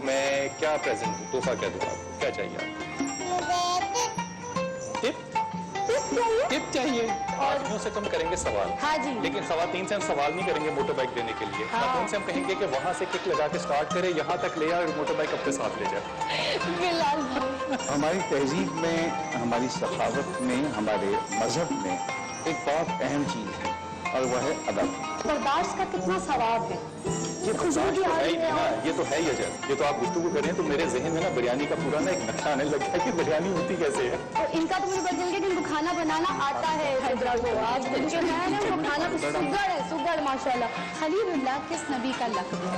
मैं क्या प्रेजेंट दूं, तोहफा क्या दूं आपको, क्या चाहिए आपको? टिप टिप चाहिए। आदमियों से कम करेंगे सवाल। हाँ जी। लेकिन खवातीन से हम सवाल नहीं करेंगे मोटर बाइक देने के लिए। हाँ। खातून से हम कहेंगे कि वहां से किक लगा के स्टार्ट करे, यहाँ तक ले आए और मोटर बाइक अपने साथ ले जाए। बिलाल हमारी तहजीब में, हमारी सखावत में, हमारे मजहब में एक बहुत अहम चीज है और वह है अदब। बर्दाश्त का कितना सवाब है। ये खुशबू तो है ही नहीं ना, ये तो है ही अजब। ये तो आप गुफ्तगू करें तो मेरे जहन में ना बिरयानी का पूरा ना एक नक्शा आने लग गया कि बिरयानी होती कैसे है। और इनका तो मुझे पता चल गया कि इनको खाना बनाना आता है। आज इनके बहन है, वो खाना सुगड़ माशाल्लाह। खलीलुल्लाह किस नबी का लक़ब है?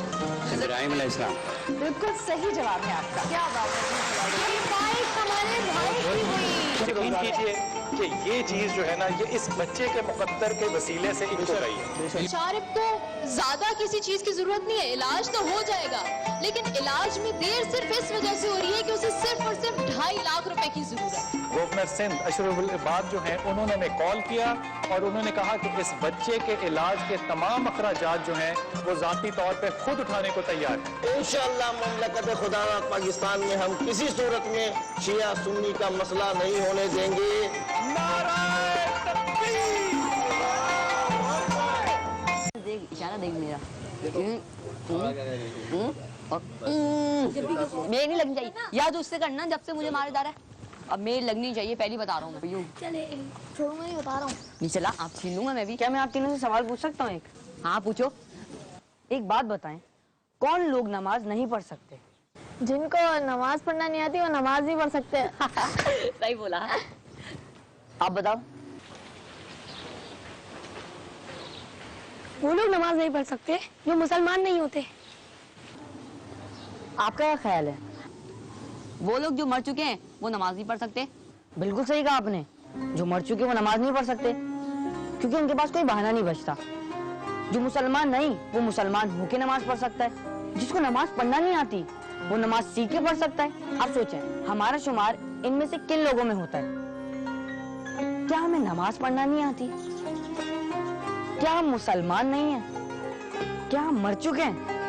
इब्राहिम अलैहिस्सलाम। बिल्कुल सही जवाब है आपका। क्या बात है, ये बाइक हमारे भाई की हुई। यकीन कीजिए कि ये चीज जो है ना, ये इस बच्चे के मुकद्दर के वसीले से इनको गई है। शारिब को ज्यादा किसी चीज की जरूरत नहीं है, इलाज तो हो जाएगा, लेकिन इलाज में देर सिर्फ इस वजह से हो रही है कि उसे सिर्फ और सिर्फ 2.5 लाख रुपए की जरूरत है। गवर्नर सिंध अशरफुल इबाद जो हैं, उन्होंने हमें कॉल किया और उन्होंने कहा कि इस बच्चे के इलाज के तमाम अखराजात जो हैं वो ज़ाती तौर पे खुद उठाने को तैयार हैं। इंशाअल्लाह मुमलकत खुदा पाकिस्तान में हम किसी सूरत में शिया सुन्नी का मसला नहीं होने देंगे। देख इशारा देख मेरा। मेरी नहीं लगनी चाहिए, याद उससे करना जब से मुझे मारे जा रहा है। अब मेरी लगनी चाहिए, पहली बता रहा हूँ मैं। चले छोड़ो, मैं बता रहा हूँ। नहीं चला, आप छीन लूंगा मैं भी। क्या मैं आप तीनों से सवाल पूछ सकता हूँ एक? हाँ पूछो। एक बात बताएं, कौन लोग नमाज नहीं पढ़ सकते? जिनको नमाज पढ़ना नहीं आती वो नमाज नहीं पढ़ सकते। सही बोला। आप बताओ। वो लोग नमाज नहीं पढ़ सकते जो मुसलमान नहीं होते। आपका क्या ख्याल है? वो लोग जो मर चुके हैं वो नमाज नहीं पढ़ सकते? बिल्कुल सही कहा आपने, जो मर चुके वो नमाज नहीं पढ़ सकते क्योंकि उनके पास कोई बहाना नहीं बचता। जो मुसलमान नहीं वो मुसलमान होके नमाज पढ़ सकता है। जिसको नमाज पढ़ना नहीं आती वो नमाज सीख के पढ़ सकता है। आप सोचें, हमारा शुमार इनमें से किन लोगों में होता है? क्या हमें नमाज पढ़ना नहीं आती? क्या हम मुसलमान नहीं हैं? क्या हम मर चुके हैं?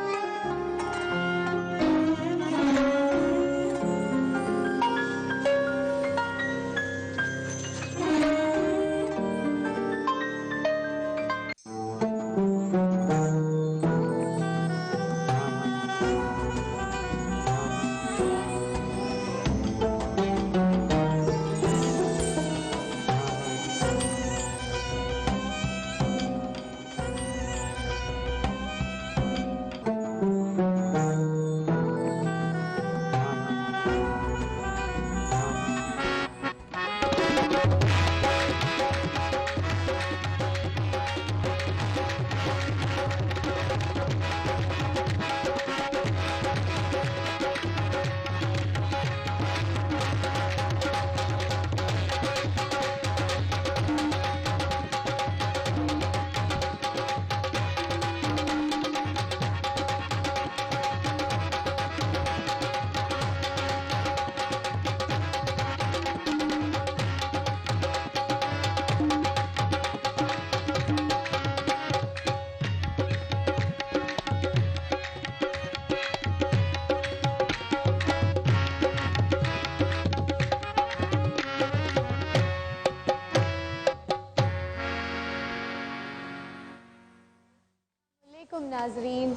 नाज़रीन,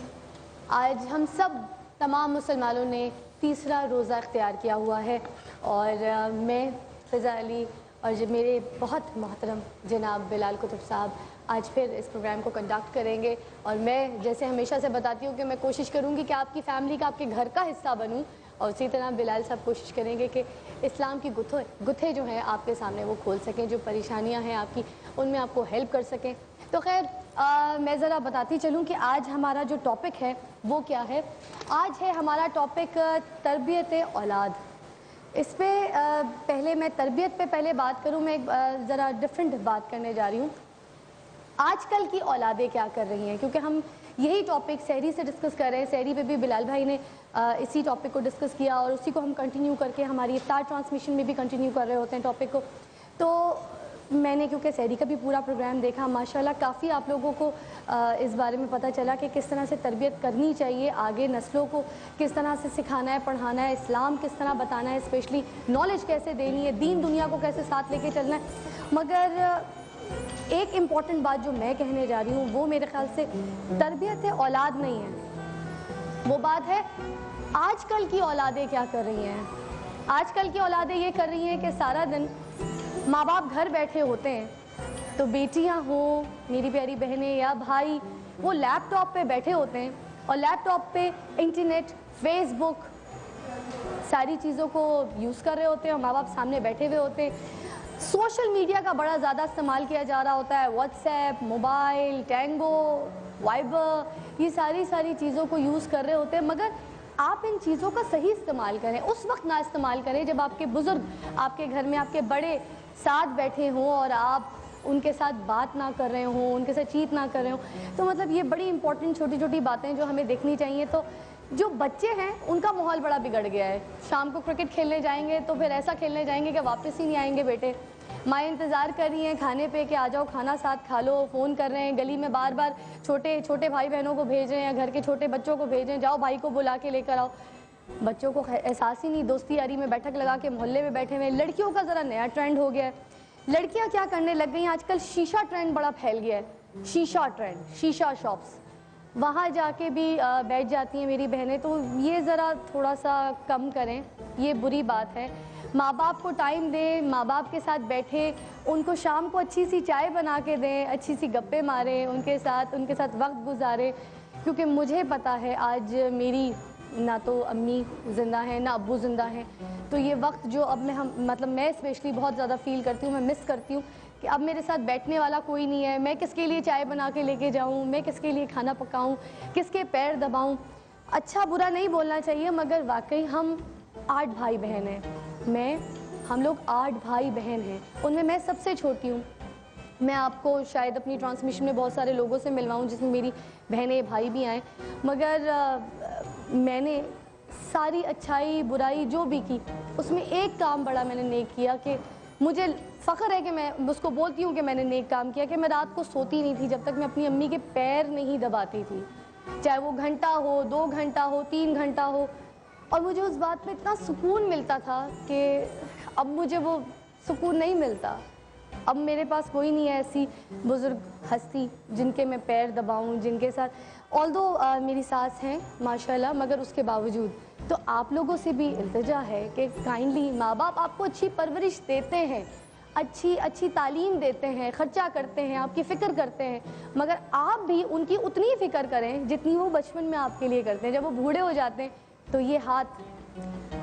आज हम सब तमाम मुसलमानों ने तीसरा रोज़ा इख्तियार किया हुआ है और मैं फ़िज़ा अली और जो मेरे बहुत मोहतरम जनाब बिलाल कुतुब साहब आज फिर इस प्रोग्राम को कंडक्ट करेंगे। और मैं जैसे हमेशा से बताती हूँ कि मैं कोशिश करूँगी कि आपकी फ़ैमिली का, आपके घर का हिस्सा बनूँ और उसी तरह बिलाल साहब कोशिश करेंगे कि इस्लाम की गुत्थे जो हैं आपके सामने वो खोल सकें, जो परेशानियाँ हैं आपकी उनमें आपको हेल्प कर सकें। तो खैर मैं ज़रा बताती चलूँ कि आज हमारा जो टॉपिक है वो क्या है। आज है हमारा टॉपिक तरबियत औलाद। इस पे पहले मैं तरबियत पे पहले बात करूँ, मैं एक ज़रा डिफरेंट बात करने जा रही हूँ। आजकल की औलादें क्या कर रही हैं, क्योंकि हम यही टॉपिक सहरी से डिस्कस कर रहे हैं। सहरी पे भी बिलाल भाई ने इसी टॉपिक को डिस्कस किया और उसी को हम कंटिन्यू करके हमारी इफ्तार ट्रांसमिशन में भी कंटिन्यू कर रहे होते हैं टॉपिक को। तो मैंने क्योंकि सहरी का भी पूरा प्रोग्राम देखा, माशाल्लाह काफ़ी आप लोगों को इस बारे में पता चला कि किस तरह से तरबियत करनी चाहिए, आगे नस्लों को किस तरह से सिखाना है, पढ़ाना है, इस्लाम किस तरह बताना है, स्पेशली नॉलेज कैसे देनी है, दीन दुनिया को कैसे साथ लेके चलना है। मगर एक इम्पॉर्टेंट बात जो मैं कहने जा रही हूँ वो मेरे ख्याल से तरबियत है, औलाद नहीं है। वो बात है आजकल की औलादें क्या कर रही हैं। आजकल की औलादें ये कर रही हैं कि सारा दिन माँ बाप घर बैठे होते हैं तो बेटियां हो, मेरी प्यारी बहनें या भाई, वो लैपटॉप पे बैठे होते हैं और लैपटॉप पे इंटरनेट, फेसबुक, सारी चीज़ों को यूज़ कर रहे होते हैं और माँ बाप सामने बैठे हुए होते हैं। सोशल मीडिया का बड़ा ज़्यादा इस्तेमाल किया जा रहा होता है, व्हाट्सएप, मोबाइल, टैंगो, वाइबर, ये सारी चीज़ों को यूज़ कर रहे होते हैं। मगर आप इन चीज़ों का सही इस्तेमाल करें, उस वक्त ना इस्तेमाल करें जब आपके बुज़ुर्ग, आपके घर में आपके बड़े साथ बैठे हों और आप उनके साथ बात ना कर रहे हों, उनके साथ चीट ना कर रहे हों। तो मतलब ये बड़ी इंपॉर्टेंट छोटी छोटी बातें जो हमें देखनी चाहिए। तो जो बच्चे हैं उनका माहौल बड़ा बिगड़ गया है। शाम को क्रिकेट खेलने जाएंगे तो फिर ऐसा खेलने जाएंगे कि वापस ही नहीं आएंगे बेटे। माएँ इंतज़ार कर रही हैं खाने पे कि आ जाओ खाना साथ खा लो, फ़ोन कर रहे हैं, गली में बार बार छोटे छोटे भाई बहनों को भेज रहे हैं, घर के छोटे बच्चों को भेज रहे हैं, जाओ भाई को बुला के लेकर आओ। बच्चों को एहसास ही नहीं, दोस्ती यारी में बैठक लगा के मोहल्ले में बैठे हुए। लड़कियों का ज़रा नया ट्रेंड हो गया है। लड़कियां क्या करने लग गई हैं आजकल, शीशा ट्रेंड बड़ा फैल गया है। शीशा ट्रेंड, शीशा शॉप्स, वहाँ जाके भी बैठ जाती हैं मेरी बहनें। तो ये ज़रा थोड़ा सा कम करें, ये बुरी बात है। माँ बाप को टाइम दें, माँ बाप के साथ बैठे, उनको शाम को अच्छी सी चाय बना के दें, अच्छी सी गप्पे मारें उनके साथ वक्त गुजारें। क्योंकि मुझे पता है आज मेरी ना तो अम्मी ज़िंदा हैं ना अब्बू ज़िंदा हैं। तो ये वक्त जो अब मैं स्पेशली बहुत ज़्यादा फ़ील करती हूँ, मैं मिस करती हूँ कि अब मेरे साथ बैठने वाला कोई नहीं है। मैं किसके लिए चाय बना के लेके जाऊँ, मैं किसके लिए खाना पकाऊँ, किसके पैर दबाऊँ। अच्छा बुरा नहीं बोलना चाहिए, मगर वाकई हम 8 भाई बहन हैं। हम लोग 8 भाई बहन हैं, उनमें मैं सबसे छोटी हूँ। मैं आपको शायद अपनी ट्रांसमिशन में बहुत सारे लोगों से मिलवाऊँ जिसमें मेरी बहनें भाई भी आएँ, मगर मैंने सारी अच्छाई बुराई जो भी की उसमें एक काम बड़ा मैंने नेक किया कि मुझे फ़ख्र है कि मैं उसको बोलती हूँ कि मैंने नेक काम किया कि मैं रात को सोती नहीं थी जब तक मैं अपनी अम्मी के पैर नहीं दबाती थी, चाहे वो घंटा हो, 2 घंटा हो, 3 घंटा हो। और मुझे उस बात में इतना सुकून मिलता था कि अब मुझे वो सुकून नहीं मिलता। अब मेरे पास कोई नहीं है ऐसी बुज़ुर्ग हस्ती जिनके मैं पैर दबाऊं, जिनके साथ ऑल्दो मेरी सास हैं माशाल्लाह, मगर उसके बावजूद तो आप लोगों से भी इल्तिजा है कि काइंडली, माँ बाप आपको अच्छी परवरिश देते हैं, अच्छी तालीम देते हैं, ख़र्चा करते हैं, आपकी फ़िक्र करते हैं, मगर आप भी उनकी उतनी ही फ़िक्र करें जितनी वो बचपन में आपके लिए करते हैं। जब वो बूढ़े हो जाते हैं तो ये हाथ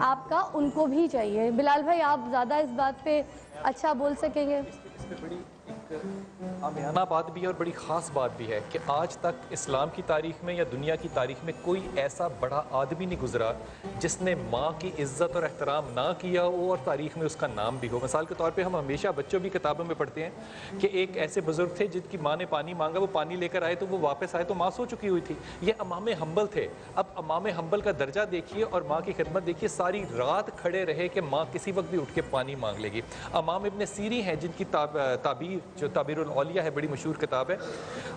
आपका उनको भी चाहिए। बिलाल भाई, आप ज़्यादा इस बात पे अच्छा बोल सकेंगे। इसमें बड़ी एक आमियाना बात भी है और बड़ी ख़ास बात भी है कि आज तक इस्लाम की तारीख़ में या दुनिया की तारीख़ में कोई ऐसा बड़ा आदमी नहीं गुजरा जिसने माँ की इज़्ज़त और एहतराम ना किया हो और तारीख़ में उसका नाम भी हो। मिसाल के तौर पे हम हमेशा बच्चों की किताबों में पढ़ते हैं कि एक ऐसे बुज़ुर्ग थे जिनकी माँ ने पानी मांगा, वो पानी लेकर आए तो वो वापस आए तो माँ सो चुकी हुई थी। ये इमाम हम्बल थे। अब इमाम हम्बल का दर्जा देखिए और माँ की खिदमत देखिए, सारी रात खड़े रहे कि माँ किसी वक्त भी उठ के पानी मांग लेगी। इमाम इब्न सीरी हैं जिनकी ताबीर जो ताबीरुल औलिया है, बड़ी मशहूर किताब है।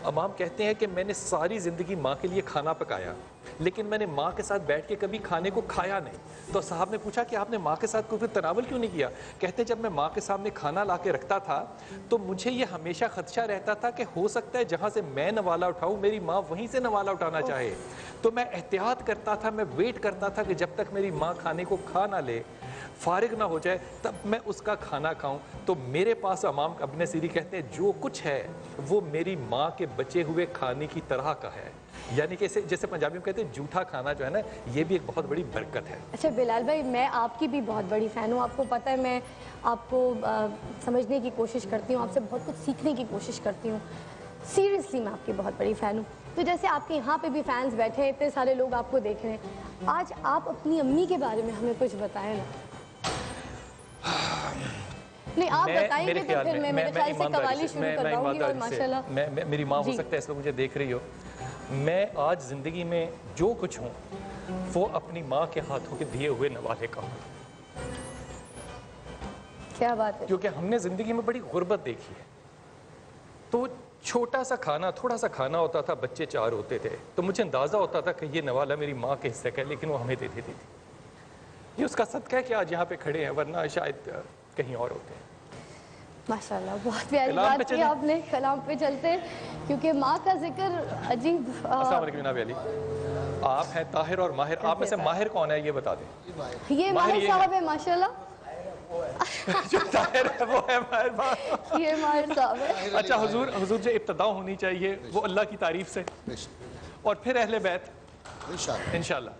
इमाम कहते हैं कि मैंने सारी ज़िंदगी माँ के लिए खाना पकाया, लेकिन मैंने माँ के साथ बैठ के कभी खाने को खाया नहीं। तो साहब ने पूछा कि आपने माँ के साथ कोई तनावल क्यों नहीं किया? कहते जब मैं माँ के सामने खाना ला के रखता था तो मुझे ये हमेशा खदशा रहता था कि हो सकता है जहाँ से मैं नवाला उठाऊँ मेरी माँ वहीं से नवाला उठाना चाहे। तो मैं एहतियात करता था, मैं वेट करता था कि जब तक मेरी माँ खाने को खा ना ले, फारिग ना हो जाए, तब मैं उसका खाना खाऊं। तो मेरे पास इमाम इब्न सीरी कहते हैं जो कुछ है वो मेरी माँ के बचे हुए खाने की तरह का है। यानी कि जैसे पंजाबी में कहते हैं जूठा खाना जो है ना, ये भी एक बहुत बड़ी बरकत है। अच्छा बिलाल भाई, मैं आपकी भी बहुत बड़ी फ़ैन हूँ। आपको पता है मैं आपको समझने की कोशिश करती हूँ, आपसे बहुत कुछ सीखने की कोशिश करती हूँ। सीरियसली मैं आपकी बहुत बड़ी फ़ैन हूँ। तो जैसे आपके यहाँ पे भी फैंस बैठे हैं, इतने सारे लोग आपको देख रहे हैं, आज आप अपनी अम्मी के बारे में हमें कुछ बताएं ना। नहीं, आप बताएंगे तो फिर मैं मेरे ख्याल से कवाली शुरू करवाऊंगी। और माशाल्लाह मेरी माँ हो सकता है इसमें मुझे देख रही हो, मैं आज ज़िंदगी में जो कुछ हूँ वो अपनी माँ के हाथों के दिए हुए नवाले का हूँ। क्या बात है। क्योंकि हमने ज़िंदगी में बड़ी गुर्बत देखी है। तो छोटा सा खाना, थोड़ा सा खाना होता था, बच्चे 4 होते थे, तो मुझे अंदाज़ा होता था कि ये नवाला मेरी माँ के हिस्से का है, लेकिन वो हमें दे देती थी। ये उसका सदका है कि आज यहाँ पे खड़े हैं, वरना शायद कहीं और होते हैं। माशाल्लाह, बहुत प्यारी कलाम पे बात की चलें। आपने। कलाम पे चलते हैं, क्योंकि माँ का जिक्र अजीब अस्सलाम वालेकुम जनाब अली, आप हैं ताहिर और माहिर, आप में से माहिर कौन है ये बता दें। ये माहिर माहिर ये साहब है माशाल्लाह। जो ताहिर है वो है माहिर। ये माहिर साहब है। अच्छा, हुजूर जो इब्तिदा होनी चाहिए वो अल्लाह की तारीफ से, और फिर अहले बैत इंशाल्लाह।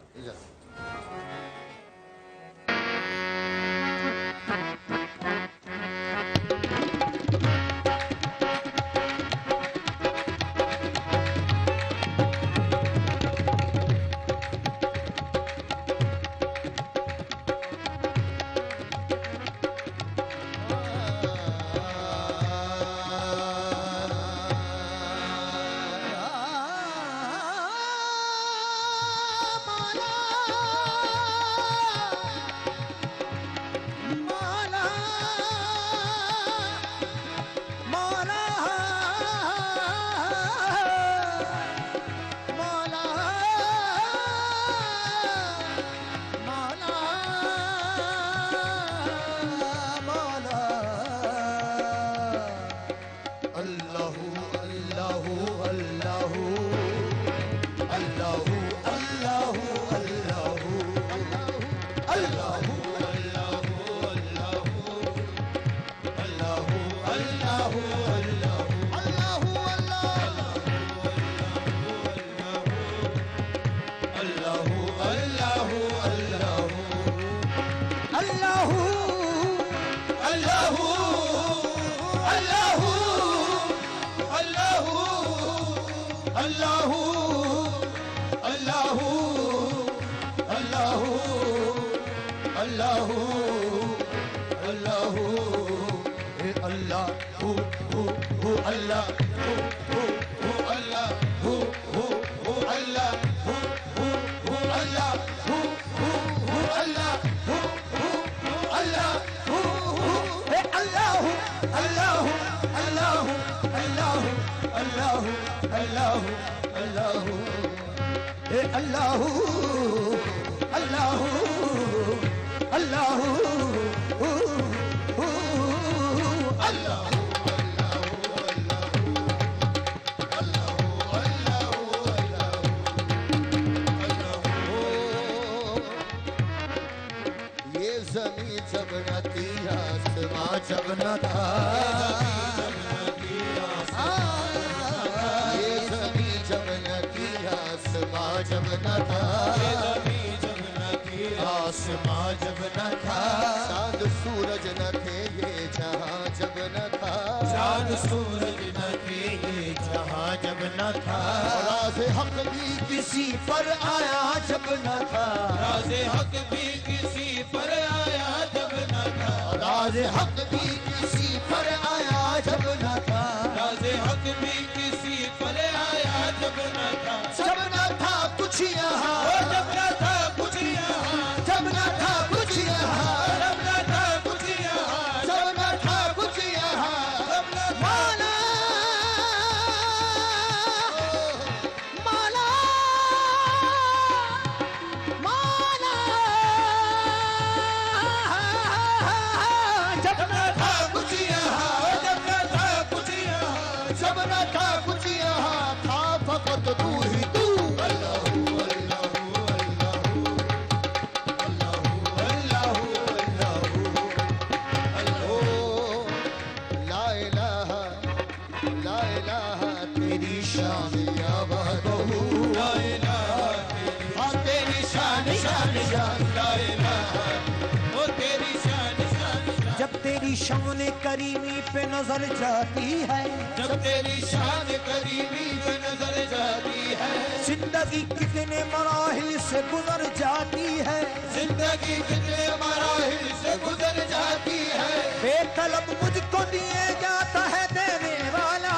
जब तेरी शान करीमी पे नजर जाती है, जब तेरी शान करीमी पे नजर जाती है, जिंदगी कितने मराहिल से गुजर जाती है, जिंदगी कितने मराहिल से गुजर जाती है, बेतलब मुझको दिए जाता है देने वाला,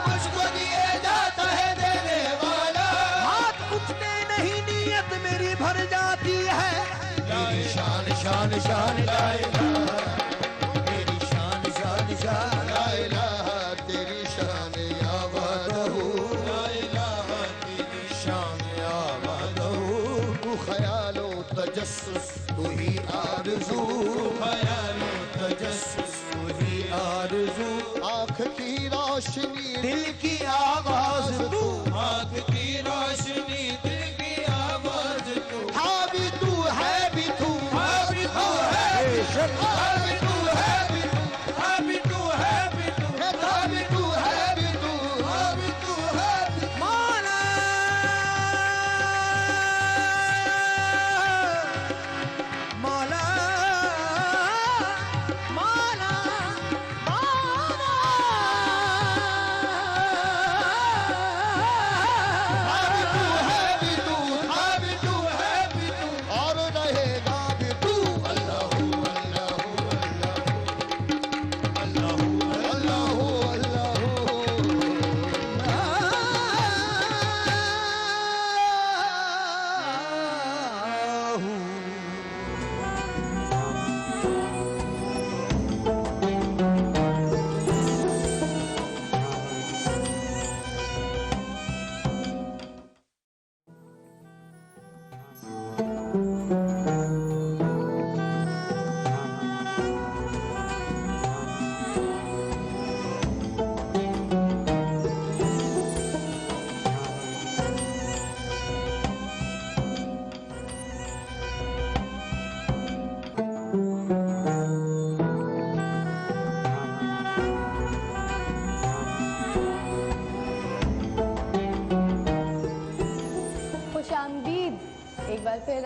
मुझको दिए जाता है देने वाला, हाथ कुछने नहीं नीयत मेरी भर जाती है, शान शान शान ला इलाहा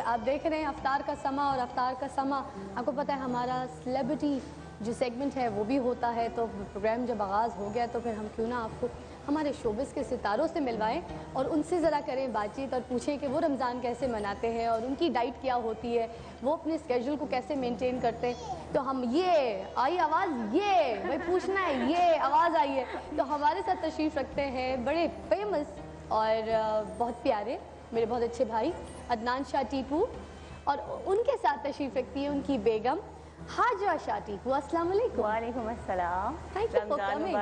आप देख रहे हैं अफ्तार का समा, और अफ्तार का समा आपको पता है हमारा सेलिब्रिटी जो सेगमेंट है वो भी होता है। तो प्रोग्राम जब आगाज़ हो गया तो फिर हम क्यों ना आपको हमारे शोबिस के सितारों से मिलवाएं और उनसे ज़रा करें बातचीत और पूछें कि वो रमज़ान कैसे मनाते हैं और उनकी डाइट क्या होती है, वो अपने स्केड्यूल को कैसे मेंटेन करते हैं। तो हम ये आई आवाज़, ये भाई पूछना है, ये आवाज़ आई है। तो हमारे साथ तशरीफ़ रखते हैं बड़े फेमस और बहुत प्यारे मेरे बहुत अच्छे भाई अदनान शाह टीपू, और उनके साथ तशरीफ़ रखती है उनकी बेगम हाजरा शाह टीपू। अस्सलाम वालेकुम। वालेकुम अस्सलाम। Thank you for coming.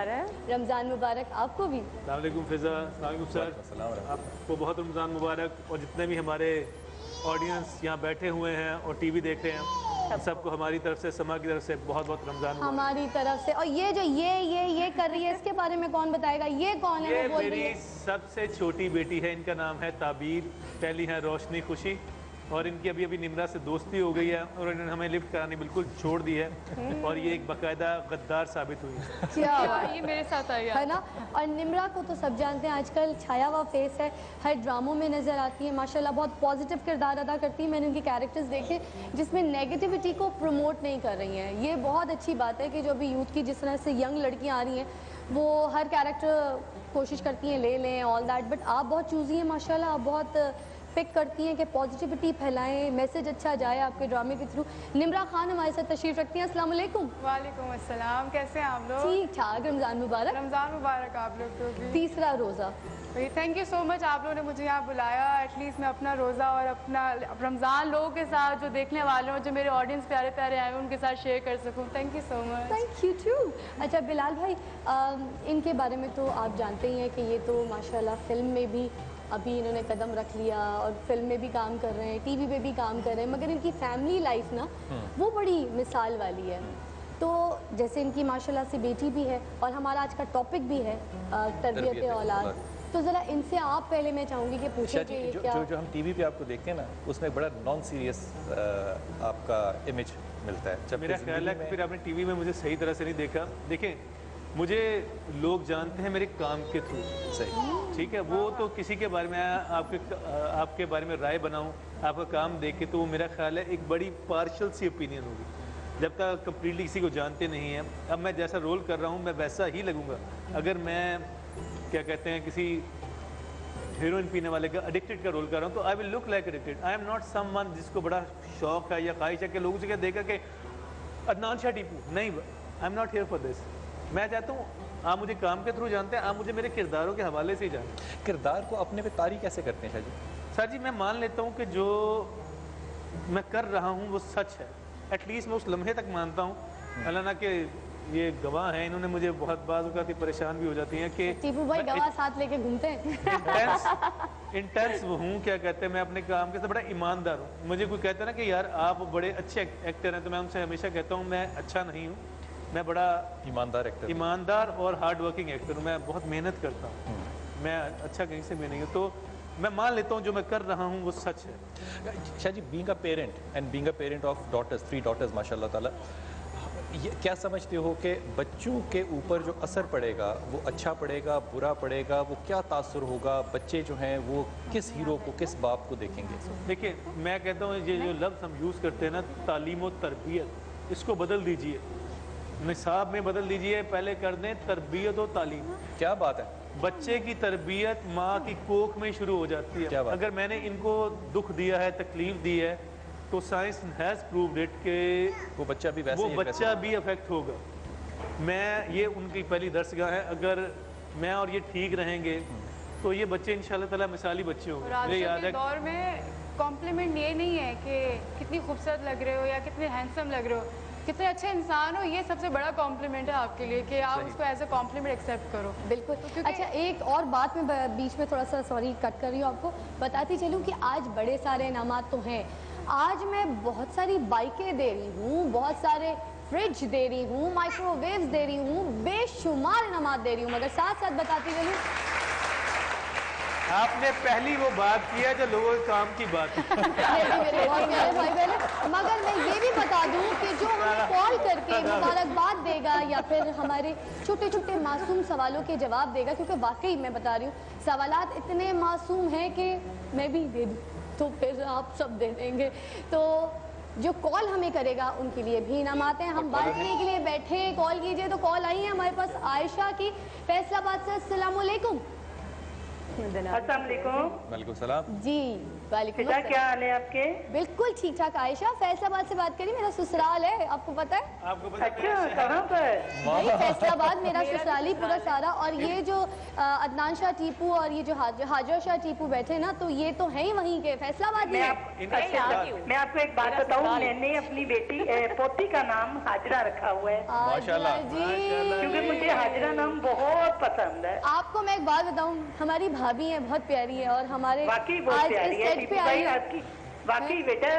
Ramzan मुबारक आपको भी। अस्सलाम वालेकुम फ़िज़ा, अस्सलाम वालेकुम सर, आपको बहुत रमज़ान मुबारक, और जितने भी हमारे ऑडियंस यहाँ बैठे हुए हैं और टीवी देख रहे हैं सबको हमारी तरफ से, समा की तरफ से बहुत बहुत रमज़ान मुबारक। हमारी तरफ से। और ये जो ये कर रही है, इसके बारे में कौन बताएगा, ये कौन है? ये वो बोल रही मेरी है। सबसे छोटी बेटी है, इनका नाम है ताबीर, पहली है रोशनी खुशी, और इनकी अभी अभी निम्रा से दोस्ती हो गई है और इन्होंने हमें लिफ्ट करानी बिल्कुल छोड़ दी है और ये एक बाकायदा गद्दार साबित हुई है। क्या ये मेरे साथ आई है ना। और निम्रा को तो सब जानते हैं, आजकल छाया हुआ फेस है, हर ड्रामों में नज़र आती है, माशाल्लाह बहुत पॉजिटिव किरदार अदा करती है। मैंने उनके कैरेक्टर्स देखे जिसमें नेगेटिविटी को प्रमोट नहीं कर रही हैं। ये बहुत अच्छी बात है कि जो अभी यूथ की जिस तरह से यंग लड़कियाँ आ रही हैं वो हर कैरेक्टर कोशिश करती हैं ले लें ऑल दैट, बट आप बहुत चूज़ी हैं माशाल्लाह, आप बहुत पिक करती हैं कि पॉजिटिविटी फैलाएं, मैसेज अच्छा जाए आपके ड्रामे के थ्रू। निम्रा खान हमारे साथ तशरीफ़ रखती हैं। अस्सलाम वालेकुम। वालेकुम अस्सलाम, कैसे हैं आप लोग? ठीक ठाक, रमज़ान मुबारक। रमज़ान मुबारक आप लोग को भी। तीसरा रोज़ा। थैंक यू सो मच, आप लोगों ने मुझे यहाँ बुलाया, एटलीस्ट मैं अपना रोज़ा और अपना रमज़ान लोगों के साथ जो देखने वाले हैं, जो मेरे ऑडियंस प्यारे प्यारे आए हैं उनके साथ शेयर कर सकूँ। Thank you so much. Thank you too. अच्छा बिलाल भाई, इनके बारे में तो आप जानते ही हैं कि ये तो माशाल्लाह फ़िल्म में भी अभी इन्होंने कदम रख लिया और फिल्म में भी काम कर रहे हैं, टीवी पे भी काम कर रहे हैं, मगर इनकी फैमिली लाइफ ना वो बड़ी मिसाल वाली है। तो जैसे इनकी माशाल्लाह से बेटी भी है और हमारा आज का टॉपिक भी है तरबियत औलाद। तो ज़रा इनसे आप पहले मैं चाहूँगी कि पूछें कि जो, क्या जो हम टीवी पे आपको देखते हैं ना उसमें बड़ा नॉन सीरियस आपका इमेज मिलता है। जब मेरा ख्याल है कि फिर आपने टीवी में मुझे सही तरह से नहीं देखा। देखें, मुझे लोग जानते हैं मेरे काम के थ्रू, सही, ठीक है, वो तो किसी के बारे में आपके बारे में राय बनाऊं आपका काम देख के, तो वो मेरा ख्याल है एक बड़ी पार्शल सी ओपिनियन होगी जब तक कम्प्लीटली किसी को जानते नहीं हैं। अब मैं जैसा रोल कर रहा हूँ मैं वैसा ही लगूंगा। अगर मैं क्या कहते हैं किसी हीरोइन पीने वाले का एडिक्टेड का रोल कर रहा हूँ तो I will look like addicted. I am not someone जिसको बड़ा शौक है या ख्वाहिश है कि लोगों से क्या देखा कि अदनान शाह टीपू, नहीं, I am not here for this. मैं चाहता हूँ आप मुझे काम के थ्रू जानते हैं, आप मुझे मेरे किरदारों के हवाले से ही जानते। किरदार को अपने पे तारी कैसे करते हैं शाह जी? सर जी, मैं मान लेता हूँ कि जो मैं कर रहा हूँ वो सच है, एटलीस्ट मैं उस लम्हे तक मानता हूँ। हालांकि कि ये गवाह हैं, इन्होंने मुझे बहुत बाज़ औक़ात परेशान भी हो जाती हैं कि टीपू भाई गवाह साथ लेके घूमते हैं। इंटेंस वो हूँ, क्या कहते हैं, मैं अपने काम के साथ बड़ा ईमानदार हूँ। मुझे कोई कहता है ना कि यार आप बड़े अच्छे एक्टर हैं, तो मैं उनसे हमेशा कहता हूँ मैं अच्छा नहीं हूँ, मैं बड़ा ईमानदार एक्टर, ईमानदार और हार्ड वर्किंग एक्टर हूँ। मैं बहुत मेहनत करता हूँ, मैं अच्छा कहीं से भी नहीं हूँ। तो मैं मान लेता हूँ जो मैं कर रहा हूँ वो सच है। Shah ji, being a parent and being a parent of daughters, 3 daughters माशाल्लाह ताला, ये क्या समझते हो कि बच्चों के ऊपर जो असर पड़ेगा वो अच्छा पड़ेगा, बुरा पड़ेगा, वो क्या तासुर होगा? बच्चे जो हैं वो किस हीरो को, किस बाप को देखेंगे? देखिए, मैं कहता हूँ ये जो लफ्ज़ हम यूज़ करते हैं ना, तालीम और तरबियत, इसको बदल दीजिए, निसाब में बदल दीजिए, पहले कर दें तरबियत और तालीम। क्या बात है? बच्चे की तरबियत माँ की कोख में शुरू हो जाती है। अगर मैंने इनको दुख दिया है, तकलीफ दी है, तो साइंस हैज़ प्रूव्ड इट कि वो बच्चा भी अफेक्ट होगा। मैं ये उनकी पहली दर्सगाह है, अगर मैं और ये ठीक रहेंगे तो ये बच्चे इंशाल्लाह ताला मिसाली बच्चे होंगे। मुझे याद है दौर में कॉम्प्लीमेंट ये नहीं है कि कितनी खूबसूरत लग रहे हो या कितने हैंडसम लग रहे हो, कितने अच्छे इंसान हो, ये सबसे बड़ा कॉम्प्लीमेंट है आपके लिए कि आप उसको एज ए कॉम्प्लीमेंट एक्सेप्ट करो। बिल्कुल। अच्छा, एक और बात मैं बीच में थोड़ा सा सॉरी कट कर रही हूँ, आपको बताती चलूँ कि आज बड़े सारे इनामात तो हैं। आज मैं बहुत सारी बाइकें दे रही हूँ, बहुत सारे फ्रिज दे रही हूँ, माइक्रोवेव्स दे रही हूँ, बेशुमार इनामात दे रही हूँ, मगर साथ साथ बताती चलूँ आपने पहली वो बात की है जो लोगों के काम की बात है। मगर मैं ये भी बता दूं कि जो हमें कॉल करके मुबारकबाद देगा या फिर हमारे छोटे छोटे मासूम सवालों के जवाब देगा, क्योंकि वाकई मैं बता रही हूँ सवालात इतने मासूम हैं कि मैं भी दे दूँ तो फिर आप सब दे देंगे। तो जो कॉल हमें करेगा उनके लिए भी इनाम आते हैं। हम बात करने के लिए बैठे, कॉल कीजिए। तो कॉल आई है हमारे पास आयशा की फैसलाबाद से। अस्सलाम वालेकुम। अस्सलाम वालेकुम। वालेकुम सलाम जी वालेकुम बेटा, अस्सलाम। क्या हाल है आपके? बिल्कुल ठीक ठाक। आयशा फैसलाबाद से बात करी, मेरा ससुराल है, आपको पता है? आपको पता अच्छा, कहाँ पर? भाई फैसलाबाद मेरा ससुराली पूरा सारा। और ये जो अदनान शाह टीपू और ये जो हाजर शाह टीपू बैठे ना, तो ये तो है ही वहीं के, फैसलाबाद में। मैं आपको एक बात बताऊं, मैंने अपनी बेटी पोती का नाम हाजरा रखा हुआ है। माशाल्लाह जी, क्योंकि मुझे हाजरा नाम बहुत पसंद है। आपको मैं एक बात बताऊं, हमारी भाभी है, बहुत प्यारी है, और हमारे वाकई बहुत आज प्यारी इस है सेट पे आई है। आपकी। वाकई बेटा,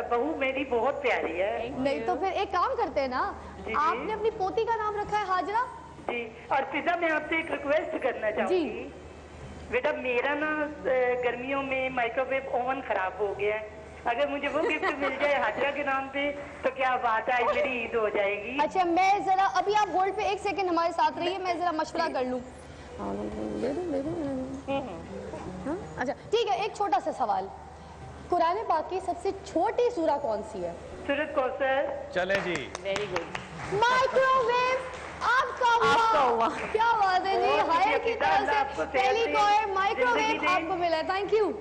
बहू मेरी बहुत प्यारी है। नहीं तो फिर एक काम करते हैं ना, जी। आपने अपनी पोती का नाम रखा है हाजरा। जी, और फिजा मैं आपसे एक रिक्वेस्ट करना चाहूंगी। बेटा, मेरा ना गर्मियों में माइक्रोवेव ओवन खराब हो गया है, अगर मुझे वो गिफ्ट मिल जाए हाजरा के नाम पे तो क्या बात है, आज मेरी ईद हो जाएगी। अच्छा, मैं जरा अभी आप होल्ड पे एक सेकंड हमारे साथ रहिए, मैं जरा मशवरा कर लूं। हाँ? अच्छा ठीक है, एक छोटा सा सवाल, कुरान पाक की सबसे छोटी सूरा कौन सी है? सूरत कौसर। चले जी, वेरी गुड। माइक्रोवेव आपका हुआ। क्या बात है जी, हायर की तरफ से पहली कॉइन माइक्रोवेव आपको मिला है। Thank you,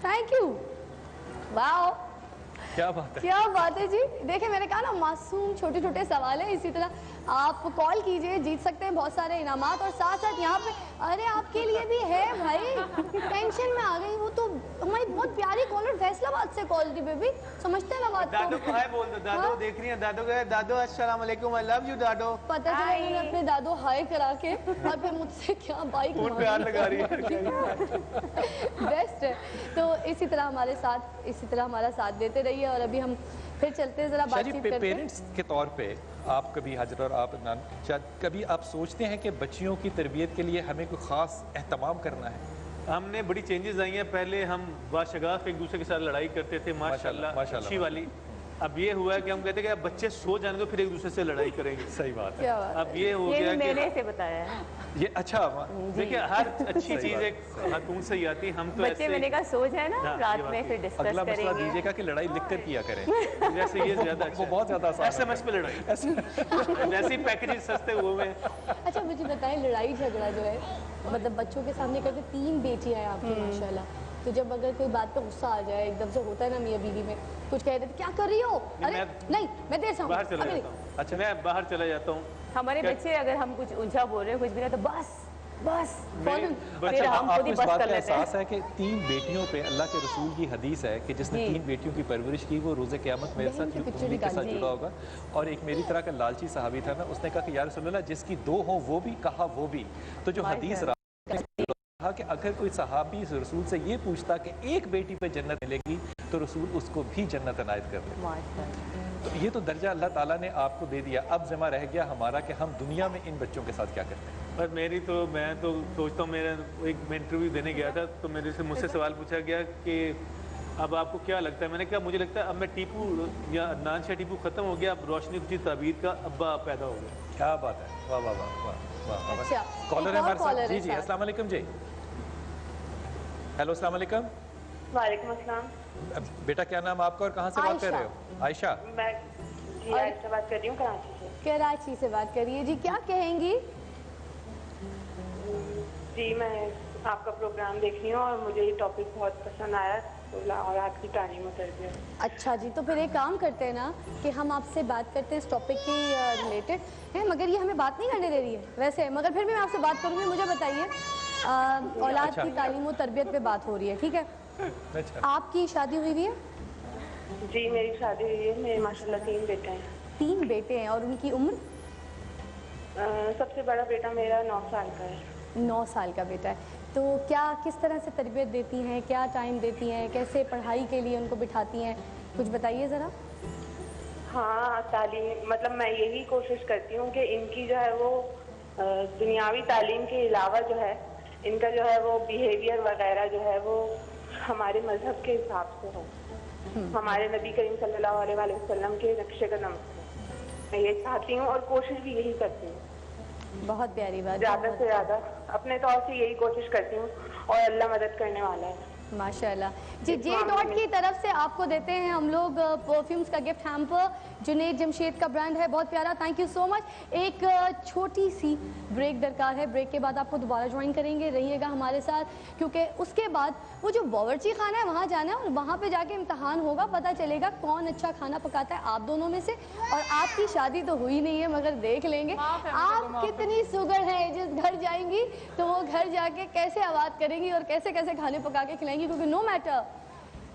thank you. Wow, क्या बात है, क्या बात है जी। देखिए मैंने कहा ना, मासूम छोटे छोटे सवाल है। इसी तरह आप कॉल कीजिए, जीत सकते हैं बहुत सारे इनामात। और साथ साथ यहाँ पे अरे आपके लिए भी है भाई, टेंशन में आ गई। वो तो हमारी बहुत प्यारी कॉलर फैसलाबाद से कॉल दी बेबी, समझते हैं ना बात को। दादो को हाय बोल दो। दादो हाँ? देख रही है, दादो कहे दादो अस्सलाम वालेकुम, आई लव यू दादो। पता चला मैंने अपने दादो हाय करा के और फिर मुझसे क्या बाइक प्यार लगा रही है। बेस्ट है। तो इसी तरह हमारा साथ देते रहिए। और अभी हम फिर चलते हैं, जरा बातचीत करते हैं। पेरेंट्स के तौर पे आप कभी हाजरा और आप अदनान, कभी आप सोचते हैं कि बच्चियों की तरबियत के लिए हमें कोई ख़ास एहतमाम करना है? हमने बड़ी चेंजेस आई हैं। पहले हम बाशगाफ एक दूसरे के साथ लड़ाई करते थे, माशाल्लाह अच्छी वाली। अब ये हुआ है कि हम कहते हैं कि अब बच्चे सो जाने दो, फिर एक दूसरे से लड़ाई करेंगे। सही बात है। अब ये हो गया कि मैंने से बताया है ये। अच्छा, देखिए हर अच्छी चीज़ एक खातून से ही आती। हम तो बच्चे मैंने कहा सो जाए ना, रात में फिर डिस्कस अगला मसला करेंगे। दीजिएगा कि लड़ाई लिख कर किया करें। जैसे ये ज्यादा अच्छा, वो बहुत ज्यादा आसान SMS पे लड़ाई, वैसे ही पैकेजेस सस्ते हुए हैं। अच्छा मुझे बताएं, लड़ाई झगड़ा जो है मतलब बच्चों के सामने करते, 3 बेटियां हैं आपकी माशाल्लाह, तो जब अगर कोई बात पे गुस्सा आ जाए, एकदम से होता है ना मियां बीवी में, कुछ कह देते क्या कर रही हो? अरे नहीं मैं देर से बाहर चला जाता हूँ। अच्छा, मैं बाहर चला जाता हूँ। हमारे बच्चे अगर हम कुछ ऊंचा बोल रहे हैं कुछ भी ना, तो बस फौरन अच्छा, हम खुद ही आपको इस बस बात कर का लेते हैं। एहसास है कि 3 बेटियों पे अल्लाह के रसूल की हदीस है कि जिसने 3 बेटियों की परवरिश की वो रोज़े क़यामत मेरे साथ उम्मीद के साथ जुड़ा होगा। और एक मेरी तरह का लालची सहाबी था ना, उसने कहा कि या रसूलल्लाह जिसकी 2 हो वो भी, कहा वो भी। तो जो हदीस कहा कि अगर कोई सहाबी रसूल से ये पूछता कि एक बेटी पे जन्नत मिलेगी तो रसूल उसको भी जन्नत अनायत कर दे। तो ये तो दर्जा अल्लाह ताला ने आपको दे दिया। अब जिम्मा रह गया हमारा कि हम दुनिया में इन बच्चों के साथ क्या करते हैं। बस मैं तो सोचता हूँ, मैं इंटरव्यू देने गया था तो मुझसे सवाल पूछा गया कि अब आपको क्या लगता है? मैंने कहा मुझे लगता है अब मैं टीपू या अदनान शाह टीपू ख़त्म हो गया, अब रोशनी खुशी ताबीर का अब्बा पैदा हो गया। क्या बात है, वाह वाह वाह वाह वाह। अच्छा, कॉलर है हमारे साथ। जी जी, अस्सलाम वालेकुम जी। हेलो, अस्सलाम वालेकुम। वालेकुम अस्सलाम। बेटा क्या नाम आपका और कहाँ से बात कर रहे हो? आयशा। मैं जी आयशा बात कर रही हूँ, कराची से। कराची से बात करिए जी, क्या कहेंगी? जी मैं आपका प्रोग्राम देख रही हूँ और मुझे ये टॉपिक बहुत पसंद आया और आपकी तालीम और तरबियत। अच्छा जी, तो फिर एक काम करते हैं ना कि हम आपसे बात करते हैं इस टॉपिक के रिलेटेड है, मगर ये हमें बात नहीं करने दे रही है वैसे, मगर फिर भी मैं आपसे बात करूँगी। मुझे बताइए, औलाद की तालीम और तरबियत पे बात हो रही है, ठीक है? अच्छा। आपकी शादी हुई हुई है? जी मेरी शादी हुई है, मेरे माशाल्लाह 3 बेटे हैं। 3 बेटे हैं, और उनकी उम्र? सबसे बड़ा बेटा मेरा 9 साल का है। 9 साल का बेटा है। तो क्या किस तरह से तरबियत देती हैं, क्या टाइम देती हैं, कैसे पढ़ाई के लिए उनको बिठाती हैं, कुछ बताइए ज़रा। हाँ तालीम, मतलब मैं यही कोशिश करती हूँ कि इनकी जो है वो दुनियावी तालीम के अलावा जो है इनका जो है वो बिहेवियर वगैरह जो है वो हमारे मजहब के हिसाब से हो, हमारे नबी करीम सल्लल्लाहु अलैहि वसल्लम के नक्शे कदम। मैं ये चाहती हूँ और कोशिश भी यही करती हूँ। बहुत प्यारी बात। ज़्यादा से ज़्यादा अपने तौर से यही कोशिश करती हूँ और अल्लाह मदद करने वाला है। माशाल्लाह जी। जे डॉट की तरफ से आपको देते हैं हम लोग परफ्यूम्स का गिफ्ट हैम्पर, जुनैद जमशेद का ब्रांड है, बहुत प्यारा, थैंक यू सो मच। एक छोटी सी ब्रेक दरकार है, ब्रेक के बाद आपको दोबारा ज्वाइन करेंगे, रहिएगा हमारे साथ, क्योंकि उसके बाद वो जो बावर्ची खाना है वहाँ जाना है और वहाँ पे जाके इम्तहान होगा, पता चलेगा कौन अच्छा खाना पकाता है आप दोनों में से। और आपकी शादी तो हुई नहीं है मगर देख लेंगे आप कितनी सुगर है, जिस घर जाएंगी तो वो घर जाके कैसे आवाज़ करेंगी और कैसे कैसे खाने पका के खिलाएंगी, क्योंकि नो मैटर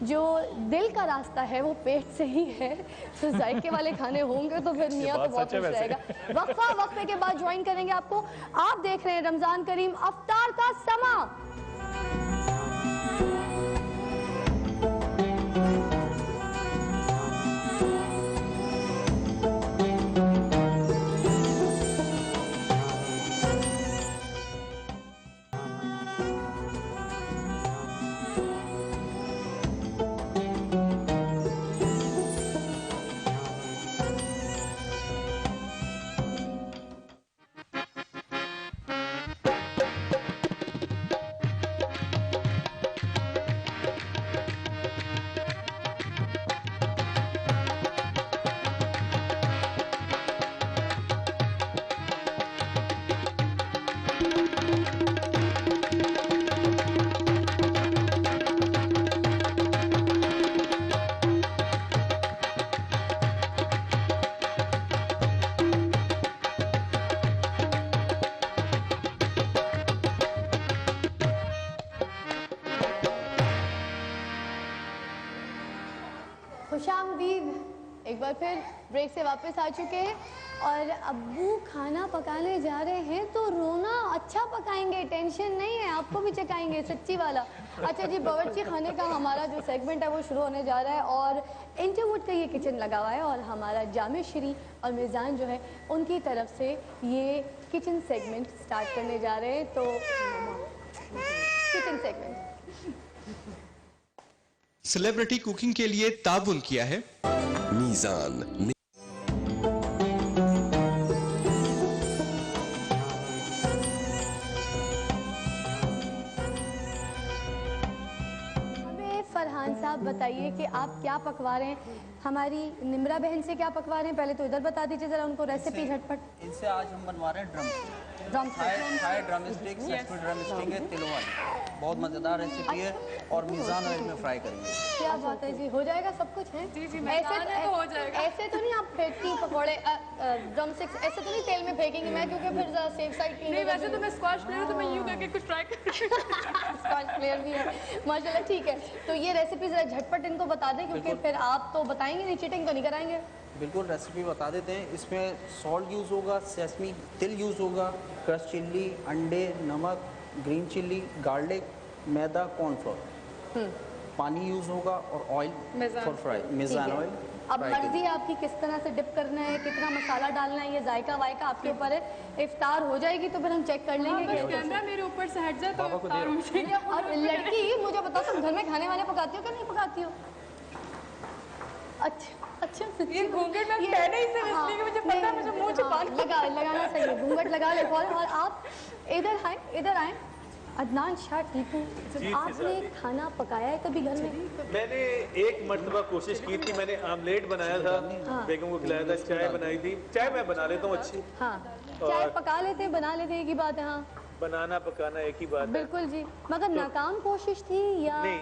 जो दिल का रास्ता है वो पेट से ही है, तो जायके वाले खाने होंगे तो फिर मियाँ तो बहुत खुश रहेगा। वक्फे के बाद ज्वाइन करेंगे आपको। आप देख रहे हैं रमज़ान करीम अफ्तार का समा। खुशामदीद, एक बार फिर ब्रेक से वापस आ चुके हैं और अब्बू खाना पकाने जा रहे हैं तो रोना अच्छा पकाएंगे, टेंशन नहीं है, आपको भी चकाएंगे सच्ची वाला। अच्छा जी, बावर्ची खाने का हमारा जो सेगमेंट है वो शुरू होने जा रहा है और इंटरवुड का ये किचन लगा हुआ है और हमारा जामे श्री और मिज़ान जो है उनकी तरफ से ये किचन सेगमेंट स्टार्ट करने जा रहे हैं। तो किचन सेगमेंट सेलिब्रिटी कुकिंग के लिए ताउन किया है मीज़ान ने। हमें फरहान साहब बताइए कि आप क्या पकवा रहे हैं, हमारी निम्रा बहन से क्या पकवा रहे हैं, पहले तो इधर बता दीजिए जरा उनको रेसिपी झटपट। इनसे आज हम बनवा रहे हैं ड्रम स्टिक, ड्रम स्टिक है तिलों वाली, बहुत मज़ेदार रेसिपी है और मीज़ान ऑयल में फ्राई करेंगे। क्या बात है जी, हो जाएगा सब कुछ है जी जी, ऐसे तो हो जाएगा। ऐसे तो नहीं आप फेंकती पकौड़े ड्रम स्टिक्स, ऐसे तो नहीं तेल में फेंकेंगे मैं, क्योंकि फिर ज़रा सेफ साइड नहीं, वैसे तो मैं स्क्वाश प्लेयर तो मैं यूँ करके कुछ ट्राई कर स्क्वाश प्लेयर भी है माशाल्लाह। ठीक है, तो ये रेसिपी ज़रा झटपट इनको बता दें, क्योंकि फिर आप तो बताएंगे नहीं, चीटिंग तो नहीं कराएंगे। बिल्कुल रेसिपी बता देते हैं। इसमें सॉल्ट यूज़ होगा, सेसमी तिल यूज़ होगा, क्रश चिल्ली, अंडे, नमक, ग्रीन चिल्ली, गार्लिक, मैदा, कॉर्नफ्लोर, पानी यूज़ होगा और oil for fry, Meezaan oil. अब मर्जी है आपकी किस तरह से डिप करना है, कितना मसाला डालना है, ये जायका वायका आपके ऊपर है। इफ्तार हो जाएगी तो फिर हम चेक कर लेंगे। कैमरा मेरे ऊपर से हट जाए तो इफ्तार हो जाएगा। और लड़की मुझे बताओ, तुम घर में खाने वाने पकाती हो कि नहीं पकाती हो? अच्छा अच्छा, ये घूंघट में पहले ही से इसलिए कि मुझे पता है मुझे मुंह छुपाना लगाना सही है, घूंघट लगा ले। और आप इधर आए अदनान शाह टीपू, आपने खाना पकाया है कभी घर में? मैंने एक मर्तबा कोशिश की थी, मैंने आमलेट बनाया था, बेगम को खिलाया था, चाय बनाई थी। चाय मैं बना लेता हूँ अच्छी। हाँ, चाय पका लेते बना लेते एक ही बात है। हाँ, बनाना पकाना एक ही बात है। बिल्कुल जी, मगर नाकाम कोशिश थी या नहीं?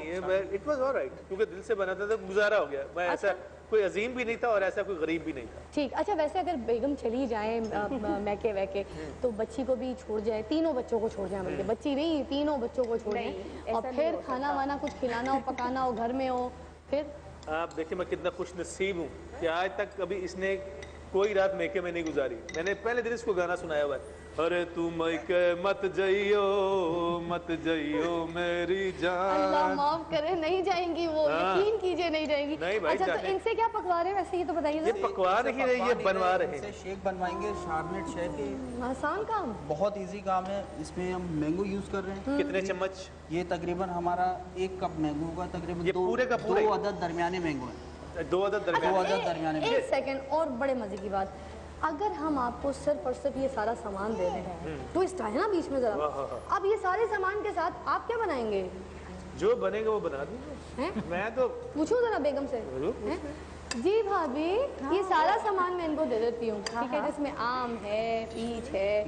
इट वाज ऑलराइट, क्योंकि दिल से बनाता था, गुजारा हो गया। मैं ऐसा कोई अजीम भी नहीं था और ऐसा कोई गरीब भी नहीं था। ठीक। अच्छा, वैसे अगर बेगम चली जाए मैके वैके तो बच्ची को भी छोड़ जाए, तीनों बच्चों को छोड़ जाए, बल्कि बच्ची नहीं तीनों बच्चों को छोड़ जाए और फिर खाना वाना कुछ खिलाना हो, पकाना हो, घर में हो, फिर आप देखिए मैं कितना खुश नसीब हूँ कि आज तक कभी इसने कोई रात मैके में नहीं गुजारी। मैंने पहले दिन इसको गाना सुनाया हुआ है, अरे तू मैके मत जाइयो मेरी जान। अल्लाह माफ करे, नहीं जाएंगी वो, यकीन कीजिए नहीं जाएंगी। नहीं भाई, अच्छा, तो इनसे क्या पकवा रहे हैं वैसे, ये तो बताइए। ये पकवा नहीं रही, ये बनवा रहे हैं। शेक बनवाएंगे, शार्बनेट शेक है, आसान काम, बहुत इजी काम है। इसमें हम मैंगो यूज़ कर रहे हैं। कितने चम्मच? ये तकरीबन हमारा 1 कप मैंगो का तकरीबन ये पूरे का पूरे 2 अदद दरमियाने मैंगो है। 2 अदद दरमियाने। एक सेकंड, और बड़े मजे की बात, अगर हम आपको सिर्फ और सिर्फ ये सारा सामान दे रहे हैं, ट्विस्ट है ना बीच में जरा, अब ये सारे सामान के साथ आप क्या बनाएंगे? जो बनेगा वो बना दूंगा मैं तो। पूछूं जरा बेगम से। हैं? जी भाभी, ये सारा सामान मैं इनको दे देती हूँ, ठीक है, जिसमें आम है, पीच है,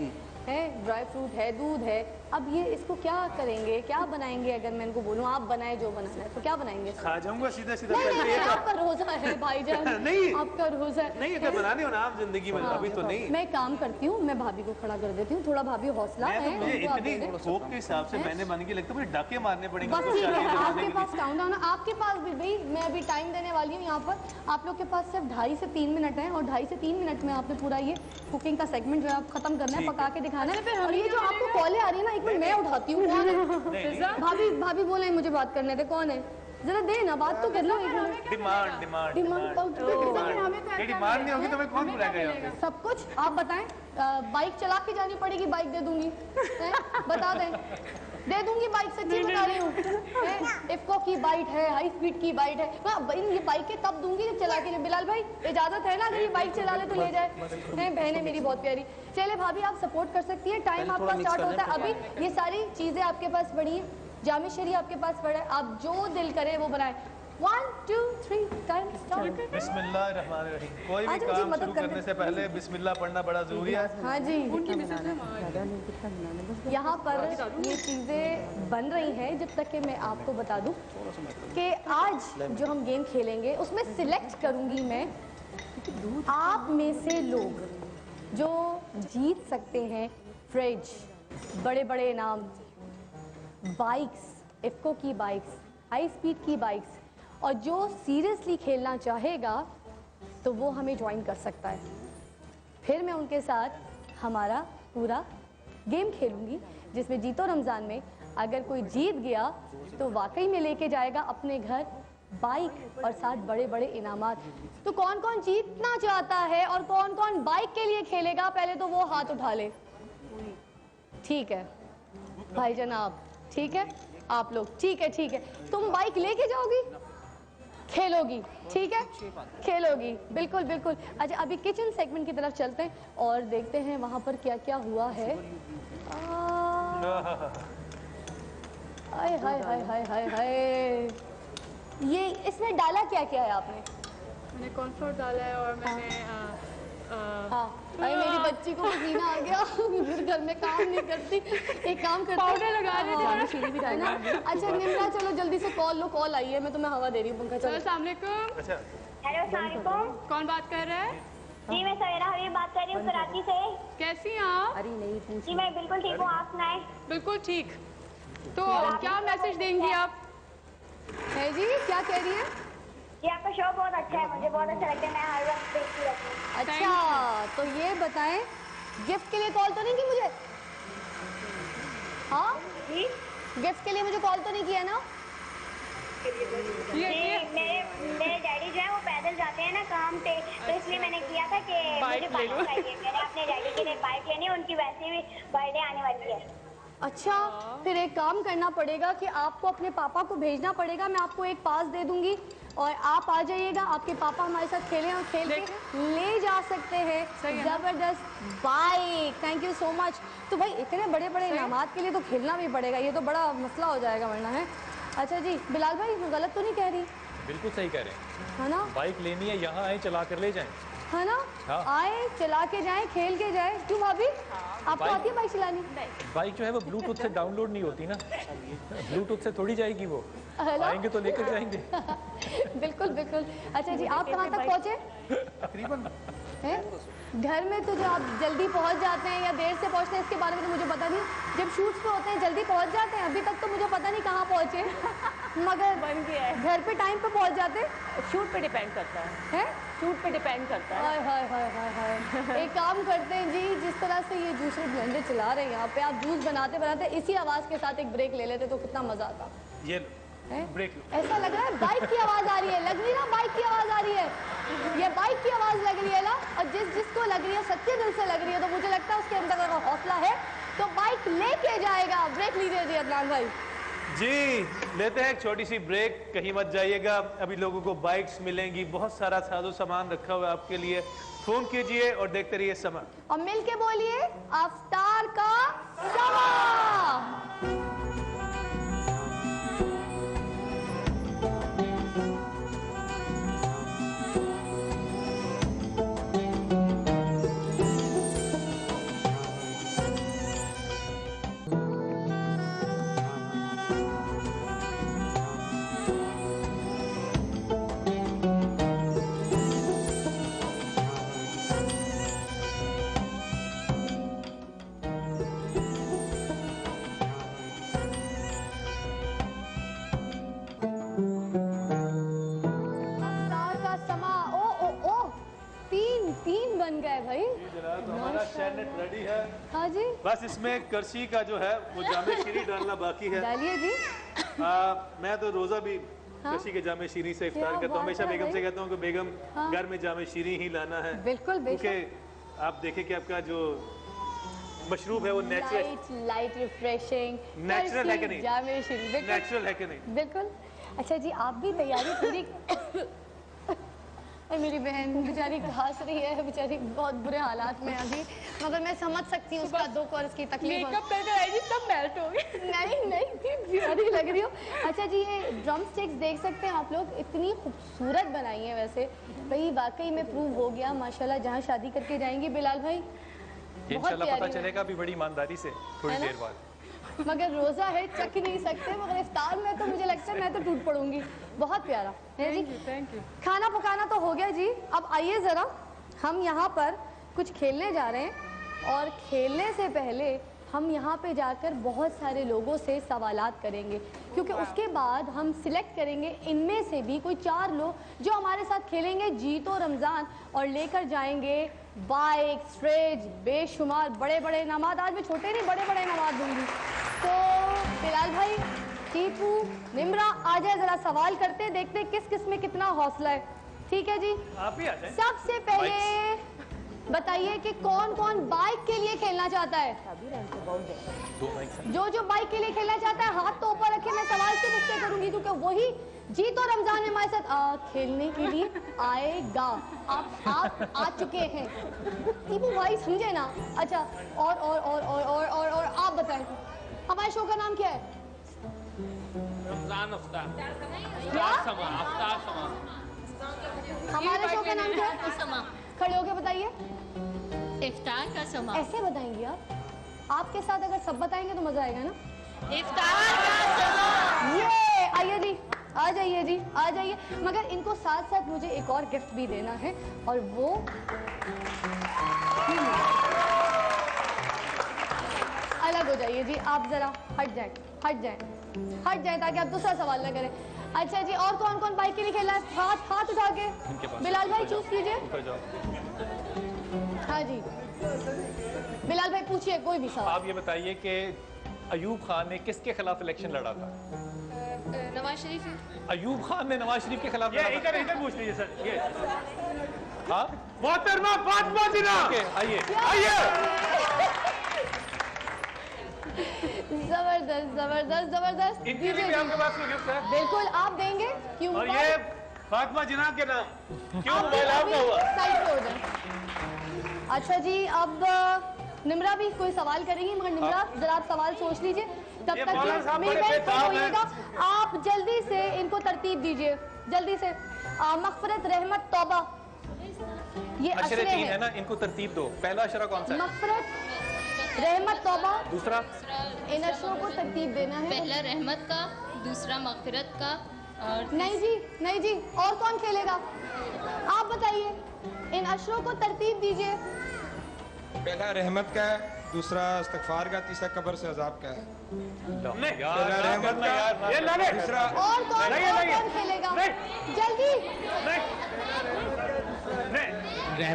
ड्राई फ्रूट है, दूध है। अब ये इसको क्या करेंगे, क्या बनाएंगे? अगर मैं इनको बोलूँ आप बनाए जो बनाना है तो क्या बनाएंगे? खा जाऊंगा सीधा सीधा। नहीं, आपका रोजा है भाईजान। नहीं, आपका रोजा है। नहीं, अगर बनाने हो ना आप जिंदगी में, अभी तो नहीं। मैं काम करती हूँ, मैं भाभी को खड़ा कर देती हूँ, थोड़ा भाभी हौसला है। मुझे इतनी होप के हिसाब से मैंने बन के लगता है मुझे डाके मारने पड़ेंगे। बस ठीक है, आपके पास काउंटडाउन है, आपके पास भी भाई मैं अभी टाइम देने वाली हूँ यहाँ पर। आप लोग के पास सिर्फ 2.5 से 3 मिनट है और 2.5 से 3 मिनट में आपने पूरा ये कुकिंग का सेगमेंट जो है आप खत्म करना है, पका के दिखाना है। और ये जो आपको कॉलें आ रही है ना, एक बार मैं उठाती हूँ। कौन है? भाभी बोले मुझे बात करने थे, कौन है? जरा दे ना, बात तो कर लो। डिमांड डिमांड नहीं होगी तो मैं कौन बुलाएगा यहाँ पे? सब कुछ आप बताएं। बाइक चला के जानी पड़ेगी, बाइक दे दूंगी, बता दें, दे दूंगी बाइक, सच्ची बता रही हूँ। इफ्को की बाइक है, हाई स्पीड की बाइक है। ये बाइकें तब दूंगी जब चला के। बिलाल भाई इजाजत है ना, अगर ये बाइक चला ले तो ले जाए। बहन है मेरी बहुत प्यारी। चले भाभी आप सपोर्ट कर सकती है, टाइम आपका स्टार्ट होता है अभी। ये सारी चीजें आपके पास पड़ी है, जामे शरी आपके पास पड़ा है, आप जो दिल करे वो बनाए। 1 2 3 टाइम स्टार्ट। बिस्मिल्लाहिर्रहमानिर्रहीम। कोई भी काम शुरू करने से पहले बिस्मिल्लाह पढ़ना बड़ा जरूरी है। हाँ जी, यहाँ पर ये चीज़ें बन रही हैं जब तक कि मैं आपको बता दूं कि आज जो हम गेम खेलेंगे उसमें सिलेक्ट करूंगी मैं आप में से लोग जो जीत सकते हैं फ्रिज, बड़े बड़े इनाम, बाइक्स, इफ्को की बाइक्स, हाई स्पीड की बाइक्स। और जो सीरियसली खेलना चाहेगा तो वो हमें ज्वाइन कर सकता है। फिर मैं उनके साथ हमारा पूरा गेम खेलूंगी जिसमें जीतो रमज़ान में अगर कोई जीत गया तो वाकई में लेके जाएगा अपने घर बाइक और साथ बड़े बड़े इनामात। तो कौन कौन जीतना चाहता है और कौन कौन बाइक के लिए खेलेगा, पहले तो वो हाथ उठा ले। ठीक है भाई जनाब, ठीक है आप लोग, ठीक है। तुम बाइक लेके जाओगी, खेलोगी, ठीक है, खेलोगी, बिल्कुल बिल्कुल। अच्छा अभी किचन सेगमेंट की तरफ चलते हैं और देखते हैं वहाँ पर क्या क्या हुआ है। हाय हाय हाय हाय हाय हाय, ये इसमें डाला क्या क्या है आपने? मैंने कॉर्नफ्लोर डाला है और मैंने हाँ, अरे मेरी बच्ची को पसीना आ गया, फिर घर में काम नहीं करती। एक काम करती, पाउडर लगा लेती शीरी भी डालना। अच्छा निम्रा चलो जल्दी से कॉल लो, कॉल आई है, मैं तुम्हें हवा दे रही हूँ पंखा। चलो अस्सलाम वालेकुम। अच्छा हेलो अस्सलाम वालेकुम। कौन बात कर रहा है? जी मैं सवेरा हबीब बात कर रही हूँ कराची से। कैसी हैं आप? अरे नहीं पूछ। जी मैं बिल्कुल ठीक हूँ, आप सुनाएं? बिल्कुल ठीक। तो क्या मैसेज देंगी आप? है जी, क्या कह रही है? जी आपका शो बहुत अच्छा है, मुझे बहुत अच्छा लगता है, मैं हर वक्त देखती रहती हूँ। अच्छा तो ये बताएं गिफ्ट के लिए कॉल तो नहीं की मुझे? हाँ जी गिफ्ट के लिए मुझे कॉल तो नहीं किया ना? मेरे डैडी जो है वो पैदल जाते हैं ना काम पे, तो इसलिए मैंने किया था कि मुझे बाइक चाहिए। मैंने अपने डैडी के लिए बाइक लेनी है, उनकी वैसे भी बर्थडे आने वाली है। अच्छा फिर एक काम करना पड़ेगा कि आपको अपने पापा को भेजना पड़ेगा, मैं आपको एक पास दे दूंगी और आप आ जाइएगा, आपके पापा हमारे साथ खेलें और खेल के ले जा सकते हैं जबरदस्त bike. Thank you so much. तो भाई इतने बड़े बड़े इनामात के लिए तो खेलना भी पड़ेगा, ये तो बड़ा मसला हो जाएगा वरना है। अच्छा जी बिलाल भाई मैं गलत तो नहीं कह रही? बिल्कुल सही कह रहे हैं, है ना? बाइक लेनी है, यहाँ आए चला कर ले जाएं, है ना? हाँ। आए चला के जाएं, खेल के जाएं। क्यों भाभी आपको आती है बाइक चलानी? बाइक जो है वो ब्लूटूथ से डाउनलोड नहीं होती ना, ब्लूटूथ से थोड़ी जाएगी वो, आएंगे तो लेकर जाएंगे। बिल्कुल बिल्कुल। अच्छा जी आप कहाँ तक पहुँचे? तकरीबन घर में तो जो आप जल्दी पहुंच जाते हैं या देर से पहुंचते हैं इसके बारे में तो मुझे पता नहीं। जब शूट्स पे होते हैं जल्दी पहुंच जाते हैं, अभी तक तो मुझे पता नहीं कहाँ पहुंचे, मगर बन गया है। घर पे टाइम पे पहुंच जाते हैं। शूट पे डिपेंड करता है, शूट पे डिपेंड करता है। हाय हाय हाय हाय हाय। एक काम करते हैं जी, जिस तरह से ये जूसर ब्लेंडर चला रहे हैं यहाँ पे, आप जूस बनाते बनाते इसी आवाज़ के साथ एक ब्रेक ले लेते तो कितना मजा आता। ये ब्रेक ऐसा लग रहा है बाइक की आवाज़ आ रही है, लग रही ना बाइक की आवाज़ आ रही है, ये बाइक की आवाज़ लग रही है ना। और जिसको लग रही है सच्चे दिल से लग रही है तो मुझे लगता है उसके अंदर अगर हौसला है तो बाइक लेके जाएगा। ब्रेक लीजिए जी अदनान भाई। जी लेते हैं एक छोटी सी ब्रेक, कहीं मत जाइएगा, अभी लोगों को बाइक्स मिलेंगी, बहुत सारा साजो सामान रखा हुआ है आपके लिए। फोन कीजिए और देखते रहिए समा, और मिल के बोलिए अफ्तार का समा। रेडी है। हाँ जी बस इसमें करशी का जो है वो जामे शीरी डालना बाकी है। डालिए जी। मैं तो रोज़ा भी करशी के जामे शीरी से इफ्तार करता हूँ। हमेशा बेगम से कहता हूँ कि बेगम घर में जामे शीरी ही लाना है। बिल्कुल क्योंकि आप देखें कि आपका जो मशरूब है वो नेचुरल लाइट रिफ्रेशिंग नेचुरल है कि नहीं? जामे शीरी नेचुरल है कि नहीं? बिल्कुल। अच्छा जी, आप भी तैयारी पूरी मेरी बहन बेचारी घास रही है, बेचारी बहुत बुरे हालात में अभी, मगर मैं समझ सकती हूँ उसका दुख और उसकी तकलीफ। मेकअप करके आएगी सब मेल्ट हो गई। नहीं प्यारी लग रही हो। अच्छा जी, ये ड्रम स्टिक्स देख सकते हैं आप लोग, इतनी खूबसूरत बनाई है। वैसे भाई वाकई में प्रूव हो गया माशाल्लाह, जहाँ शादी करके जाएंगे बिलाल भाई ये इंशाल्लाह पता चलेगा अभी बड़ी ईमानदारी से थोड़ी देर बाद। मगर रोज़ा है, चख नहीं सकते, मगर इफ्तार में तो मुझे लगता है मैं तो टूट पड़ूंगी। बहुत प्यारा है जी। Thank you. खाना पकाना तो हो गया जी। अब आइए ज़रा हम यहाँ पर कुछ खेलने जा रहे हैं, और खेलने से पहले हम यहाँ पे जाकर बहुत सारे लोगों से सवालात करेंगे, क्योंकि उसके बाद हम सिलेक्ट करेंगे इनमें से भी कोई 4 लोग जो हमारे साथ खेलेंगे जीतो रमज़ान, और लेकर जाएंगे बाइक, फ्रिज, बेशुमार बड़े बड़े इनामात। आज मैं छोटे नहीं बड़े बड़े इनामात दूंगी। तो बिलाल भाई, टीपू, निम्रा आ जाए, ज़रा सवाल करते हैं, देखते हैं किस किस में कितना हौसला है। ठीक है जी, आप ही आ जाए। सबसे पहले बताइए कि कौन कौन बाइक के लिए खेलना चाहता है? जो बाइक के लिए खेलना चाहता है हाथ तो ऊपर रखे। मैं सवाल सिर्फ उससे करूंगी क्योंकि वही जीतो रमजान में हमारे साथ खेलने के लिए आएगा। आप आ चुके हैं टीपू भाई, समझे ना? अच्छा, और आप बताएं हमारे शो का नाम क्या है? रमजान अफ्तार। क्या? अफ्तार समा। हमारे शो का नाम क्या है? खड़े होके बताइए। इफ्तार का समा। ऐसे बताएंगे आप? आपके साथ अगर सब बताएंगे तो मजा आएगा ना। इफ्तार का समा। ये आइए जी, आ जाइए जी, आ जाइए। मगर इनको साथ साथ मुझे एक और गिफ्ट भी देना है, और वो अलग हो जाइए जी। आप जरा हट जाएं, हट जाएं, हट जाएं, ताकि आप दूसरा सवाल ना करें। अच्छा जी, और कौन कौन बाइक के लिए खेल रहा है? हाथ उठा के बिलाल भाई चूज कीजिए। हाँ जी बिलाल भाई पूछिए कोई भी सवाल। आप ये बताइए कि अयूब खान ने किसके खिलाफ इलेक्शन लड़ा था? नवाज शरीफ। अयूब खान ने नवाज शरीफ के खिलाफ लड़ा था। इधर पूछ लीजिए सर। ये हाँ, मोहतरमा फातिमा जिना। आइए। जबरदस्त जबरदस्त जबरदस्त। इनके लिए भी आपके पास कोई गिफ्ट है? बिल्कुल आप देंगे। क्यों? और ये फातिमा जिना के नाम क्यों मोबाइल आपका हुआ? साइड पे हो जाए। अच्छा जी, अब निम्रा भी कोई सवाल करेंगी, मगर निम्रा जरा आप सवाल सोच लीजिए। तब तक मेरी बहन खड़ी होइएगा। आप जल्दी से इनको तरतीब दीजिए, जल्दी से। मगफिरत, रहमत, तौबा, ये अशरे 3 है ना, इनको तरतीब दो। पहला अशरा कौन सा है? मगफिरत, रहमत, तौबा। दूसरा? इन अशरों को तरतीब देना है। पहला रहमत का, दूसरा मगफिरत का, और नहीं जी, नहीं जी, और कौन खेलेगा? आप बताइए, इन अशरों को तरतीब दीजिए। पहला रहमत का है, दूसरा इस्तगफार का, तीसरा कब्र से अजाब का है। पहला रहमत का, दूसरा और कौन खेलेगा? जल्दी।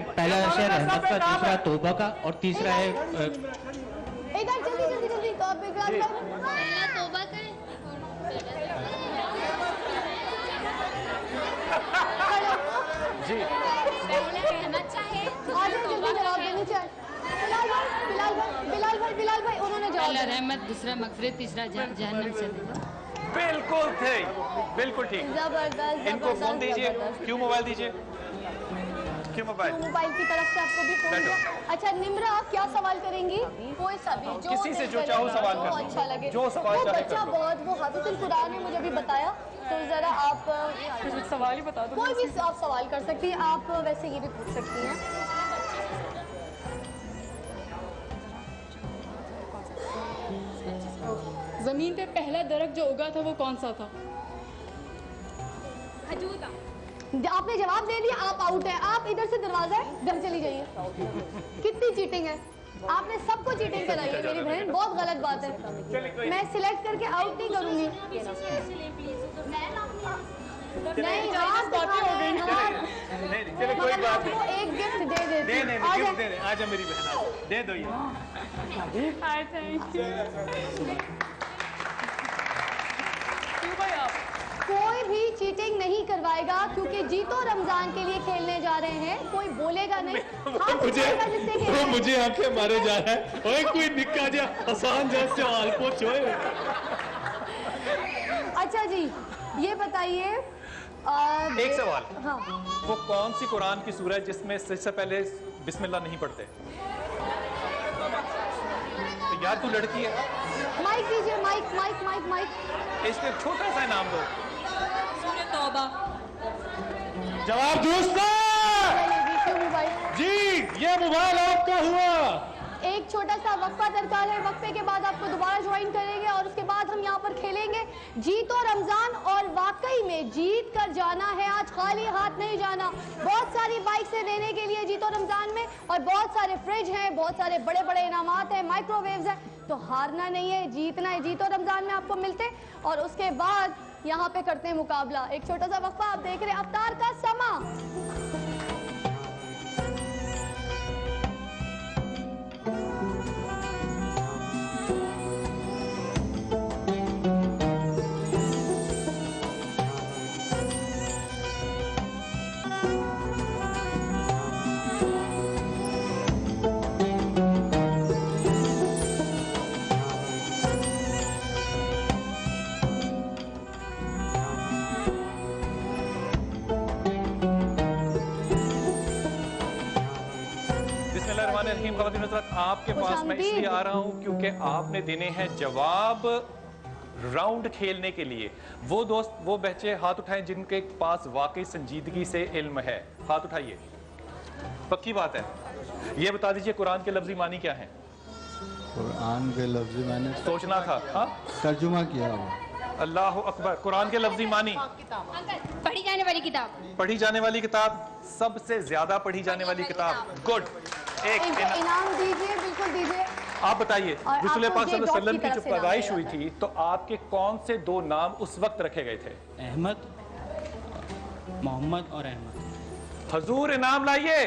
पहला अशर रहमत का, दूसरा तौबा का, और तीसरा है इधर जल्दी जल्दी जल्दी। तो आप पहला तौबा करें। जी रहमत चाहे, आज जल्दी जवाब देनी चाहिए। बिलाल भाई उन्होंने जवाब पहला रहमत, दूसरा मगफिरत, तीसरा जहन्नम से। बिल्कुल थे, बिल्कुल ठीक। जबरदस्त। इनको फोन दीजिए। क्यों मोबाइल दीजिए? क्यों मोबाइल? मोबाइल की तरफ से आपको भी फोन दिया। अच्छा निम्रा, क्या सवाल करेंगी? कोई सा भी, जो किसी से जो चाहो सवाल कर लो। अच्छा लगे। जो सवाल वो चाहे बच्चा कर लो। बहुत, वो हाफिजुल कुरान ने मुझे भी बताया, तो जरा आप सवाल ही बता दो। कोई भी आप सवाल कर सकती हैं। आप वैसे ये भी पूछ सकती हैं। जमीन पे पहला दरख्त जो उगा था वो कौन सा था? खजूर का। आपने जवाब दे दिया, आप आउट है। आप इधर से दरवाजा है, घर चली जाइए। कितनी चीटिंग है, आपने सबको चीटिंग कराई है मेरी बहन, बहुत गलत बात है। मैं सिलेक्ट करके आउट नहीं करूंगी। नहीं हाथ दिखा रहे हैं, हाथ। नहीं चलो कोई मगर मैं बात आपको नहीं। एक गिफ्ट दे देती दे हूँ। नहीं आ गिफ्ट जाए। दे दे, आजा मेरी बहन दे दो ये। हाय थैंक यू क्यों भाई आप कोई भी चीटिंग नहीं करवाएगा क्योंकि जीतो रमजान के लिए खेलने जा रहे हैं, कोई बोलेगा नहीं। हाथ उठाएगा जिससे खेलना है। मुझे आंखें मारे जा रहा है। ओए कोई निक्का जा आसान जा सवाल पूछो। अच्छा जी, ये बताइए एक सवाल, हाँ, वो कौन सी कुरान की सूरह है जिसमें सबसे पहले बिस्मिल्लाह नहीं पढ़ते? तो यार तू लड़की है। माइक दीजिए, माइक माइक माइक माइक। इसके छोटा सा नाम दो। तौबा। जवाब दोस्त जी, ये मोबाइल आपका हुआ। एक छोटा सा वक्फा दरकार है, वक्फे के बाद आपको दोबारा ज्वाइन करेंगे और उसके बाद हम यहाँ पर खेलेंगे जीतो रमजान। और वाकई में जीत कर जाना है, आज खाली हाथ नहीं जाना। बहुत सारी बाइक से देने के लिए जीतो रमजान में, और बहुत सारे फ्रिज हैं, बहुत सारे बड़े बड़े इनामात हैं, माइक्रोवेव्स हैं। तो हारना नहीं है, जीतना है। जीतो रमजान में आपको मिलते और उसके बाद यहाँ पे करते हैं मुकाबला। एक छोटा सा वक्फा, आप देख रहे हैं अफ्तार का समा। आपके पास मैं इसलिए आ रहा हूं क्योंकि आपने देने हैं जवाब राउंड खेलने के लिए। वो दोस्त, वो बच्चे हाथ उठाएं जिनके पास वाकई संजीदगी से इल्म है। हाथ उठाइए, पक्की बात है। ये बता दीजिए कुरान के लफ्जी मानी क्या है? कुरान के लफ्जी मैंने सोचना था। हाँ, तर्जुमा किया हुआ। अल्लाह अकबर। कुरान के लफ्जी मानी पढ़ी जाने वाली किताब। पढ़ी जाने वाली किताब, सबसे ज्यादा पढ़ी जाने वाली किताब। गुड, एक इनाम दीजिए, बिल्कुल दीजिए। आप बताइए, रसूल पाक सल्लल्लाहु अलैहि वसल्लम की जो पैदाइश हुई थी तो आपके कौन से दो नाम उस वक्त रखे गए थे? अहमद, मोहम्मद और अहमद। हजूर इनाम लाइए।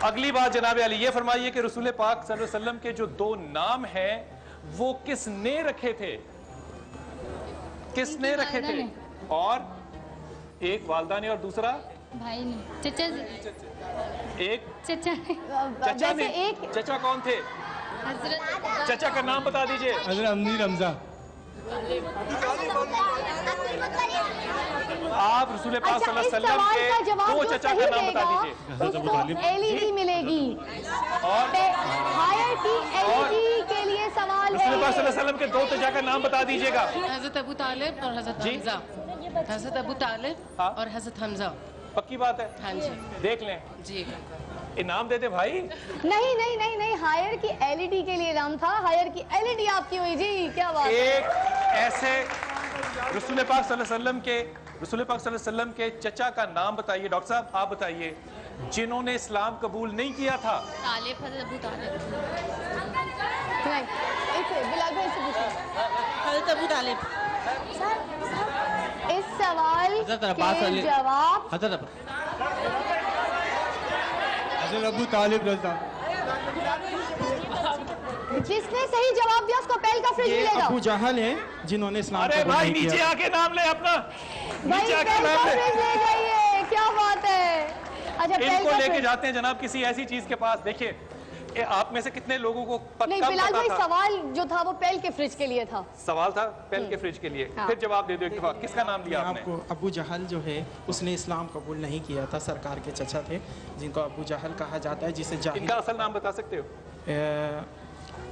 अगली बात जनाब अली, ये फरमाइए कि रसूल पाक सल्लल्लाहु अलैहि वसल्लम के जो दो नाम हैं वो किसने रखे थे? किसने रखे थे? और एक वालदा ने और दूसरा भाई ने, चचा एक चचा चचा ने। एक चचा कौन थे? चचा का नाम बता दीजिए। हज़रत अमनी रमजा। आप रसूल पाक सल्लल्लाहु अलैहि वसल्लम के दो चचा का नाम बता दीजिए। एलईडी मिलेगी और हायर की एलईडी के लिए सवाल है। रसूल पाक सल्लल्लाहु अलैहि वसल्लम के दो चचा का नाम बता दीजिएगा। हजरत अबू तालिब और हजरत हमजा। हजरत अबू तालिब और हजरत हमजा। पक्की बात है? हाँ जी। देख लें जी। इनाम दे दे भाई। नहीं नहीं नहीं नहीं, हायर की एलईडी के लिए नाम था, हायर की एलईडी आपकी हुई जी। क्या बात है। एक ऐसे रसूल पाक सल्लल्लाहु अलैहि वसल्लम के चचा का नाम बताइए। डॉक्टर साहब आप बताइए, जिन्होंने इस्लाम कबूल नहीं किया था। तालिब, हजरत अबू तालिब। बिलाल भाई से पूछो। हजरत अबू तालिब। इस सवाल के जवाब हज़रत अबू तालिब रज़ा। जिसने सही जवाब दिया उसको पहल का फ्रिज मिलेगा। अबू जहल है जिन्होंने इस्लाम अरे कबूल भाई नहीं नीचे किया। आके नाम ले अपना। भाई नीचे आके पहल नाम का ले। फ्रिज ले जाइए। क्या बात है। अच्छा, पहल इनको का लेके फ्रिज। जाते हैं जनाब किसी ऐसी चीज के पास। देखिए आप में से कितने लोगों को नहीं, कम बिलाल पता भाई था? सवाल जो था वो पहल के फ्रिज के लिए था। सवाल था पहल के फ्रिज के लिए। हाँ। फिर जवाब दे दो एक दफा। किसका नाम लिया आपने? आपको अबू जहल जो है उसने इस्लाम कबूल नहीं किया था। सरकार के चचा थे जिनको अबू जहल कहा जाता है, जिसे इनका असल नाम बता सकते हो?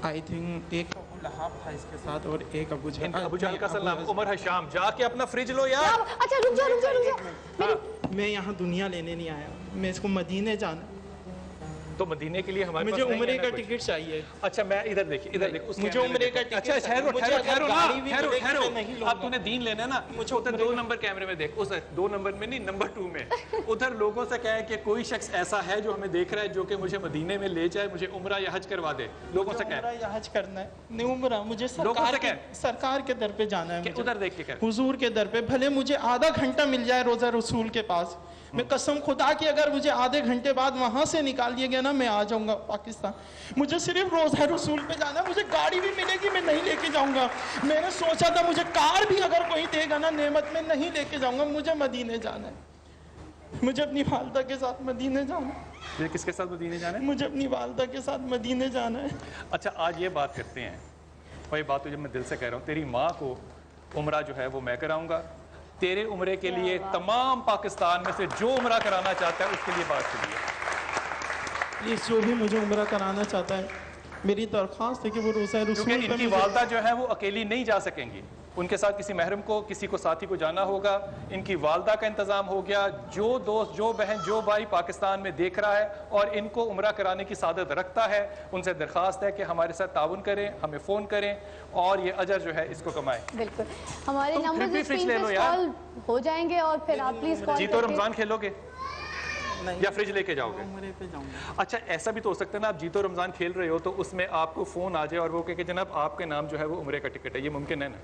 आई थिंक एक अबू लहाब था इसके साथ और एक अबू जहल। अबू जहल का असल नाम उमर हशाम। जाके अपना फ्रिज लो यार। अच्छा रुक जाओ। मैं यहाँ दुनिया लेने नहीं आया, मैं इसको मदीने जाना। तो मदीने के लिए हमारे मुझे पास नहीं उम्रे है ना का कुछ। टिकट चाहिए। अच्छा मैं इधर देखिए, इधर देखो, उस मुझे कैमरे में उम्रे का देखो। टिकट अच्छा ठहरो मुझे ठहरो अगर ठहरो गाड़ी ना, भी ठहरो मिलेगी, ठहरो। मैं नहीं लूंगा। अब तूने दीन लेना ना, मुझे उधर उम्रे 2 नंबर कैमरे में देख, उस 2 नंबर में नहीं, नंबर 2 में। उधर लोगों से कहे कि कोई शख्स ऐसा है जो हमें देख रहा है जो कि मुझे मदीने में ले जाए, मुझे उम्रा या हज करवा दे। लोगों से उम्रा कहे या हज करना है, नहीं उम्रा मुझे लोगों से सरकार के दर पे जाना है। मुझे उधर देख के कहे हुजूर के दर पे, भले मुझे आधा घंटा मिल जाए रोजा रसूल के पास, मैं कसम खुदा की अगर मुझे आधे घंटे बाद वहां से निकाल दिया गया ना, मैं आ जाऊंगा पाकिस्तान। मुझे सिर्फ रोजा रसूल पे जाना, मुझे गाड़ी भी मिलेगी मैं नहीं लेके जाऊंगा। मैंने सोचा था मुझे कार भी अगर कोई देगा ना नेमत में, नहीं लेके जाऊंगा। मुझे मदीने जाना है, मुझे अपनी वालदा के साथ मदीने जाना है। ये किसके साथ मदीने जाना है? मुझे अपनी वालदा के साथ मदीने जाना है। अच्छा आज ये बात करते हैं, और ये बात तुझे मैं दिल से कह रहा हूँ, तेरी माँ को उम्रा जो है वो मैं कराऊंगा। तेरे उम्रे के लिए तमाम पाकिस्तान में से जो उम्रा कराना चाहता है उसके लिए बात करिए। प्लीज जो भी मुझे उम्रा कराना चाहता है, मेरी दरख्वास्त है कि वो रोज़ा रसूल क्योंकि पे इनकी मुझे- वालदा जो है वो अकेली नहीं जा सकेंगी, उनके साथ किसी महरम को, किसी को साथी को जाना होगा। इनकी वालदा का इंतजाम हो गया। जो दोस्त, जो बहन, जो भाई पाकिस्तान में देख रहा है और इनको उम्रा कराने की सादत रखता है, उनसे दरख्वास्त है कि हमारे साथ ताउन करें, हमें फ़ोन करें और ये अजर जो है इसको कमाएं। बिल्कुल, हमारे तुम नंबर फिर भी फ्रिज स्क्रीन ले पे लो यार। कॉल हो जाएंगे और फिर आप प्लीज कॉल जीतो रमजान खेलोगे या फ्रिज लेके जाओगे? उम्रे पे जाऊंगा। अच्छा ऐसा भी तो हो सकता है ना, आप जीतो रमजान खेल रहे हो तो उसमें आपको फ़ोन आ जाए और वो कहे कि जनाब आपके नाम जो है वो उम्रे का टिकट है, ये मुमकिन है ना?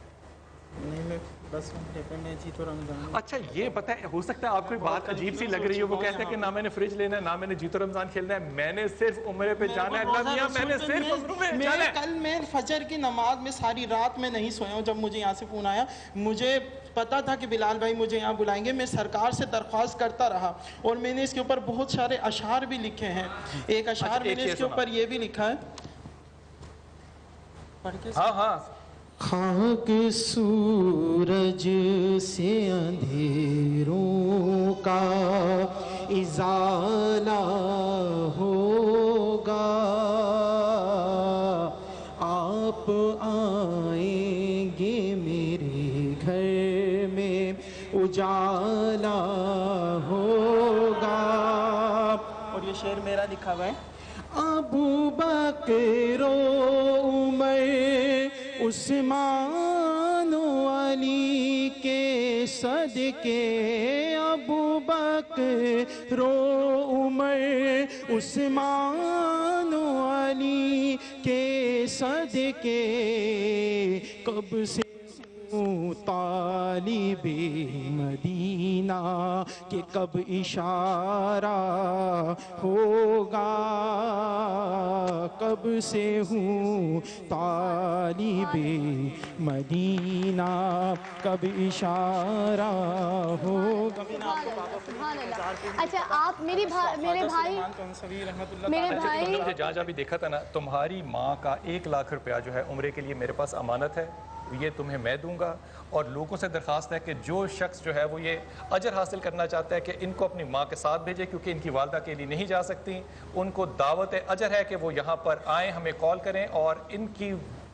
नहीं मैं बस उम्रे पे मैं जीतो रमजान। अच्छा ये पता है, हो सकता है आपको बात अजीब सी लग रही हो, वो कहते हैं कि ना मैंने फ्रिज लेना है, ना मैंने जीतो रमजान खेलना है, मैंने सिर्फ उम्रे पे जाना है। अल्लाह मियां मैंने सिर्फ उम्रे पे जाना है। कल मैं फजर की नमाज में सारी रात में नहीं सोया हूँ। जब मुझे यहाँ से फ़ोन आया, मुझे पता था कि बिलाल भाई मुझे यहाँ बुलाएंगे। मैं सरकार से दरख्वास्त करता रहा और मैंने इसके ऊपर बहुत सारे अशार भी लिखे हैं। एक अशार मैंने इसके ऊपर ये भी लिखा है, हाँ हाँ। खाक सूरज से अंधेरों का इजाला होगा, आप आएंगे मेरे घर में उजाला होगा। और ये शेर मेरा लिखा हुआ है, अबू बकर उमर उस्मान अली के सदके, अबू बकर उमर उस्मान अली के सदके, कब से तालिबे मदीना के कब इशारा होगा, कब से हूँ तालिबे मदीना कब इशारा होगा। सुभान अल्लाह। अच्छा आप मेरे भाई तुमने मुझे जहाँ जहाँ भी देखा था ना, तुम्हारी माँ का 1 लाख रुपया जो है उम्रे के लिए मेरे पास अमानत है, ये तुम्हें मैं दूंगा। और लोगों से दरख्वास्त है कि जो शख्स जो है वो ये अजर हासिल करना चाहता है कि इनको अपनी माँ के साथ भेजे, क्योंकि इनकी वालदा के लिए नहीं जा सकती, उनको दावत अजर है कि वो यहाँ पर आएँ, हमें कॉल करें और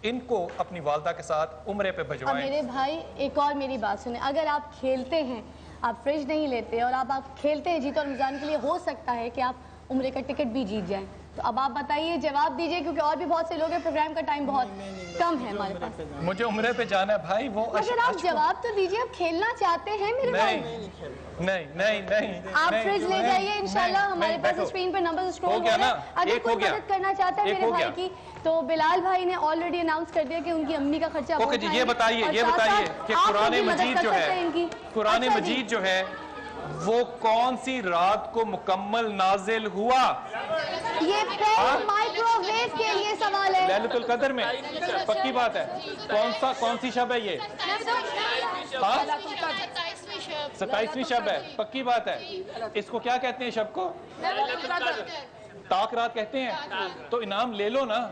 इनको अपनी वालदा के साथ उम्रे पे अब भिजवाएं। मेरे भाई एक और मेरी बात सुने, अगर आप खेलते हैं, आप फ्रिज नहीं लेते और आप खेलते हैं जीतो रमजान के लिए, हो सकता है कि आप उम्रे का टिकट भी जीत जाएं। तो अब आप बताइए, जवाब दीजिए, क्योंकि और भी बहुत से लोग हैं, प्रोग्राम का टाइम बहुत कम है हमारे पास। मुझे उम्रे पे जाना है भाई। वो मगर आप जवाब तो दीजिए, आप खेलना चाहते हैं मेरे भाई? नहीं नहीं नहीं, आप फ्रिज ले जाइए इंशाल्लाह। हमारे पास स्क्रीन पे नंबर स्क्रॉल हो रहा है। अगर कोई मदद करना चाहता है मेरे भाई की, तो बिलाल भाई ने ऑलरेडी अनाउंस कर दिया कि उनकी अम्मी का खर्चा ओके जी, ये बताइए कि कुरान मजीद जो है, कुरान मजीद जो है वो कौन सी रात को मुकम्मल नाजिल हुआ? ये माइक्रोवेव के लिए सवाल है। लैलतुल कदर में, पक्की बात है। कौन सी शब है ये? 27वीं शब है, पक्की बात है। इसको क्या कहते हैं शब को? ताक रात कहते हैं। तो इनाम ले लो ना।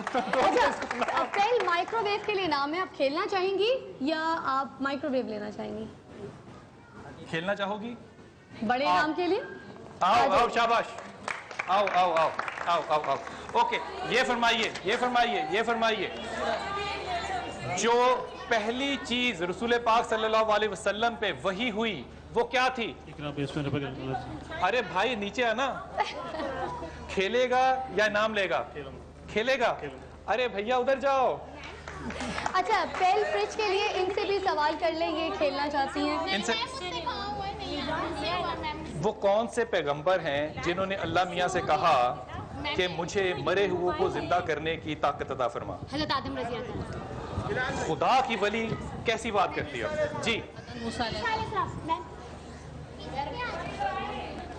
पहले माइक्रोवेव के लिए इनाम है, आप खेलना चाहेंगी या आप माइक्रोवेव लेना चाहेंगी? खेलना चाहोगी? बड़े इनाम के लिए आओ आओ, शाबाश, आओ आओ आओ आओ आओ आओ। ओके, ये फरमाइए जो पहली चीज रसूल पाक सल्लल्लाहु अलैहि वसल्लम पे वही हुई वो क्या थी? अरे भाई नीचे आना। खेलेगा या इनाम लेगा? खेलेगा। अरे भैया उधर जाओ। अच्छा, पेल फ्रिज के लिए इनसे भी सवाल कर ले, ये खेलना चाहती हैं। इनसे वो कौन से पैगंबर हैं जिन्होंने अल्लाह मियाँ से कहा कि मुझे मरे हुओं को जिंदा करने की ताकत अता फरमा? हज़रत आदम रज़ी अल्लाह। खुदा की वली कैसी बात करती है जी?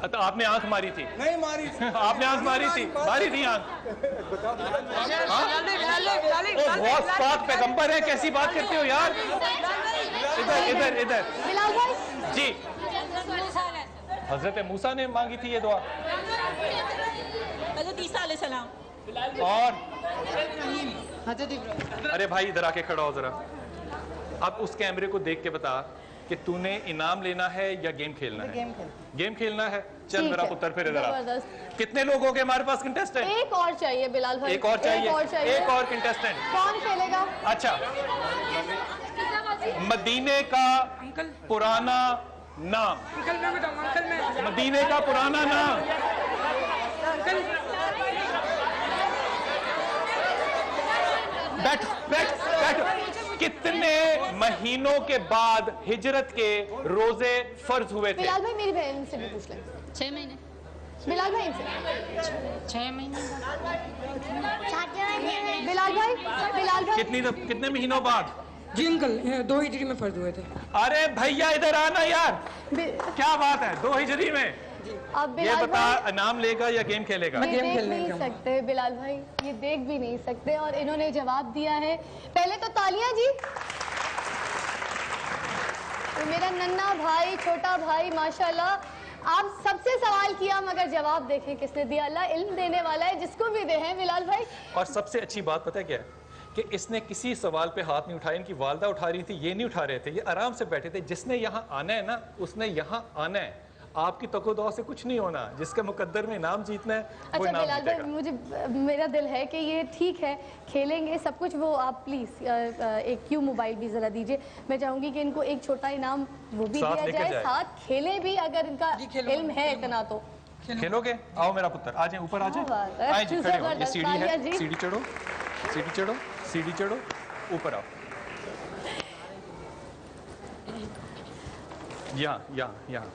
तो आपने आंख मारी थी? नहीं मारी। आपने आंख मारी थी? मारी थी आंख? बहुत पाक पैगंबर है, कैसी बात करते हो यार? इधर इधर इधर जी। हजरत मूसा ने मांगी थी ये दुआ। और अरे भाई इधर आके खड़ा हो जरा। अब उस कैमरे को देख के बता कि तूने इनाम लेना है या गेम खेलना है? गेम खेलना है। चल मेरा पुत्र फिर इधर आ। कितने लोग हो गए हमारे पास कंटेस्टेंट? एक और चाहिए बिलाल भाई। एक और चाहिए। एक और कंटेस्टेंट। कौन खेलेगा? अच्छा, मदीने का पुराना नाम। मदीने का पुराना नाम। बैठ बैठ बैठ। कितने महीनों के बाद हिजरत के रोजे फर्ज हुए थे? बिलाल भाई मेरी बहन से भी पूछ लें। 6 महीने। बिलाल भाई से 6 महीने। बिलाल भाई कितने महीनों बाद? जी अंकल 2 हिजरी में फर्ज हुए थे। अरे भैया इधर आना यार, क्या बात है 2 हिजरी में? अब ये बता, इनाम लेगा या गेम खेलेगा? ये देख नहीं सकते बिलाल भाई, ये देख भी नहीं सकते और इन्होंने जवाब दिया है। पहले तो तालियां जी। तो मेरा नन्ना भाई, छोटा भाई, माशाल्लाह आप सबसे सवाल किया मगर जवाब देखें किसने दिया। अल्लाह इल्म देने वाला है, जिसको भी दे हैं बिलाल भाई। और सबसे अच्छी बात पता है क्या है कि इसने किसी सवाल पे हाथ नहीं उठाया। इनकी वालदा उठा रही थी, ये नहीं उठा रहे थे, ये आराम से बैठे थे। जिसने यहाँ आना है ना, उसने यहाँ आना है। आपकी तको-दो से कुछ नहीं होना। जिसके मुकद्दर में इनाम जीतना है वो अच्छा इनाम बिलाल भाई, मुझे मेरा दिल है कि ये ठीक है, खेलेंगे सब कुछ। वो आप प्लीज एक क्यू मोबाइल भी जरा दीजिए। मैं चाहूंगी कि इनको एक छोटा इनाम वो भी दिया जाए, साथ खेले भी अगर इनका इल्म है इतना तो। खेलोगे? आओ मेरा पुत्र, आ जाए, ऊपर आ जाए। आए जी, खड़े हो। ये सीढ़ी है, सीढ़ी चढ़ो, सीढ़ी चढ़ो, सीढ़ी चढ़ो, ऊपर आओ। यहाँ।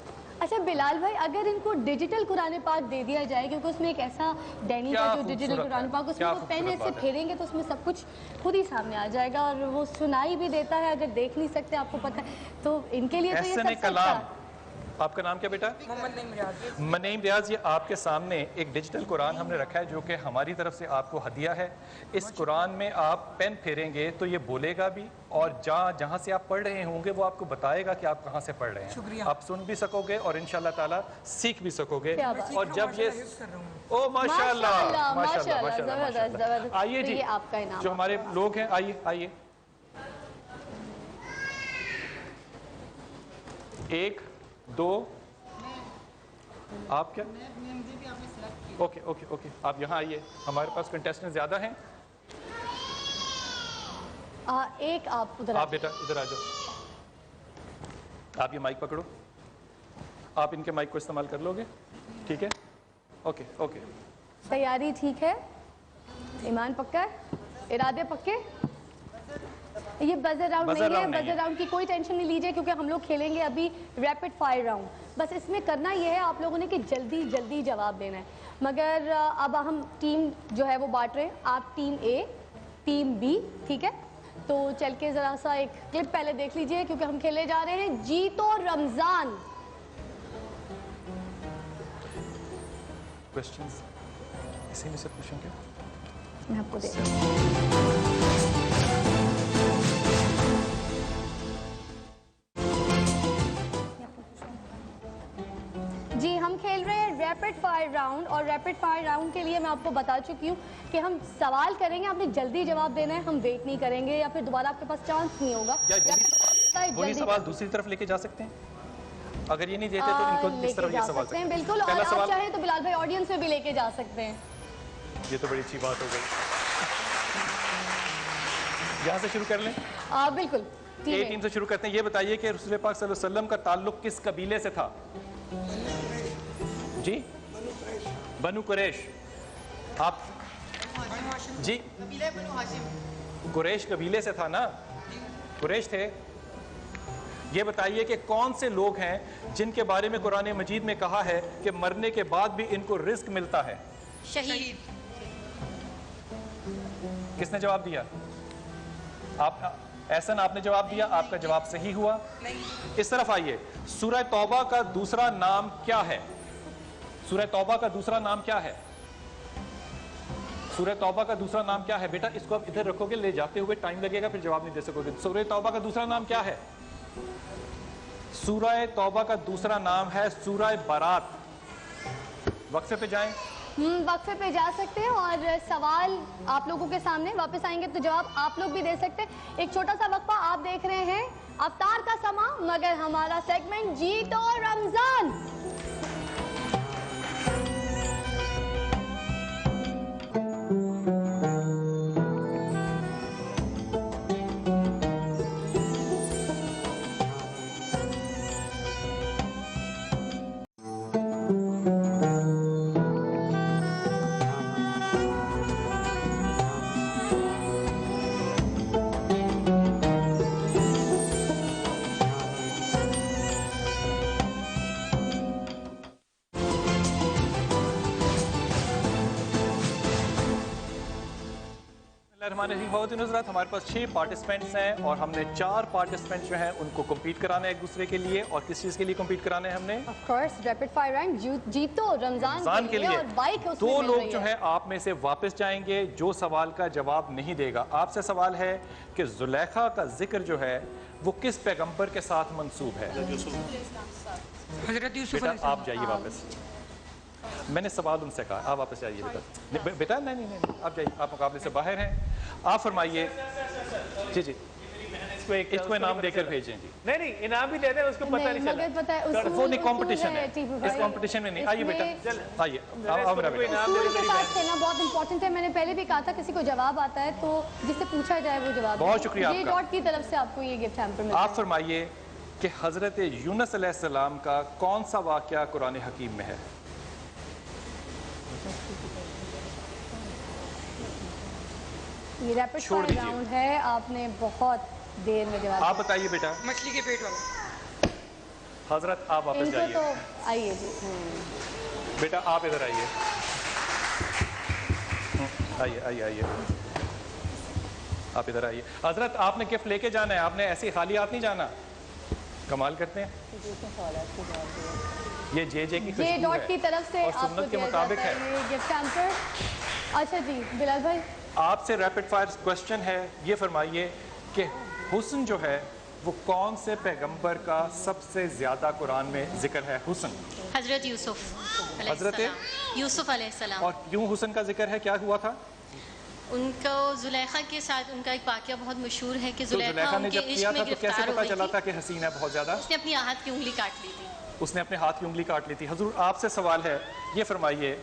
अच्छा बिलाल भाई, अगर इनको डिजिटल कुरान पाक दे दिया जाए, क्योंकि उसमें एक ऐसा डैनी का जो डिजिटल कुरान पाक, उसमें वो पेन ऐसे फेरेंगे तो उसमें सब कुछ खुद ही सामने आ जाएगा और वो सुनाई भी देता है। अगर देख नहीं सकते, आपको पता है, तो इनके लिए तो ये सबसे अच्छा। आपका नाम क्या बेटा? मनीम रियाज। ये आपके सामने एक डिजिटल कुरान हमने रखा है जो कि हमारी तरफ से आपको हदिया है। इस कुरान में आप पेन फेरेंगे तो ये बोलेगा भी और जहाँ से आप पढ़ रहे होंगे वो आपको बताएगा कि आप कहाँ से पढ़ रहे हैं। आप सुन भी सकोगे और इंशाल्लाह ताला सीख भी सकोगे। और जब ये ओ माशाल्लाह माशाल्लाह। आइए जी, आपका इनाम। जो हमारे लोग हैं, आइए आइए। 1 2 आप क्या? ओके ओके ओके, आप यहाँ आइए। हमारे पास कंटेस्टेंट ज्यादा हैं। एक आप उधर। आप बेटा इधर आ जाओ। आप ये माइक पकड़ो, आप इनके माइक को इस्तेमाल कर लोगे? ठीक है, ओके ओके। तैयारी ठीक है? ईमान पक्का है? इरादे पक्के? ये बजर राउंड नहीं है। बजर राउंड की कोई टेंशन नहीं लीजिए, क्योंकि हम लोग खेलेंगे अभी रैपिड फायर राउंड। बस इसमें करना ये है आप लोगों ने कि जल्दी जल्दी जवाब देना है। मगर अब हम टीम जो है वो बांट रहे हैं। आप टीम ए, टीम बी, ठीक है? तो चल के ज़रा सा एक क्लिप पहले देख लीजिए, क्योंकि हम खेलने जा रहे हैं जीतो रमज़ान। क्वेश्चंस इसी में से पूछेंगे। मैं आपको दे जी, हम खेल रहे हैं रैपिड फायर राउंड। और रैपिड फायर राउंड के लिए मैं आपको बता चुकी हूँ कि हम सवाल करेंगे, आपने जल्दी जवाब देना है। हम वेट नहीं करेंगे या फिर दोबारा आपके पास चांस नहीं होगा। वही सवाल दूसरी तरफ लेके जा सकते हैं। अगर ये नहीं देते तो इनको इस तरफ ये सवाल सकते हैं। बिल्कुल, और आप चाहें तो बिलाल भाई ऑडियंस में भी लेके जा सकते हैं। ये तो बड़ी अच्छी बात हो गई। यहाँ से शुरू कर लें? बिल्कुल, ए टीम से शुरू करते हैं। ये बताइए कि रसूल पाक सल्लल्लाहु अलैहि वसल्लम का ताल्लुक किस कबीले से था? जी बनु कुरैश। आप जी कुरैश कबीले से था ना, कुरैश थे। ये बताइए कि कौन से लोग हैं जिनके बारे में कुरान मजीद में कहा है कि मरने के बाद भी इनको रिस्क मिलता है? शहीद। किसने जवाब दिया? आप एहसन, आपने जवाब दिया, आपका जवाब सही हुआ। इस तरफ आइए, सूरह तौबा का दूसरा नाम क्या है? सूरह तौबा का दूसरा नाम क्या है? सूरह तौबा का दूसरा नाम क्या है? बेटा इसको आप इधर रखोगे, ले जाते हुए टाइम लगेगा, फिर जवाब नहीं दे सकोगे। सूरह तौबा का दूसरा नाम क्या है? सूरह तौबा का दूसरा नाम है सूरह बारात। वक्फे पे जाएं। वक्फे पे जा सकते हैं और सवाल आप लोगों के सामने वापस आएंगे तो जवाब आप लोग भी दे सकते हैं। एक छोटा सा वक्फा। आप देख रहे हैं अफ्तार का समा, मगर हमारा सेगमेंट जीतो रमजान। हज़रात, हमारे पास 6 पार्टिसिपेंट्स हैं और हमने 4 पार्टिसिपेंट्स जो हैं उनको कम्पीट कराना है एक दूसरे के लिए। और किस चीज़ के लिए कम्पीट कराना है हमने? Of course rapid fire round, जीतो रमजान के लिए और बाइक उसमें 2 मिल लोग रही जो है। हैं आप में से वापस जाएंगे जो सवाल का जवाब नहीं देगा। आपसे सवाल है कि जुलेखा का जिक्र जो है वो किस पैगंबर के साथ मंसूब है? हजरत यूसुफ बेटा आप जाइए वापस। मैंने सवाल उनसे कहा, आप वापस जाइए बेटा। बेटा नहीं, आप जाइए, आप मुकाबले से बाहर हैं। आप फरमाइए। जी जी, इसको इनाम देकर भेजें जी। नहीं इनाम भी दे दें, उसको पता नहीं चला। वो नहीं, कंपटीशन है, इस कंपटीशन में नहीं। आइए बेटा, आइए आओ मेरा बेटा। उसूल के साथ कहना बहुत इंपॉर्टेंट है। मैंने पहले भी कहा था किसी को जवाब आता है तो जिससे पूछा जाए वो जवाब। बहुत शुक्रिया ये आपका। डॉट की तरफ से आपको ये गिफ्ट हैम्पर मिलता है। आप फरमाइए कि हजरत यूनुस अलैहिस्सलाम का कौन सा वाक़या कुरान हकीम में है? ये रैपिड फायर राउंड है, आपने बहुत देर में जवाब। आप बताइए बेटा। मछली के पेट वाला। हजरत आप वापस जाइए। तो आइए जी। बेटा आप इधर आइए, आइए आप इधर आइए। हजरत आपने गिफ्ट लेके जाना है, आपने ऐसे खाली हाथ नहीं जाना। कमाल करते हैं। ये जे की खुशबू है डॉट की तरफ से और सुन्नत के मुताबिक है ये गिफ्ट हैम्पर। अच्छा जी बिलाल भाई, आपसे रैपिड फायर क्वेश्चन है। ये फरमाइए कि हुस्न जो है वो कौन से पैगंबर का सबसे ज्यादा कुरान में जिक्र है? हुस्न हजरत यूसुफ हजरत यूसुफ अलैहिस्सलाम। और क्यों हुस्न का जिक्र है? क्या हुआ था? उनको जुलेखा के साथ उनका एक वाक़या बहुत मशहूर है कि तो जुलेखा ने जब किया था तो कैसे पता चला था कि हसीन है बहुत ज्यादा? उसने अपनी हाथ की उंगली काट ली थी। उसने अपने हाथ की उंगली काट ली थी। हुजूर आपसे सवाल है, ये फरमाइए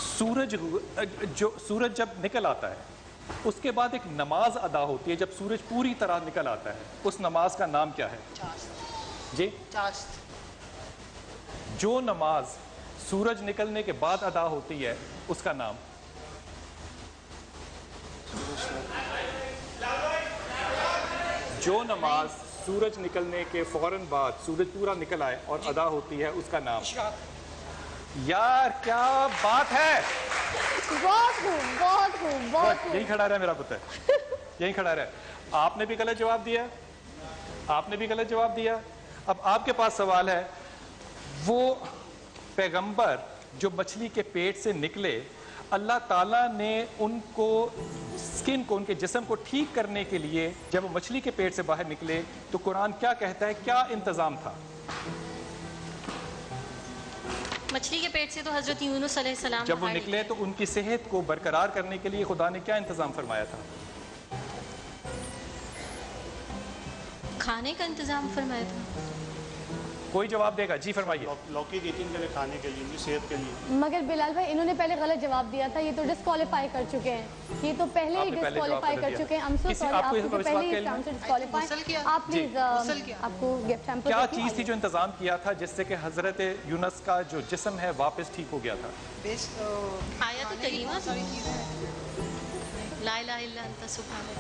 सूरज जब निकल आता है उसके बाद एक नमाज अदा होती है जब सूरज पूरी तरह निकल आता है, उस नमाज का नाम क्या है? जी जो नमाज सूरज निकलने के बाद अदा होती है उसका नाम? जो नमाज सूरज निकलने के फौरन बाद सूरज पूरा निकल आए और अदा होती है उसका नाम? यार क्या बात है, बहुत खूब। यही खड़ा रहा मेरा पुत्र, यही खड़ा रहा। आपने भी गलत जवाब दिया, आपने भी गलत जवाब दिया। अब आपके पास सवाल है, वो पैगंबर जो मछली के पेट से निकले, अल्लाह ताला ने उनको स्किन को, उनके जिस्म को ठीक करने के लिए जब वो मछली के पेट से बाहर निकले तो कुरान क्या कहता है, क्या इंतजाम था? मछली के पेट से तो हजरत यूनुस अलैहिस्सलाम जब वो निकले तो उनकी सेहत को बरकरार करने के लिए खुदा ने क्या इंतजाम फरमाया था? खाने का इंतजाम फरमाया था। कोई जवाब देगा? जी फरमाइए। लौकी ईटिंग के लिए, खाने के लिए, इनकी सेहत के लिए। मगर बिलाल भाई इन्होंने पहले गलत जवाब दिया था, ये तो डिस्क्वालीफाई कर चुके हैं, ये तो पहले ही डिस्क्वालीफाई कर चुके हैं। हम सो सॉरी, आपको पहले ही इस काम से डिस्क्वालीफाई। आप प्लीज आपको गिफ्ट हैम्पर क्या चीज़ थी जो इंतजाम किया था जिससे कि हजरत यूनुस का जो जिस्म है वापस ठीक हो गया था? आयत करीमा, ला इलाहा इल्ला अंता सुब्हानक।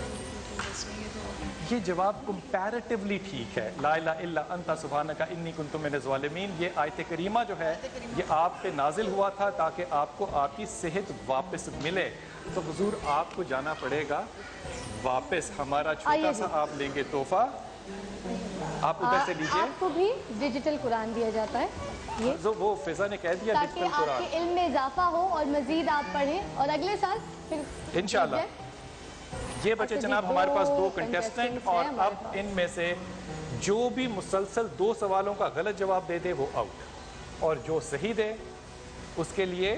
ये जवाब कंपैरेटिवली ठीक है, ला इलाहा इल्ला अंता सुब्हानका इन्नी कुन्तु मिनज़ ज़ालिमीन। ये आयत करीमा जो है ये आप पे नाजिल हुआ था ताकि आपको आपकी सेहत वापस मिले। तो हुजूर आपको जाना पड़ेगा वापस, हमारा छोटा सा आप लेंगे तोहफा, आप उधर से लीजिए। आपको भी डिजिटल कुरान दिया जाता है, ये जो वो फिजा ने कह दिया ताकि डिजिटल कुरान, आपके इल्म में इजाफा हो और मजीद आप पढ़ें और अगले साल फिर इंशाल्लाह। ये बच्चे अच्छा जनाब जी, हमारे पास 2 contestants कंटेस्टेंट, हैं और हमारे अब इनमें से जो भी मुसलसल 2 सवालों का गलत जवाब दे दे वो आउट, और जो सही दे उसके लिए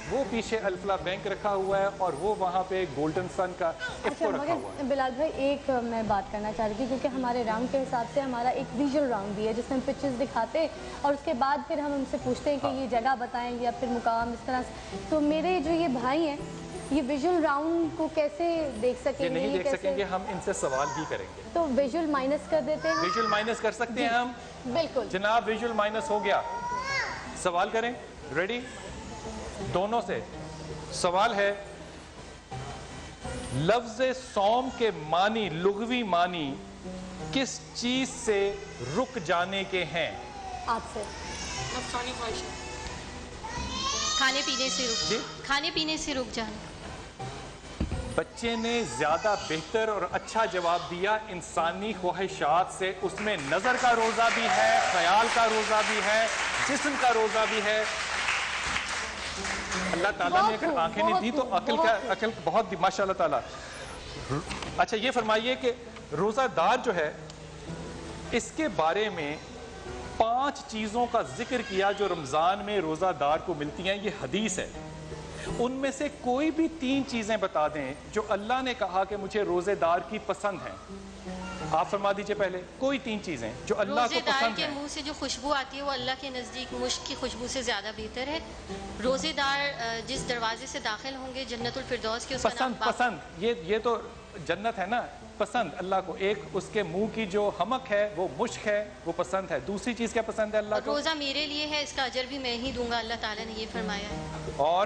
वो पीछे अल्फला बैंक रखा हुआ है और वो वहाँ पे गोल्डन सन का अच्छा इफ्को रखा हुआ है। मगर बिलाल भाई एक मैं बात करना चाह रही थी, क्योंकि हमारे राउंड के हिसाब से हमारा एक विजुअल राउंड भी है जिसमें हम पिक्चर्स दिखाते और उसके बाद फिर हम उनसे पूछते हैं कि ये जगह बताएं या फिर मुकाम, इस तरह से। तो मेरे जो ये भाई हैं ये विजुअल राउंड को कैसे देख सकेंगे? ये नहीं देख कैसे? सकेंगे, हम इनसे सवाल भी करेंगे। तो विजुअल माइनस कर देते हैं, विजुअल माइनस कर सकते हैं हम, बिल्कुल जनाब विजुअल माइनस हो गया। सवाल करें, रेडी? दोनों से सवाल है, लफ्ज सौम के मानी, लुग़वी मानी किस चीज से रुक जाने के हैं? आपसे खाने पीने से रुक, खाने पीने से रुक जाना। बच्चे ने ज्यादा बेहतर और अच्छा जवाब दिया, इंसानी ख्वाहिशात से। उसमें नजर का रोजा भी है, ख्याल का रोजा भी है, जिस्म का रोजा भी है। अल्लाह ताला ने अगर आंखें नहीं दी तो अकल बहुत दी, माशाअल्लाह ताला। अच्छा ये फरमाइए कि रोजादार जो है इसके बारे में 5 चीजों का जिक्र किया जो रमजान में रोजादार को मिलती हैं, ये हदीस है। उनमें से कोई भी 3 चीजें बता दें जो अल्लाह ने कहा कि मुझे रोजेदार की पसंद हैं। आप फरमा दीजिए पहले कोई 3 चीजें जो अल्लाह को रोजेदार पसंद के हैं। मुंह से जो खुशबू आती है वो अल्लाह के नज़दीक मुश्क की खुशबू से ज़्यादा बेहतर है। रोजेदार जिस दरवाजे से दाखिल होंगे जन्नतुल फिरदौस के, उसका पसंद नाम पसंद ये तो जन्नत है ना, पसंद अल्लाह को। एक उसके मुंह की जो हमक है वो मुश्क है, वो पसंद है। दूसरी चीज क्या पसंद है अल्लाह को? रोज़ा मेरे लिए है, इसका अजर भी मैं ही दूंगा, अल्लाह ताला ने ये फरमाया है। और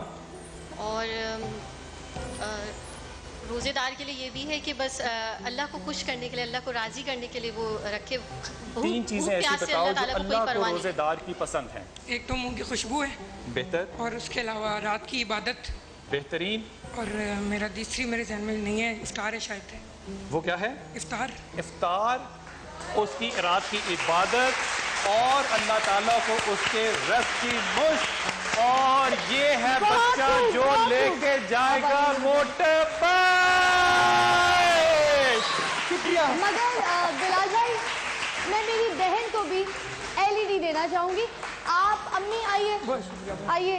रोज़ेदार के लिए ये भी है कि बस अल्लाह को खुश करने के लिए, अल्लाह को राज़ी करने के लिए वो रखे। 3 चीजें ऐसी बताओ जो अल्लाह को रोजेदार की पसंद हैं। एक तो मुंह की खुशबू है, बेहतर, और उसके अलावा रात की इबादत, बेहतरीन, और मेरा तीसरी मेरे जहन में नहीं है, इफ्तार है शायद है। वो क्या है? इफ्तार। इफ्तार, उसकी रात की इबादत और अल्लाह ताला को उसके रज़्क़ की मुश्क, और ये है बच्चा जो लेके जाएगा मोटे बाइक। शुक्रिया। मगर बिलाल भाई मैं मेरी बहन को भी LED देना चाहूंगी। आप अम्मी आइए, आइए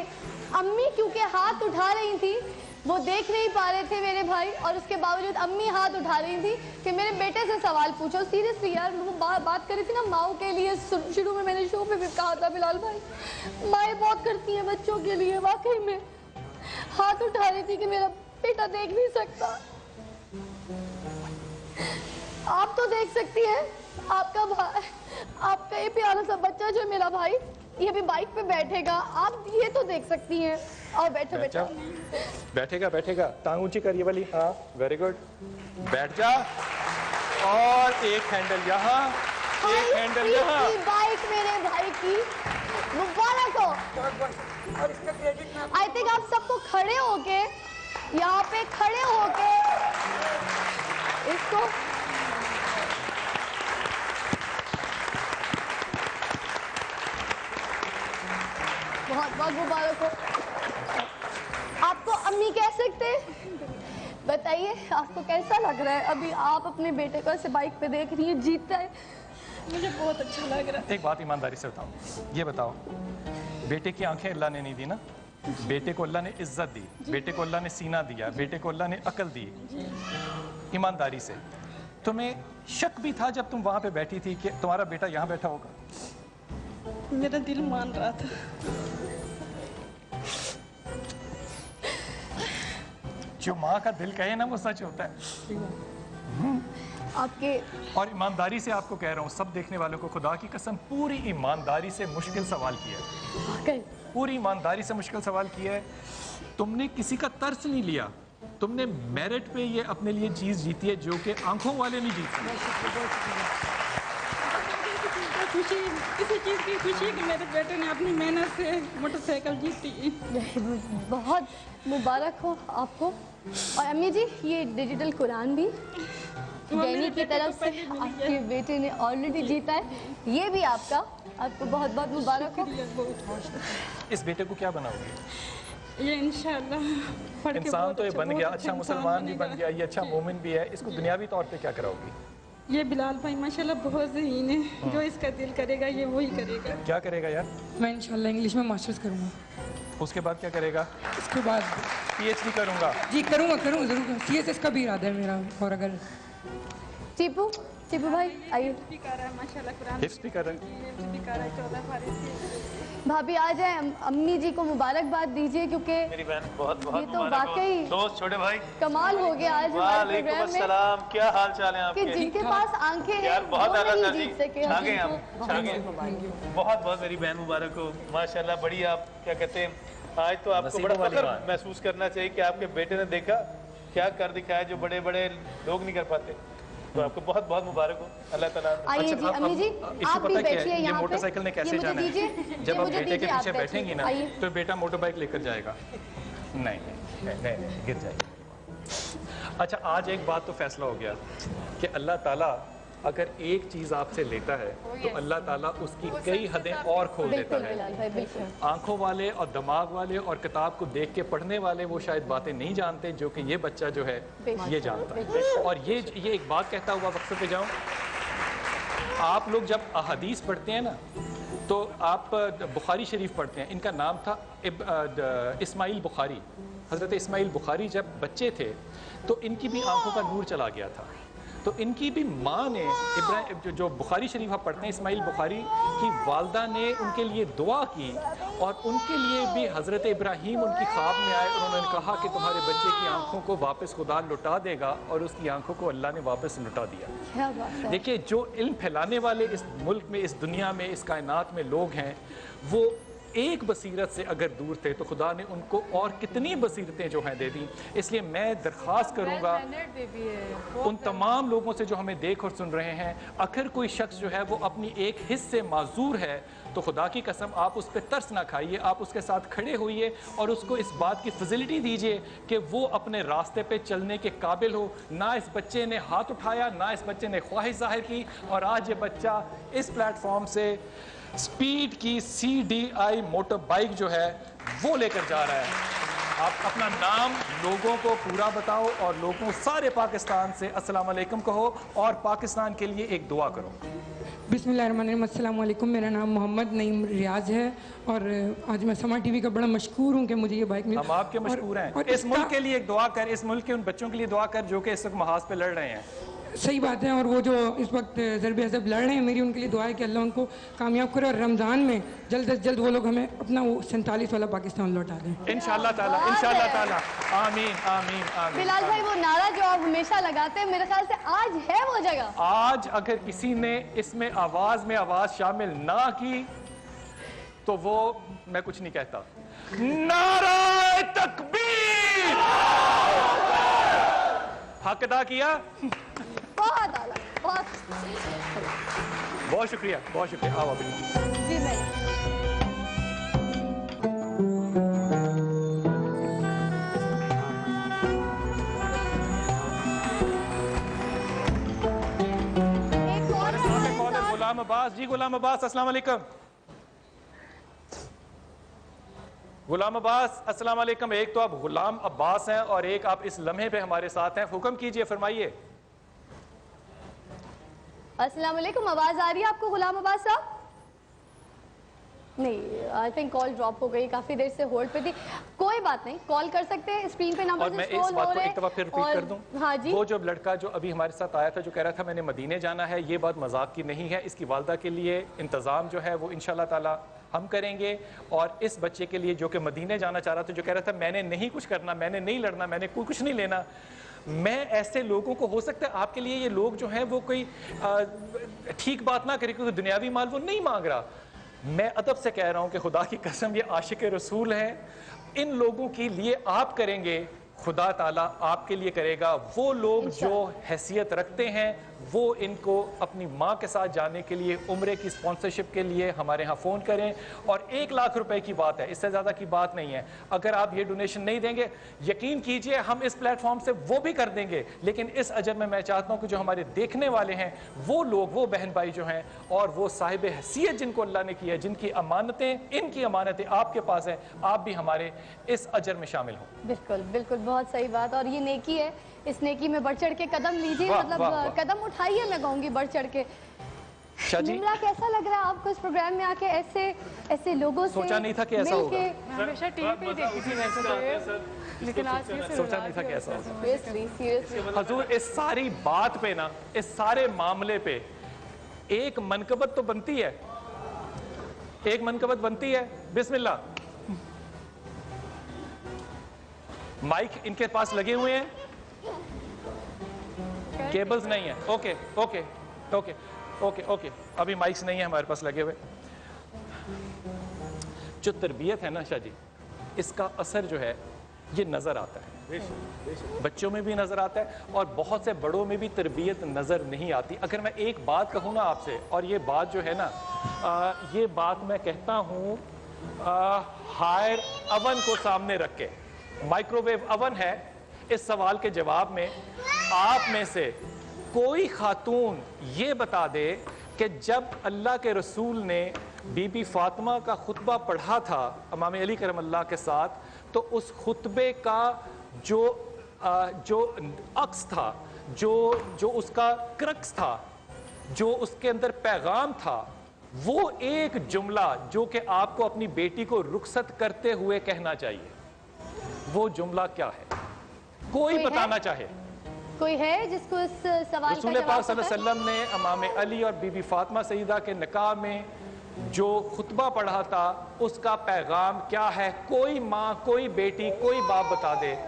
अम्मी, क्योंकि हाथ उठा रही थी, वो देख नहीं पा रहे थे मेरे भाई, और उसके बावजूद अम्मी हाथ उठा रही थी कि मेरे बेटे से सवाल पूछो। सीरियसली यार, वो बात कर रही थी ना माओ के लिए, शुरू में मैंने शो पे भी कहा था बिलाल भाई, माएँ बहुत करती हैं बच्चों के लिए। वाकई में हाथ उठा रही थी कि मेरा बेटा देख नहीं सकता। आप तो देख सकती हैं, आपका भाई, आपका ये प्यारा सा बच्चा जो मेरा भाई, ये अभी बाइक पे बैठेगा, आप ये तो देख सकती हैं। और बैठो बेटा, बैठेगा बैठेगा, टांग ऊंची करिए वाली, हाँ वेरी गुड, बैठ जा। और एक हैंडल यहाँ, एक हैंडल यहाँ। बाइक मेरे भाई की मुबारक हो। आई थिंक आप सबको खड़े होके, यहाँ पे खड़े होके इसको बहुत बहुत मुबारक हो। आपको अम्मी कह सकते हैं? बताइए आपको कैसा लग रहा है? अभी आप अपने बेटे को ऐसे बाइक पे देख रही है, जीतता है, मुझे बहुत अच्छा लग रहा है। एक बात ईमानदारी से बताओ, ये बताओ, बेटे की आंखें अल्लाह ने नहीं दी ना, बेटे को अल्लाह ने इज्जत दी, बेटे को अल्लाह ने सीना दिया, बेटे को अल्लाह ने अकल दी। ईमानदारी से, तुम्हें शक भी था जब तुम वहां पे बैठी थी कि तुम्हारा बेटा यहाँ बैठा होगा? मेरा दिल मान रहा था। जो माँ का दिल कहे ना वो सच होता है। आपके और ईमानदारी से आपको कह रहा हूँ, सब देखने वालों को खुदा की कसम पूरी ईमानदारी से मुश्किल सवाल किया है, पूरी ईमानदारी से मुश्किल सवाल किया है। तुमने किसी का तरस नहीं लिया, तुमने मेरिट पे ये अपने लिए चीज़ जीती है जो कि आंखों वाले नहीं जीत सकते। खुशी, किसी चीज़ की खुशी कि मेरे बेटे ने अपनी मेहनत से मोटरसाइकिल जीती। बहुत मुबारक हो आपको। और अम्मी जी, ये डिजिटल कुरान भी डैनी की तरफ से आपके बेटे ने ऑलरेडी जीता है, ये भी आपको बहुत बहुत मुबारक हो। इस बेटे को क्या बनाओगे? ये इंशाल्लाह इंसान तो ये बन गया, अच्छा मुसलमान भी बन गया, ये अच्छा मोमिन भी है, इसको दुनियावी तौर पे क्या कराओगी? ये बिलाल भाई माशाल्लाह बहुत ज़हीन है, जो इसका दिल करेगा ये वही करेगा। क्या करेगा यार? मैं इंशाल्लाह इंग्लिश में मास्टर्स करूँगा। उसके बाद क्या करेगा? उसके बाद PhD करूँगा। जी करूँगा ज़रूर। CSS का भी इरादा है मेरा। और अगर टीपू भाई आइए। हिफ्ज़ भी कर रहा है। भाभी आ जाए, अम्मी जी को मुबारकबाद दीजिए, क्योंकि मेरी बहन बहुत बहुत ये तो वाकई दोस्त छोटे भाई कमाल हो गया आज हमारे प्रोग्राम में। सलाम, क्या हाल चाल है आपके? कि जिनके पास आंखें हैं यार बहुत वो नहीं आला जीत सके। छा गए हम, छा गए। बहुत बहुत मेरी बहन मुबारक हो, माशाल्लाह। बड़ी आप क्या कहते हैं, आज तो आपको बड़ा फख्र महसूस करना चाहिए कि आपके बेटे ने देखा क्या कर दिखाया जो बड़े बड़े लोग नहीं कर पाते। तो आपको बहुत बहुत मुबारक हो, अल्लाह ताला। आइए जी अम्मी जी, आप भी बैठिए यहाँ पे। मोटरसाइकिल ने कैसे जाना है? जब आप बेटे के पीछे बैठेंगी ना तो बेटा मोटर बाइक लेकर जाएगा। नहीं गिर जाएगी। अच्छा, आज एक बात तो फैसला हो गया कि अल्लाह ताला अगर एक चीज़ आपसे लेता है तो अल्लाह ताला उसकी कई हदें और खोल देता है। आंखों वाले और दिमाग वाले और किताब को देख के पढ़ने वाले वो शायद बातें नहीं जानते जो कि ये बच्चा जो है ये जानता है। और ये एक बात कहता हुआ वक्त पे जाऊँ, आप लोग जब अहदीस पढ़ते हैं ना तो आप बुखारी शरीफ पढ़ते हैं। इनका नाम था इस्माइल बुखारी। हज़रत इस्माइल बुखारी जब बच्चे थे तो इनकी भी आंखों का नूर चला गया था। तो इनकी भी माँ ने जो बुखारी शरीफ आप पढ़ते हैं, इस्माइल बुखारी की वालदा ने उनके लिए दुआ की और उनके लिए भी हज़रत इब्राहीम उनकी ख्वाब में आए और उन्होंने कहा कि तुम्हारे बच्चे की आंखों को वापस खुदा लुटा देगा, और उसकी आंखों को अल्लाह ने वापस लुटा दिया। देखिए, जो इल्म फैलाने वाले इस मुल्क में, इस दुनिया में, इस कायनात में लोग हैं, वो एक बसीरत से अगर दूर थे तो खुदा ने उनको और कितनी बसीरतें जो हैं दे दी। इसलिए मैं दरख्वास्त करूँगा उन तमाम लोगों से जो हमें देख और सुन रहे हैं, अगर कोई शख्स जो है वो अपनी एक हिस्से माजूर है तो खुदा की कसम आप उस पर तरस ना खाइए, आप उसके साथ खड़े होइए और उसको इस बात की फैसिलिटी दीजिए कि वो अपने रास्ते पे चलने के काबिल हो। ना इस बच्चे ने हाथ उठाया, ना इस बच्चे ने ख्वाहिश जाहिर की, और आज ये बच्चा इस प्लेटफॉर्म से स्पीड की CDI मोटर बाइक जो है वो लेकर जा रहा है। आप अपना नाम लोगों को पूरा बताओ और लोगों सारे पाकिस्तान से अस्सलाम वालेकुम कहो और पाकिस्तान के लिए एक दुआ करो। बिस्मिल्लाहिर्रहमानिर्रहीम, अस्सलाम वालेकुम। मेरा नाम मोहम्मद नईम रियाज है और आज मैं समा टीवी का बड़ा मशहूर हूँ कि मुझे ये बाइक मिली। हम आपके मशहूर हैं। इस मुल्क के लिए एक दुआ कर, इस मुल्क के उन बच्चों के लिए दुआ कर जो कि इस वक्त महाज पे लड़ रहे हैं। सही बात है। और वो जो इस वक्त ज़रबे हज़ब लड़ रहे हैं, मेरी उनके लिए दुआ है कि अल्लाह उनको कामयाब करे और रमज़ान में जल्द से जल्द वो लोग हमें अपना वो 47 वाला पाकिस्तान लौटा दें इंशाअल्लाह ताला, इंशाअल्लाह ताला। आमीन आमीन आमीन। बिलाल भाई, वो नारा जो आप हमेशा लगाते हैं, मेरे ख्याल से आज है वो जगह। आज अगर किसी ने इसमें आवाज़ में आवाज़ शामिल ना की तो वो, मैं कुछ नहीं कहता। नारा तकबीर! हक अदा किया। बहुत आला, बहुत शुक्रिया, बहुत शुक्रिया। आओ अभी जी मैं गुलाम अब्बास जी, गुलाम अब्बास अस्सलाम वालेकुम। गुलाम अब्बास अस्सलाम वालेकुम। एक तो आप गुलाम अब्बास हैं और एक आप इस लम्हे पे हमारे साथ हैं। हुक्म कीजिए, फरमाइए। अस्सलाम वालेकुम, आवाज आ रही है आपको गुलाम अब्बास साहब? नहीं, आई थिंक कॉल ड्रॉप हो गई, काफी देर से होल्ड पे थी। कोई बात नहीं, कॉल कर सकते हैं, स्क्रीन पे नंबर और मैं इस बात को एक दफा फिर रिपीट कर दूं। हाँ जी, वो जो लड़का जो अभी हमारे साथ आया था जो कह रहा था मैंने मदीने जाना है, ये बात मजाक की नहीं है। इसकी वालदा के लिए इंतज़ाम जो है वो इंशाल्लाह ताला हम करेंगे। और इस बच्चे के लिए जो कि मदीने जाना चाह रहा था, जो कह रहा था मैंने नहीं कुछ करना, मैंने नहीं लड़ना, मैंने कुछ नहीं लेना, मैं ऐसे लोगों को, हो सकता है आपके लिए ये लोग जो हैं वो कोई ठीक बात ना करे क्योंकि दुनियावी माल वो नहीं मांग रहा। मैं अदब से कह रहा हूं कि खुदा की कसम ये आशिक रसूल है। इन लोगों के लिए आप करेंगे, खुदा ताला आपके लिए करेगा। वो लोग जो हैसियत रखते हैं वो इनको अपनी माँ के साथ जाने के लिए उम्रे की स्पॉन्सरशिप के लिए हमारे यहाँ फ़ोन करें। और 1 लाख रुपए की बात है, इससे ज़्यादा की बात नहीं है। अगर आप ये डोनेशन नहीं देंगे, यकीन कीजिए हम इस प्लेटफॉर्म से वो भी कर देंगे, लेकिन इस अजर में मैं चाहता हूँ कि जो हमारे देखने वाले हैं वो लोग, वो बहन भाई जो हैं और वो साहिब हैसियत जिनको अल्लाह ने किया है, जिनकी अमानतें, इनकी अमानतें आपके पास हैं, आप भी हमारे इस अजर में शामिल हों। बिल्कुल बिल्कुल, बहुत सही बात। और ये नेकी है, इस नेकी में बढ़ चढ़ के कदम लीजिए, मतलब कदम उठाइए, मैं कहूँगी बढ़ चढ़ के। निमला, कैसा लग रहा है आपको इस प्रोग्राम में आके ऐसे लोगों से? सोचा नहीं था कि ऐसा होगा। हमेशा टीवी पे देखी थी वैसे तो, लेकिन आज सोचा नहीं था कि ऐसा होगा। सीरियसली हजूर, इस सारी बात पे ना, इस सारे मामले पे एक मनकबत तो बनती है, एक मनकबत बनती है। बिस्मिल्लाह, माइक इनके पास लगे हुए हैं, केबल्स नहीं है। Okay okay okay okay okay, अभी माइक्स नहीं है हमारे पास लगे हुए। जो तरबियत है ना शाह जी, इसका असर जो है ये नज़र आता है, बच्चों में भी नज़र आता है और बहुत से बड़ों में भी तरबियत नज़र नहीं आती। अगर मैं एक बात कहूँ ना आपसे, और ये बात जो है ना, ये बात मैं कहता हूँ हायर अवन को सामने रख के, माइक्रोवेव अवन है, इस सवाल के जवाब में आप में से कोई खातून ये बता दे कि जब अल्लाह के रसूल ने बीबी फातिमा का खुतबा पढ़ा था इमाम अली करमल्लाह के साथ, तो उस खुतबे का जो अक्स था, जो उसका क्रक्स था, जो उसके अंदर पैगाम था, वो एक जुमला जो कि आपको अपनी बेटी को रुखसत करते हुए कहना चाहिए, वो जुमला क्या है? कोई बताना चाहे? कोई है जिसको इस सवाल रसूल पाक सल्लल्लाहु अलैहि वसल्लम ने इमाम अली और बीबी फातिमा सईदा के निकाह में जो खुतबा पढ़ा था उसका पैगाम क्या है? कोई माँ, कोई बेटी, कोई बाप बता दे।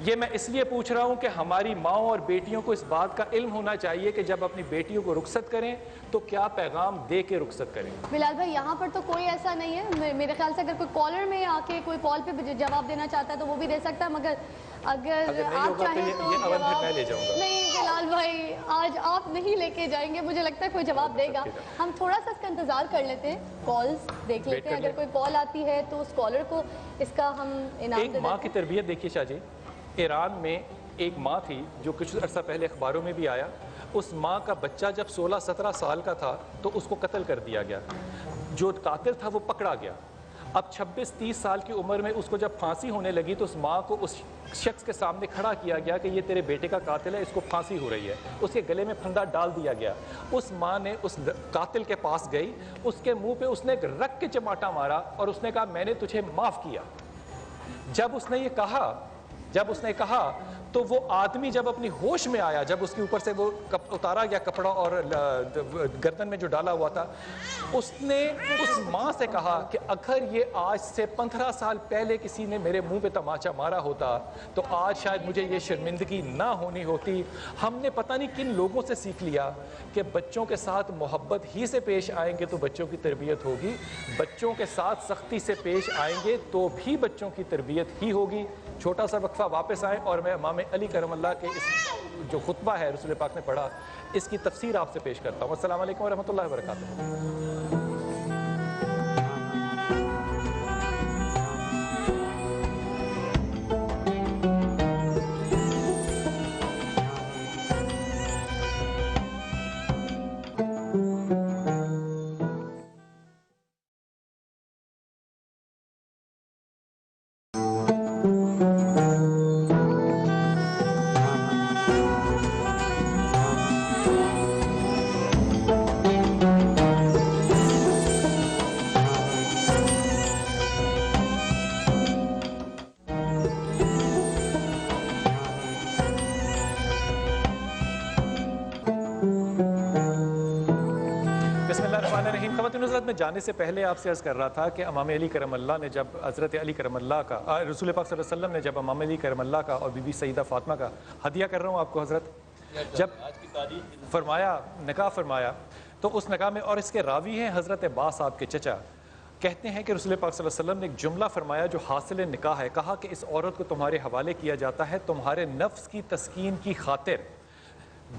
ये मैं इसलिए पूछ रहा हूँ कि हमारी माँओं और बेटियों को इस बात का इल्म होना चाहिए कि जब अपनी बेटियों को रुखसत करें तो क्या पैगाम दे के रुखसत करें। बिलाल भाई, यहाँ पर तो कोई ऐसा नहीं है। मेरे ख्याल से अगर कोई कॉलर में आके कोई कॉल पे जवाब देना चाहता है तो वो भी दे सकता है, मगर अगर आप चाहें तो मैं ले जाऊंगा। नहीं बिलाल भाई, आज आप नहीं लेके जाएंगे, मुझे लगता है कोई जवाब देगा। हम थोड़ा सा इसका इंतजार कर लेते हैं, कॉल्स देख लेते हैं, अगर कोई कॉल आती है तो उस कॉलर को इसका हम इनाम एक माँ की तरबियत देखिए शाह जी। ईरान में एक माँ थी जो कुछ अर्सा पहले अखबारों में भी आया, उस माँ का बच्चा जब 16-17 साल का था तो उसको कत्ल कर दिया गया। जो कातिल था वो पकड़ा गया। अब 26-30 साल की उम्र में उसको जब फांसी होने लगी तो उस माँ को उस शख्स के सामने खड़ा किया गया कि ये तेरे बेटे का कातिल है, इसको फांसी हो रही है। उसके गले में फंदा डाल दिया गया। उस माँ ने उस कातिल के पास गई, उसके मुंह पे उसने एक रख के चमाटा मारा और उसने कहा मैंने तुझे माफ़ किया। जब उसने कहा तो वो आदमी जब अपनी होश में आया, जब उसके ऊपर से वो उतारा गया कपड़ा और गर्दन में जो डाला हुआ था, उसने उस माँ से कहा कि अगर ये आज से 15 साल पहले किसी ने मेरे मुंह पे तमाचा मारा होता तो आज शायद मुझे ये शर्मिंदगी ना होनी होती। हमने पता नहीं किन लोगों से सीख लिया कि बच्चों के साथ मोहब्बत ही से पेश आएंगे तो बच्चों की तरबियत होगी, बच्चों के साथ सख्ती से पेश आएंगे तो भी बच्चों की तरबियत ही होगी। छोटा सा वक्फा वापस आए और मैं इमाम अली करमल्लाह के इस जो खुतबा है रसूल पाक ने पढ़ा, इसकी तफसीर आपसे पेश करता हूँ। अस्सलाम वालेकुम वरहमतुल्लाहि वबरकातुहू। नाज़रीन हज़रत में जाने से पहले आपसे अर्ज़ कर रहा था कि इमाम अली करमल्लाह ने जब हज़रत अली करमल्लाह का रसूल पाक सल्लल्लाहु अलैहि वसल्लम ने जब इमाम अली करमल्लाह का और बीबी सईदा फ़ातिमा का हदिया कर रहा हूँ आपको हज़रत, जब फरमाया निकाह फरमाया तो उस निकाह में, और इसके रावी हैं हज़रत अब्बास साहब के चचा, कहते हैं कि रसूल पाक सल्लल्लाहु अलैहि वसल्लम ने एक जुमला फरमाया जो हासिल निकाह है। कहा कि इस औरत को तुम्हारे हवाले किया जाता है तुम्हारे नफ्स की तस्कीन की खातिर।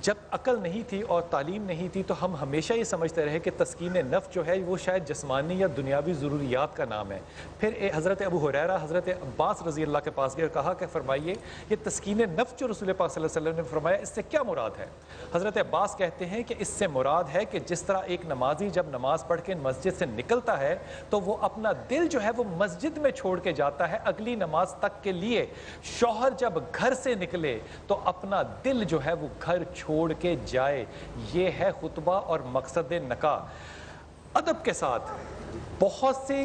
जब अकल नहीं थी और तालीम नहीं थी तो हम हमेशा ये समझते रहे कि तस्कीन नफ्स जो है वो शायद जिस्मानी या दुनियावी ज़रूरियात का नाम है। फिर हज़रत अबू हुरैरा हज़रत अब्बास रज़ी अल्लाह के पास गए और कहा कि फरमाइए ये तस्कीन नफ्स जो रसूल पाक सल्लल्लाहु अलैहि वसल्लम ने फरमाया इससे क्या मुराद है। हज़रत अब्बास कहते हैं कि इससे मुराद है कि जिस तरह एक नमाजी जब नमाज़ पढ़ के मस्जिद से निकलता है तो वो अपना दिल जो है वो मस्जिद में छोड़ के जाता है अगली नमाज तक के लिए। शौहर जब घर से निकले तो अपना दिल जो है वो घर छोड़ के जाए। ये है खुतबा और मकसद निकाह। अदब के साथ बहुत से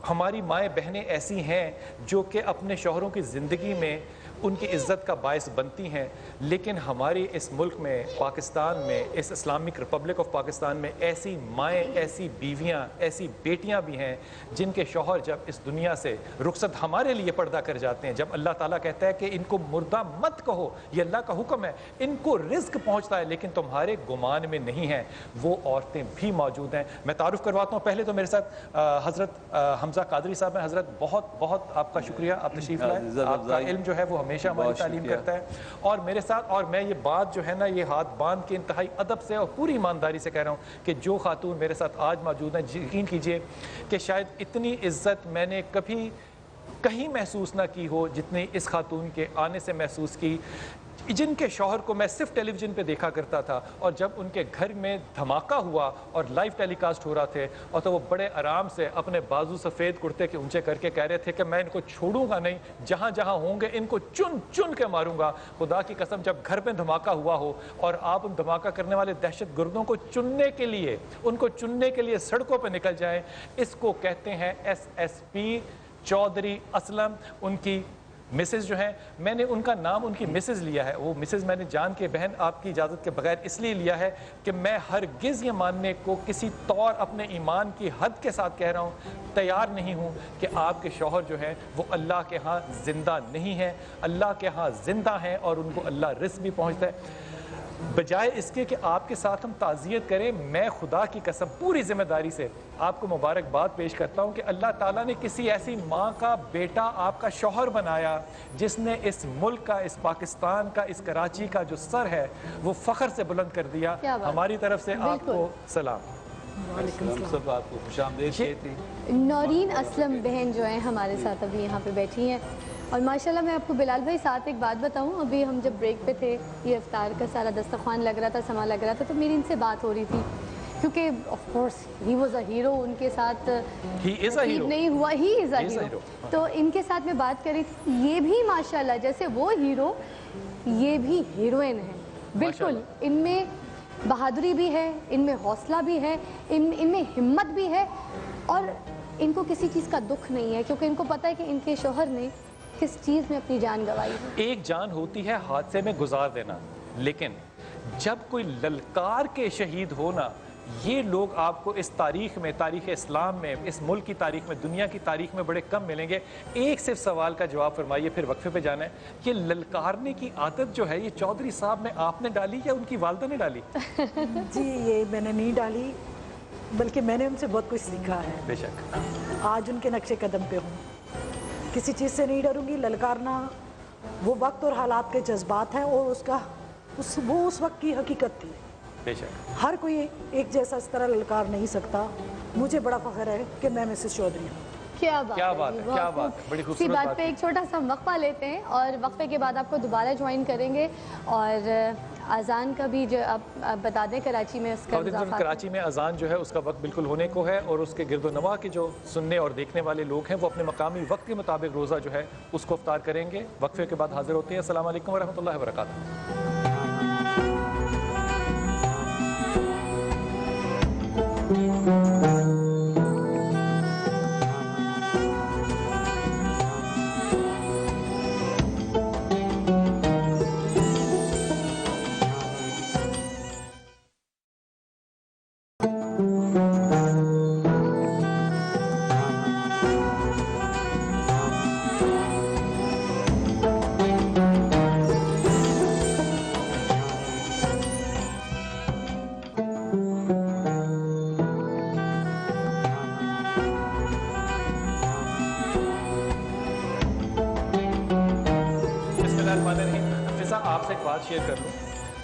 हमारी माएँ बहनें ऐसी हैं जो कि अपने शौहरों की ज़िंदगी में उनकी इज़्ज़त का बायस बनती हैं, लेकिन हमारी इस मुल्क में पाकिस्तान में इस इस्लामिक रिपब्लिक ऑफ पाकिस्तान में ऐसी माएँ, ऐसी बीवियाँ, ऐसी बेटियाँ भी हैं जिनके शौहर जब इस दुनिया से रुखसत हमारे लिए पर्दा कर जाते हैं। जब अल्लाह ताला कहता है कि इनको मुर्दा मत कहो, ये अल्लाह का हुक्म है, इनको रिज़्क पहुँचता है लेकिन तुम्हारे गुमान में नहीं है, वो औरतें भी मौजूद हैं। मैं तारुफ़ करवाता हूँ। पहले तो मेरे साथ हज़रत हमज़ा कादरी साहब हैं। हज़रत बहुत बहुत आपका शुक्रिया, आप तशरीफ़ लाए। आपका इल्म जो है वो हमेशा हमारी तालीम करता है। और मेरे साथ, और मैं ये बात जो है ना ये हाथ बांध के इंतहाई अदब से और पूरी ईमानदारी से कह रहा हूँ कि जो खातून मेरे साथ आज मौजूद हैं, यकीन कीजिए कि शायद इतनी इज्जत मैंने कभी कहीं महसूस ना की हो जितनी इस खातून के आने से महसूस की, जिनके शौहर को मैं सिर्फ टेलीविज़न पे देखा करता था और जब उनके घर में धमाका हुआ और लाइव टेलीकास्ट हो रहा थे और तो वो बड़े आराम से अपने बाजू सफ़ेद कुर्ते के ऊंचे करके कह रहे थे कि मैं इनको छोड़ूंगा नहीं, जहाँ जहाँ होंगे इनको चुन चुन के मारूंगा। खुदा की कसम, जब घर में धमाका हुआ हो और आप उन धमाका करने वाले दहशत गर्दों को चुनने के लिए, उनको चुनने के लिए सड़कों पर निकल जाएँ, इसको कहते हैं SSP चौधरी असलम। उनकी मिसेज़ जो है, मैंने उनका नाम उनकी मिसेज़ लिया है, वो मिसेज़ मैंने जान के बहन आपकी इजाज़त के बगैर इसलिए लिया है कि मैं हरगिज़ ये मानने को किसी तौर अपने ईमान की हद के साथ कह रहा हूँ, तैयार नहीं हूँ कि आपके शौहर जो हैं वो अल्लाह के यहाँ ज़िंदा नहीं हैं। अल्लाह के यहाँ ज़िंदा हैं और उनको अल्लाह रिज़्क़ भी पहुँचता है। बजाय इसके कि आपके साथ हम ताज़ियत करें, मैं खुदा की कसम पूरी ज़िम्मेदारी से आपको मुबारकबाद पेश करता हूँ कि अल्लाह ताला ने किसी ऐसी माँ का बेटा आपका शौहर बनाया जिसने इस मुल्क का, इस पाकिस्तान का, इस कराची का जो सर है वो फ़ख्र से बुलंद कर दिया। हमारी तरफ से आपको सलाम। सब आपको खुशामदीद कहती। नौरीन असलम बहन जो है हमारे साथ अभी यहाँ पे बैठी हैं और माशाल्लाह मैं आपको बिलाल भाई साथ एक बात बताऊं, अभी हम जब ब्रेक पे थे, ये इफ्तार का सारा दस्तरखान लग रहा था, समा लग रहा था, तो मेरी इनसे बात हो रही थी क्योंकि of course he was a hero, उनके साथ नहीं हुआ, ही इज़ अ हीरो। तो इनके साथ मैं बात करी थी, ये भी माशाल्लाह जैसे वो हीरो, ये भी हीरोइन है। बिल्कुल, इनमें बहादुरी भी है, इनमें हौसला भी है, इनमें हिम्मत भी है और इनको किसी चीज़ का दुख नहीं है क्योंकि इनको पता है कि इनके शौहर ने किस चीज़ में अपनी जान गंवाई है। एक जान होती है हादसे में गुजार देना, लेकिन जब कोई ललकार के शहीद होना, ये लोग आपको इस तारीख में, तारीख इस्लाम में, इस मुल्क की तारीख में, दुनिया की तारीख में बड़े कम मिलेंगे। एक सिर्फ सवाल का जवाब फरमाइए, फिर वक्फे पे जाना है। ये ललकारने की आदत जो है ये चौधरी साहब में आपने डाली या उनकी वालदा ने डाली? जी, ये मैंने नहीं डाली, बल्कि मैंने उनसे बहुत कुछ सीखा है। बेशक आज उनके नक्शे कदम पे हूँ, किसी चीज़ से नहीं डरूंगी। ललकारना वो वक्त और हालात के जज्बात हैं और वो उस वक्त की हकीकत थी। बेशक हर कोई एक जैसा इस तरह ललकार नहीं सकता। मुझे बड़ा फख्र है कि मैं मिसेस चौधरी हूँ। क्या बात है, क्या बात है, बड़ी खूबसूरत बात पे एक छोटा सा वक्फा लेते हैं और वक्फे के बाद आपको दोबारा ज्वाइन करेंगे और अजान का भी जो आप बता दें कराची में उसका कराची में अजान जो है उसका वक्त बिल्कुल होने को है और उसके गिरदोनवा के जो सुनने और देखने वाले लोग हैं वो अपने मकामी वक्त के मुताबिक रोज़ा जो है उसको इफ्तार करेंगे। वक्फे के बाद हाजिर होते हैं। अस्सलाम वालेकुम वरहमतुल्लाहि वबरकातुहू। रहमान फिजा, आपसे एक बात शेयर कर लूँ,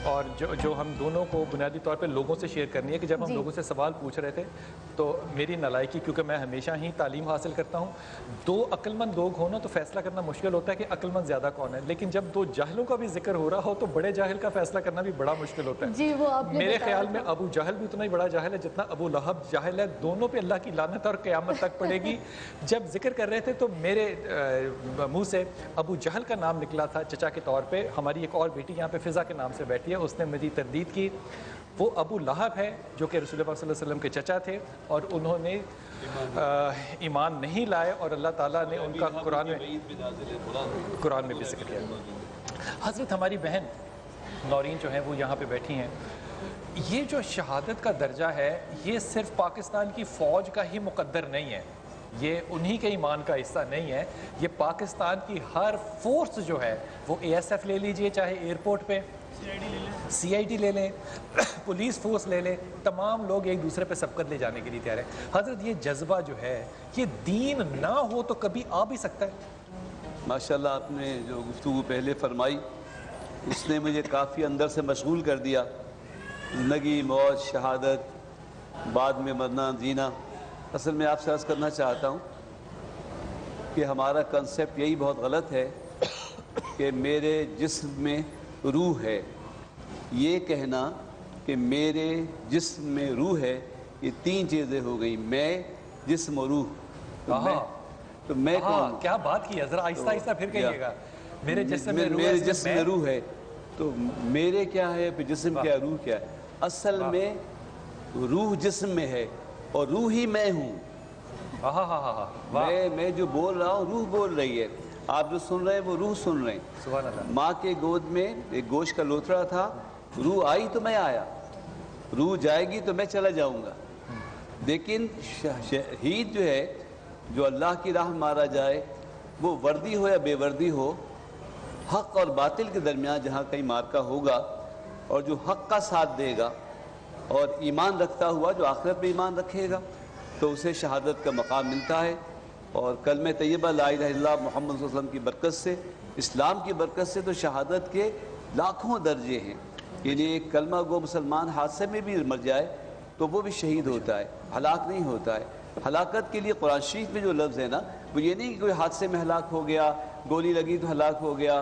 और जो हम दोनों को बुनियादी तौर पे लोगों से शेयर करनी है कि जब हम लोगों से सवाल पूछ रहे थे तो मेरी नालायकी, क्योंकि मैं हमेशा ही तालीम हासिल करता हूँ, दो अक्लमंद लोग हो ना तो फैसला करना मुश्किल होता है कि अक्लमंद ज़्यादा कौन है, लेकिन जब दो जाहिलों का भी जिक्र हो रहा हो तो बड़े जाहिल का फैसला करना भी बड़ा मुश्किल होता है। जी, वो आपने मेरे ख्याल में अबू जहल भी उतना ही बड़ा जाहिल है जितना अबू लहब जाहिल है। दोनों पे अल्लाह की लानत और क़यामत तक पड़ेगी। जब जिक्र कर रहे थे तो मेरे मुँह से अबू जहल का नाम निकला था चचा के तौर पर। हमारी एक और बेटी यहाँ पे फ़िज़ा के नाम से बैठी है, उसने मेरी तरदीद की। वो अबू लहब है जो कि रसूल पाक सल्लल्लाहु अलैहि वसल्लम के चचा थे और उन्होंने ईमान नहीं लाए और अल्लाह ताला ने उनका कुरान में भी जिक्र किया। हज़रत हमारी बहन नौरीन जो है वो यहाँ पे बैठी हैं। ये जो शहादत का दर्जा है ये सिर्फ पाकिस्तान की फ़ौज का ही मुकद्दर नहीं है, ये उन्हीं के ईमान का हिस्सा नहीं है, ये पाकिस्तान की हर फोर्स जो है वो ASF ले लीजिए, चाहे एयरपोर्ट पे CID ले लें, पुलिस फोर्स ले लें, तमाम लोग एक दूसरे पे सबकत ले जाने के लिए तैयार है। हज़रत ये जज्बा जो है ये दीन ना हो तो कभी आ भी सकता है। माशाल्लाह आपने जो गुफ्तगू पहले फरमाई उसने मुझे काफ़ी अंदर से मशगूल कर दिया। ज़िंदगी, मौत, शहादत, बाद में मरना, जीना। असल में आपसे अर्ज़ करना चाहता हूँ कि हमारा कंसेप्ट यही बहुत गलत है कि मेरे जिस्म में रूह है। ये कहना कि मेरे जिस्म में रूह है, ये तीन चीज़ें हो गई, मैं, जिस्म और रूह। तो मैं कौन? क्या बात की है, जरा आहिस्ता आहिस्ता फिर कहिएगा। मेरे जिस्म में रूह है, तो मेरे क्या है, फिर जिस्म क्या, रूह क्या है? असल में रूह जिस्म में है और रूह ही मैं हूँ। मैं जो बोल रहा हूँ रूह बोल रही है, आप जो सुन रहे हैं वो रूह सुन रहे हैं। सुभान अल्लाह। माँ के गोद में एक गोश्त का लोथड़ा था, रूह आई तो मैं आया, रूह जाएगी तो मैं चला जाऊंगा। लेकिन शहीद जो है, जो अल्लाह की राह मारा जाए, वो वर्दी हो या बेवर्दी हो, हक और बातिल के दरमियान जहाँ कहीं मार्का होगा और जो हक का साथ देगा और ईमान रखता हुआ जो आखिरत में ईमान रखेगा तो उसे शहादत का मकाम मिलता है। और कलमे तैयबा ला इलाहा इल्लल्लाह मोहम्मद सल्लल्लाहु अलैहि वसल्लम की बरकत से, इस्लाम की बरकत से तो शहादत के लाखों दर्जे हैं। यानी एक कलमा गो मुसलमान हादसे में भी मर जाए तो वो भी शहीद होता है, हलाक नहीं होता है। हलाकत के लिए कुरान शरीफ में जो लफ्ज़ है ना, वो ये नहीं कि कोई हादसे में हलाक हो गया, गोली लगी तो हलाक हो गया,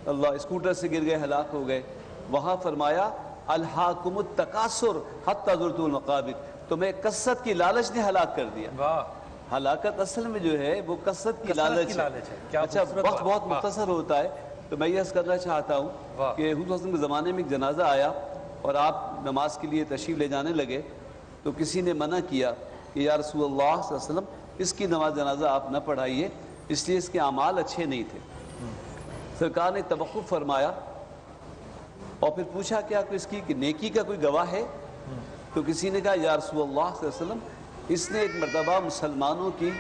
अल्लाह स्कूटर से गिर गए हलाक हो गए। वहाँ फरमाया अल्हाकुमुत तकासुर हत्ता ज़ुरतुल मक़ाबिर, तुम्हें कसरत की लालच ने हलाक कर दिया। हलाकत असल में जो है वो कसरत की लालच है। अच्छा, वक्त बहुत मुख्तसर होता है, तो मैं ये करना चाहता हूँ कि हुज़ूर के ज़माने में एक जनाजा आया और आप नमाज के लिए तशरीफ़ ले जाने लगे तो किसी ने मना किया कि या रसूलुल्लाह सल्लल्लाहु अलैहि वसल्लम, इसकी नमाज जनाजा आप न पढ़ाइए, इसलिए इसके अमाल अच्छे नहीं थे। सरकार ने तवक्कुफ़ फरमाया और फिर पूछा क्या कोई इसकी नेकी का कोई गवाह है? तो किसी ने कहा या रसूलुल्लाह सल्लल्लाहु अलैहि वसल्लम, इसने एक मरतबा मुसलमानों की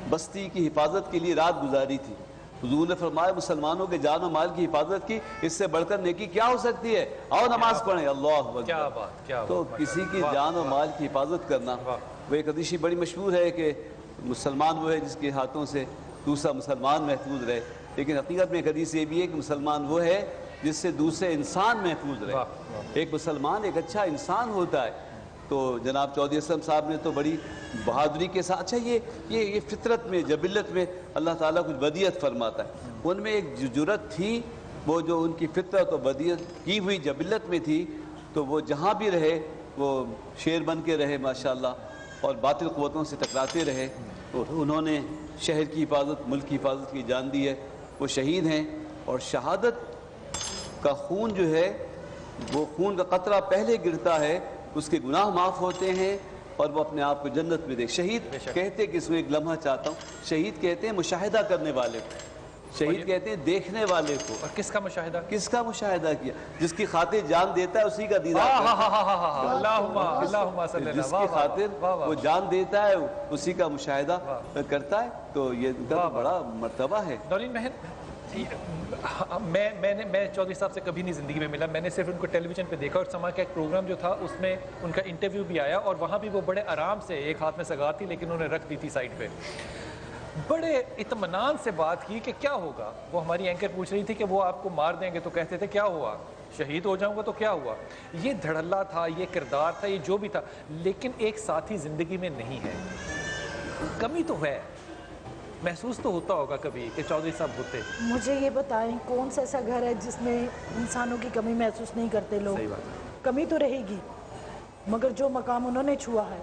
बस्ती की हिफाजत के लिए रात गुजारी थी। हुजूर ने फरमाया मुसलमानों के जान और माल की हिफाजत की, इससे बढ़कर नेकी क्या हो सकती है? आओ नमाज पढ़ें। अल्लाह अकबर। तो किसी की जान और माल की हिफाजत करना, वो एक हदीस बड़ी मशहूर है कि मुसलमान वो है जिसके हाथों से दूसरा मुसलमान महफूज रहे, लेकिन हकीकत में एक हदीस ये भी है कि मुसलमान वो है जिससे दूसरे इंसान महफूज रहे। एक मुसलमान एक अच्छा इंसान होता है। तो जनाब चौधरी असलम साहब ने तो बड़ी बहादुरी के साथ, अच्छा ये फितरत में, जबिलत में अल्लाह ताला कुछ बदियत फरमाता है, उनमें एक जुरत थी, वो जो उनकी फितरत और बदियत की हुई जबिलत में थी, तो वो जहाँ भी रहे वो शेर बन के रहे माशाल्लाह, और बातिल क़ुव्वतों से टकराते रहे। तो उन्होंने शहर की हिफाजत, मुल्क की हिफाजत की जान दी है, वो शहीद हैं। और शहादत का खून जो है, वो खून का कतरा पहले गिरता है, उसके गुनाह माफ़ होते हैं और वो अपने आप को जन्नत में देख। शहीद कहते कि इसमें एक लम्हा चाहता हूँ, शहीद कहते हैं मुशाहिदा करने वाले को, शहीद कहते हैं देखने वाले को। और किसका मुशाहिदा? किसका मुशाहिदा किया? जिसकी खातिर जान देता है उसी का दीदार, जिसकी खातिर वो जान देता है उसी का मुशाहिदा करता है। तो ये बड़ा मर्तबा है। नौरीन बहन, मैं चौधरी साहब से कभी नहीं ज़िंदगी में मिला, मैंने सिर्फ उनको टेलीविज़न पे देखा और समा का एक प्रोग्राम जो था उसमें उनका इंटरव्यू भी आया और वहाँ भी वो बड़े आराम से, एक हाथ में सगार थी लेकिन उन्होंने रख दी थी साइड पे। बड़े इत्मीनान से बात की कि क्या होगा। वो हमारी एंकर पूछ रही थी कि वो आपको मार देंगे, तो कहते थे क्या हुआ, शहीद हो जाऊंगा तो क्या हुआ। ये धड़ल्ला था, ये किरदार था, ये जो भी था, लेकिन एक साथी ज़िंदगी में नहीं है। कमी तो है, महसूस तो होता होगा कभी कि चौधरी साहब होते। मुझे ये बताएं कौन सा ऐसा घर है जिसमें इंसानों की कमी महसूस नहीं करते लोग। सही बात है। कमी तो रहेगी, मगर जो मकाम उन्होंने छुआ है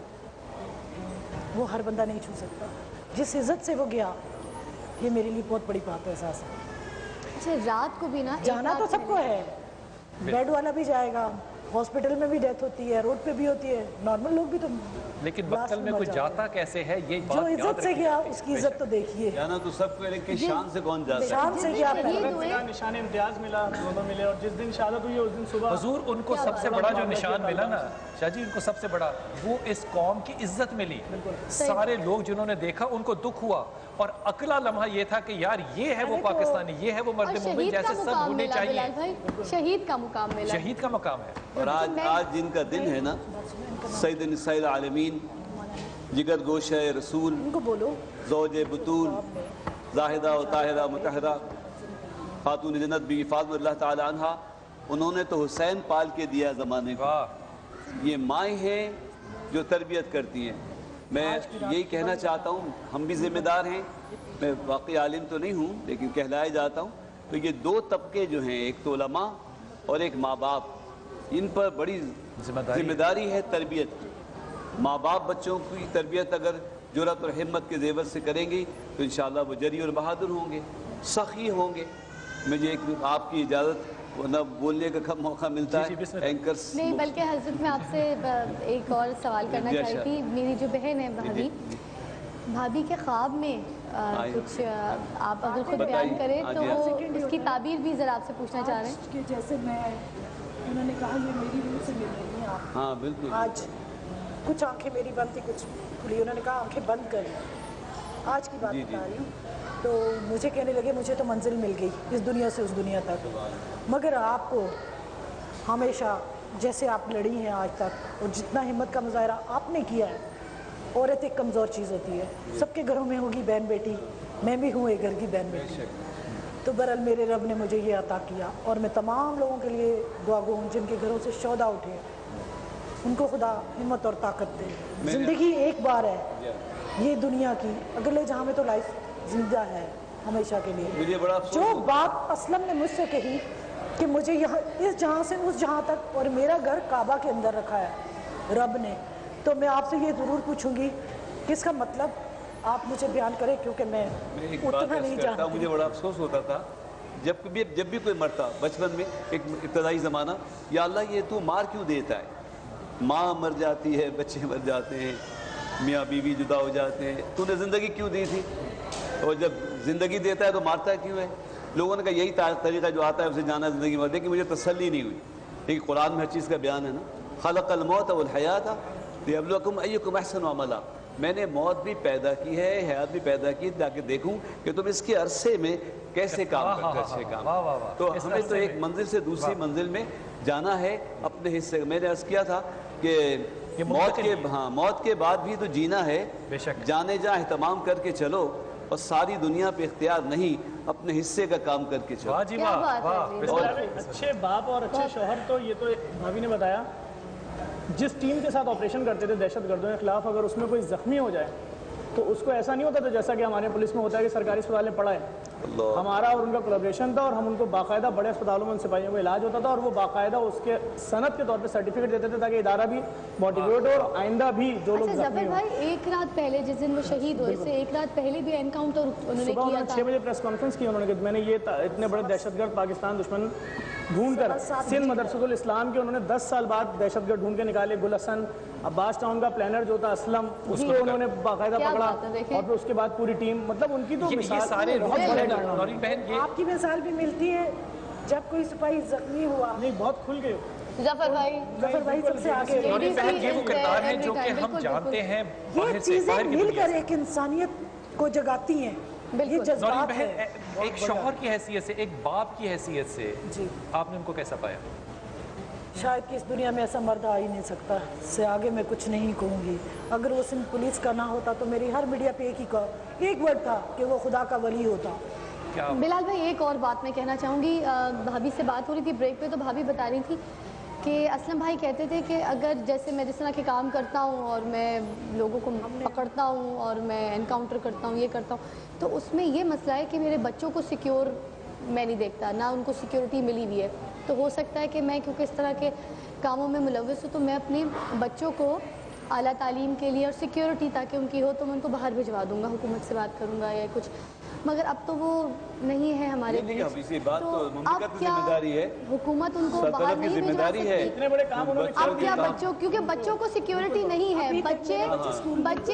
वो हर बंदा नहीं छू सकता। जिस इज्जत से वो गया, ये मेरे लिए बहुत बड़ी बात है, एहसास है। अच्छा, रात को भी ना जाना तो सबको है, बेड वाला भी जाएगा, हॉस्पिटल में भी डेथ होती है, रोड पे भी होती है, नॉर्मल लोग भी तो, लेकिन मक्तल में कोई जाता कैसे है, ये बात जो इज्जत से गया उसकी इज्जत तो देखिए। जाना तो सबको, लेकिन शान से कौन जाता है? शान से क्या निशान इम्तियाज मिला, दोनों मिले, और जिस दिन शहादत हुई उस दिन सुबह हुजूर उनको सबसे बड़ा जो निशान मिला ना शाहजी, उनको सबसे बड़ा वो इस कौम की इज्जत मिली। सारे लोग जिन्होंने देखा उनको दुख हुआ, और अगला लम्हा ये था कि यार ये है वो पाकिस्तानी, ये है वो मर्द मोमिन जैसे सब होने चाहिए। शहीद का मुकाम मिला, शहीद का मकाम है। और आज जिनका दिन है ना, सैयद निसाइल आलमीन, जिगर गोशे रसूल, उनको बोलो, ज़ौजे बुतूल, जाहिदा व ताहिरा मुतहरा, खातून जन्नत बीवी फातिमा अल्लाह ताला अन्हा, उन्होंने तो हुसैन पाल के दिया ज़माने को। ये माएँ हैं जो तरबियत करती हैं। मैं यही कहना चाहता हूँ, हम भी ज़िम्मेदार हैं। मैं वाकई आलिम तो नहीं हूँ, लेकिन कहलाया जाता हूँ। तो ये दो तबके जो हैं, एक तो उलमा और एक माँ बाप, इन पर बड़ी जिम्मेदारी है तरबियत की। माँ बाप बच्चों की तरबियत अगर जुर्रत और हिम्मत के जेवर से करेंगे तो इंशाअल्लाह वो जरी और बहादुर होंगे, सखी होंगे। मुझे एक आपकी इजाज़त, वरना बोलने का कम मौका मिलता है एंकर्स। नहीं, बल्कि हजरत मैं आपसे एक और सवाल करना चाहती थी। मेरी जो बहन है भाभी के ख्वाब में कुछ आप अगर खुद बयान करें तो उसकी ताबीर भी ज़रा आपसे पूछना चाह रहे हैं। कि जैसे मैं, उन्होंने कहा ये मेरी रूह से मिल रही हैं आप। हाँ बिल्कुल। आज कुछ आंखें मेरी बंद थी, कुछ खुली, उन्होंने कहा आंखें बंद कर। आज की बात बता रही हूँ। तो मुझे कहने लगे मुझे तो मंजिल मिल गई इस दुनिया से उस दुनिया तक, मगर आपको हमेशा जैसे आप लड़ी हैं आज तक, और जितना हिम्मत का मुजाहरा आपने किया है, औरत एक कमज़ोर चीज़ होती है। सबके घरों में होगी बहन बेटी, मैं भी हूँ एक घर की बहन बेटी। तो बहरहाल मेरे रब ने मुझे ये अता किया, और मैं तमाम लोगों के लिए दुआ गो हूँ जिनके घरों से शौदा उठे, उनको खुदा हिम्मत और ताकत दे। ज़िंदगी एक बार है, ये दुनिया की, अगले जहाँ में तो लाइफ जिंदा है हमेशा के लिए। मुझे बड़ा जो बात असलम ने मुझसे कही कि मुझे यहाँ इस जहाँ से उस जहाँ तक, और मेरा घर काबा के अंदर रखा है रब ने, तो मैं आपसे ये ज़रूर पूछूंगी कि इसका मतलब आप मुझे बयान करें, क्योंकि मैं उतना नहीं जानता। मुझे बड़ा अफसोस होता था जब भी कोई मरता बचपन में, एक इब्तदाई ज़माना, या अल्लाह ये तू मार क्यों देता है? माँ मर जाती है, बच्चे मर जाते हैं, मियाँ बीवी जुदा हो जाते हैं, तूने ज़िंदगी क्यों दी थी? और जब ज़िंदगी देता है तो मारता क्यों है? लोगों ने कहा यही तरीका जो आता है उसे जाना ज़िंदगी में, लेकिन मुझे तसल्ली नहीं हुई। लेकिन कुरान में हर चीज़ का बयान है ना, खलक़ल मौत वल हयात लियब्लुवकुम अय्युकुम अहसनु अमला। मैंने मौत भी पैदा की है, हयात भी पैदा की, ताकि देखूं कि तुम इसके अरसे में कैसे काम करते, अच्छे काम। तो हमें तो एक मंजिल से दूसरी मंजिल में जाना है अपने हिस्से। मैंने अर्ज़ किया था कि मौत के बाद भी तो जीना है, जाने जा एहतमाम करके चलो, और सारी दुनिया पे इख्तियार नहीं, अपने हिस्से का काम करके चलो। अच्छे बाप और अच्छे शौहर, तो ये तो भाभी ने बताया, जिस टीम के साथ ऑपरेशन करते थे दहशतगर्दों के खिलाफ, अगर उसमें कोई जख्मी हो जाए तो उसको ऐसा नहीं होता था जैसा कि हमारे पुलिस में होता है कि सरकारी अस्पताल में पड़ा है। हमारा और उनका कोलैबोरेशन था, और हम उनको बाकायदा बड़े अस्पतालों में उन सिपाहियों को इलाज होता था, और वो बाकायदा उसके सनद के तौर पे सर्टिफिकेट देते थे, ताकि इदारा भी मोटिवेट हो और आइंदा भी जो लोग जफर भाई, एक रात पहले जिस दिन वो शहीद हुए, इससे एक रात पहले भी एनकाउंटर उन्होंने किया था। 6 बजे प्रेस कॉन्फ्रेंस की उन्होंने, मैंने ये इतने बड़े दहशतगर्द पाकिस्तान दुश्मन ढूंढ कर सिंध मदरसतुल इस्लाम के उन्होंने 10 साल बाद दहशतगर्द ढूंढ के निकाले। गुल हसन, अब्बास टाउन का प्लानर जो था असलम, उसको उन्होंने बाकायदा पकड़ा, और फिर उसके बाद पूरी टीम, मतलब उनकी तो ये सारे बहुत बड़े। आपकी मिसाल भी मिलती है, जब कोई सिपाही जख्मी हुआ, नहीं बहुत खुल गए जफर भाई सबसे आगे। ये वो किरदार है जो कि हम जानते हैं, ये चीजें मिलकर एक इंसानियत को जगाती हैं। ये जज्बात है। एक शौहर की हैसियत से, एक बाप की हैसियत से, आपने उनको कैसा पाया? शायद कि इस दुनिया में ऐसा मर्द आ ही नहीं सकता। से आगे मैं कुछ नहीं कहूँगी। अगर वो सिंध पुलिस का ना होता तो मेरी हर मीडिया पे एक वर्ड था कि वो खुदा का वली होता। बिलाल भाई, एक और बात मैं कहना चाहूँगी। भाभी से बात हो रही थी ब्रेक पे, तो भाभी बता रही थी कि असलम भाई कहते थे कि अगर जैसे मैं जिस तरह के काम करता हूँ और मैं लोगों को पकड़ता हूँ और मैं एनकाउंटर करता हूँ, ये करता हूँ, तो उसमें ये मसला है कि मेरे बच्चों को सिक्योर मैं नहीं देखता, ना उनको सिक्योरिटी मिली हुई है। तो हो सकता है कि मैं क्योंकि इस तरह के कामों में मुलव्वस हूँ, तो मैं अपने बच्चों को आला तालीम के लिए और सिक्योरिटी ताकि उनकी हो तो मैं उनको बाहर भिजवा दूँगा, हुकूमत से बात करूँगा या कुछ। मगर अब तो वो नहीं है हमारे बीच। बात तो मुमलिकत की जिम्मेदारी है, हुकूमत उनको बाहर नहीं भिजवा सकती। इतने बड़े काम उन्होंने अब क्या बच्चों, क्योंकि बच्चों को सिक्योरिटी नहीं है, बच्चे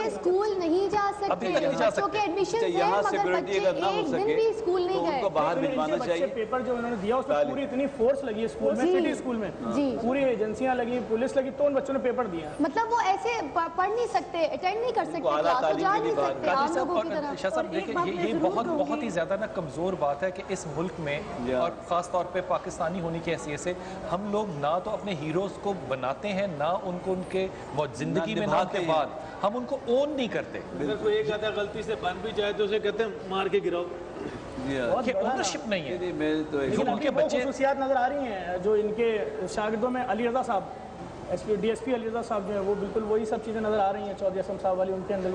स्कूल नहीं जा सकते, बच्चों के एडमिशन है मगर बच्चे एक दिन भी स्कूल नहीं गए। बाहर भिजवाना चाहिए। पेपर जो उन्होंने दिया उसमें पूरी इतनी फोर्स लगी है स्कूल में, सिटी स्कूल में पूरी एजेंसियां लगी, पुलिस लगी, तो उन बच्चों ने पेपर दिया। मतलब वो ऐसे पढ़ नहीं सकते, अटेंड नहीं कर सकते, क्लास तो जा नहीं सकते आम लोगों की तरह। शाह साहब देखिए, ये बहुत ही ज़्यादा ना कमज़ोर बात है कि इस मुल्क में और ख़ास तौर पे पाकिस्तानी होने की हैसियत से हम लोग ना तो अपने हीरोज़ को बनाते हैं, ना उनको उनके ज़िंदगी में ना के बाद हम उनको ओन नहीं करते। अगर कोई एक आधा गलती से बन भी जाए तो उसे कहते हैं मार के गिराओ। ये ओनरशिप नहीं है। जो उनके बच्चे खुशियात नजर आ रही हैं, जो इनके शागिर्दों में अली रज़ा साहब, DSP अली रज़ा साहब जो है, वो बिल्कुल वही सब चीज़ें नज़र आ रही हैं। चौधरी असम साहब वाली उनके अंदर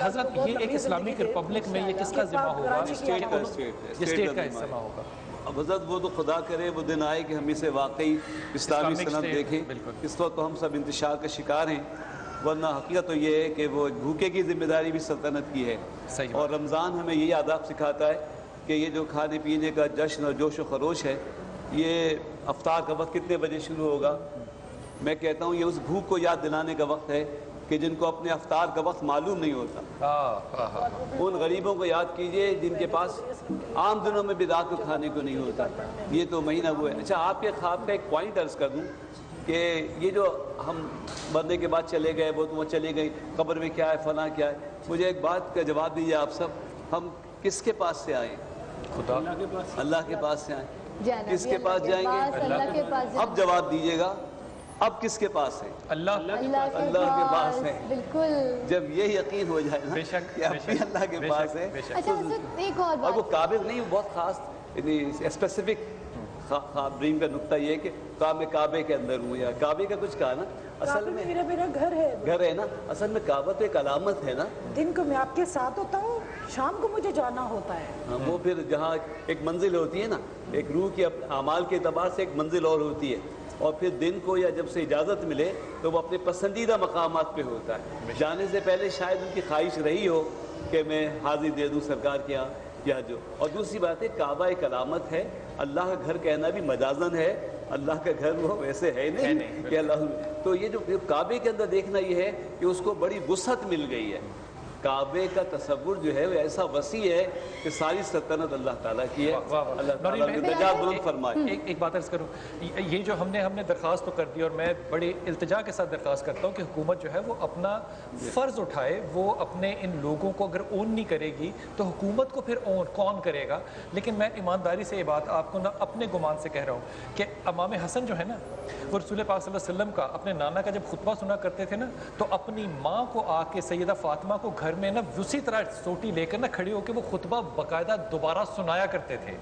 हज़रत ये एक इस्लामिक रिपब्लिक में ये किसका जिम्मा होगा? स्टेट का हिस्सा होगा। अब हज़रत वो तो खुदा करे वो दिन आए कि हम इसे वाकई इस्लामी सनद देखें। इस वक्त तो हम सब इंतशार का शिकार हैं, वरना हकीकत तो ये है कि वो भूखे की जिम्मेदारी भी सल्तनत की है। और रमज़ान हमें यही आदाब सिखाता है कि ये जो खाने पीने का जश्न और जोश व खरोश है, ये अफ्तार का वक्त कितने बजे शुरू होगा? मैं कहता हूँ ये उस भूख को याद दिलाने का वक्त है कि जिनको अपने अफ्तार का वक्त मालूम नहीं होता। उन गरीबों को याद कीजिए जिनके पास आम दिनों में भी रात को खाने को नहीं होता। ये तो महीना वो है। अच्छा, आपके ख्वाब का एक पॉइंट अर्ज़ कर दूँ कि ये जो हम मरने के बाद चले गए, वो तो वो चले गई, कब्र में क्या है, फला क्या है। मुझे एक बात का जवाब दीजिए आप सब, हम किसके पास से आए? खुदा, अल्लाह के पास से आए। किसके पास जाएंगे? अब जवाब दीजिएगा, अब किसके पास है? अल्लाह के पास है। बिल्कुल। जब ये यकीन हो जाए ना कि अब भी अल्लाह के पास है। अच्छा, एक और बात, वो काबे नहीं, बहुत खास स्पेसिफिक ड्रीम का नुक्ता ये है कि मैं काबे के अंदर हूँ या काबे का कुछ कहा ना, असल में मेरा घर है ना। असल में काबा तो एक अलामत है ना। दिन को मैं आपके साथ होता हूँ, शाम को मुझे जाना होता है। वो फिर जहाँ एक मंजिल होती है ना, एक रूह की अमाल के अतबार से एक मंजिल और होती है, और फिर दिन को या जब से इजाज़त मिले तो वो अपने पसंदीदा मकामात पे होता है। जाने से पहले शायद उनकी ख्वाहिश रही हो कि मैं हाजिर दे दूँ सरकार के यहाँ या जो। और दूसरी बात है, काबा एक अलामत है। अल्लाह का घर कहना भी मजाजन है, अल्लाह का घर वो वैसे है नहीं कि अल्लाह। तो ये जो काबे के अंदर देखना ये है कि उसको बड़ी वुसअत मिल गई है। काबे का तसव्वुर जो है वो ऐसा वसी है कि सारी सल्तनत अल्लाह ताला की है। अल्लाह ताला की दर्जा बुलंद फरमाए। एक बात अर्ज़ करूँ, ये जो हमने दरख्वास्त तो कर दी, और मैं बड़ी इल्तिजा के साथ दरख्वास्त करता हूँ कि हुकूमत जो है वो अपना फ़र्ज़ उठाए। वो अपने इन लोगों को अगर ओन नहीं करेगी तो हुकूमत को फिर ओन कौन करेगा? लेकिन मैं ईमानदारी से ये बात आपको ना अपने गुमान से कह रहा हूँ कि इमाम हसन जो है ना, वो रसूल पाक सल्लल्लाहु अलैहि वसल्लम का अपने नाना का जब खुतबा सुना करते थे ना, तो अपनी माँ को आके सैयदा फातिमा को घर में ना उसी तरह सोटी लेकर ना खड़ी होकर वो खुतबा बाकायदा दोबारा सुनाया करते थे।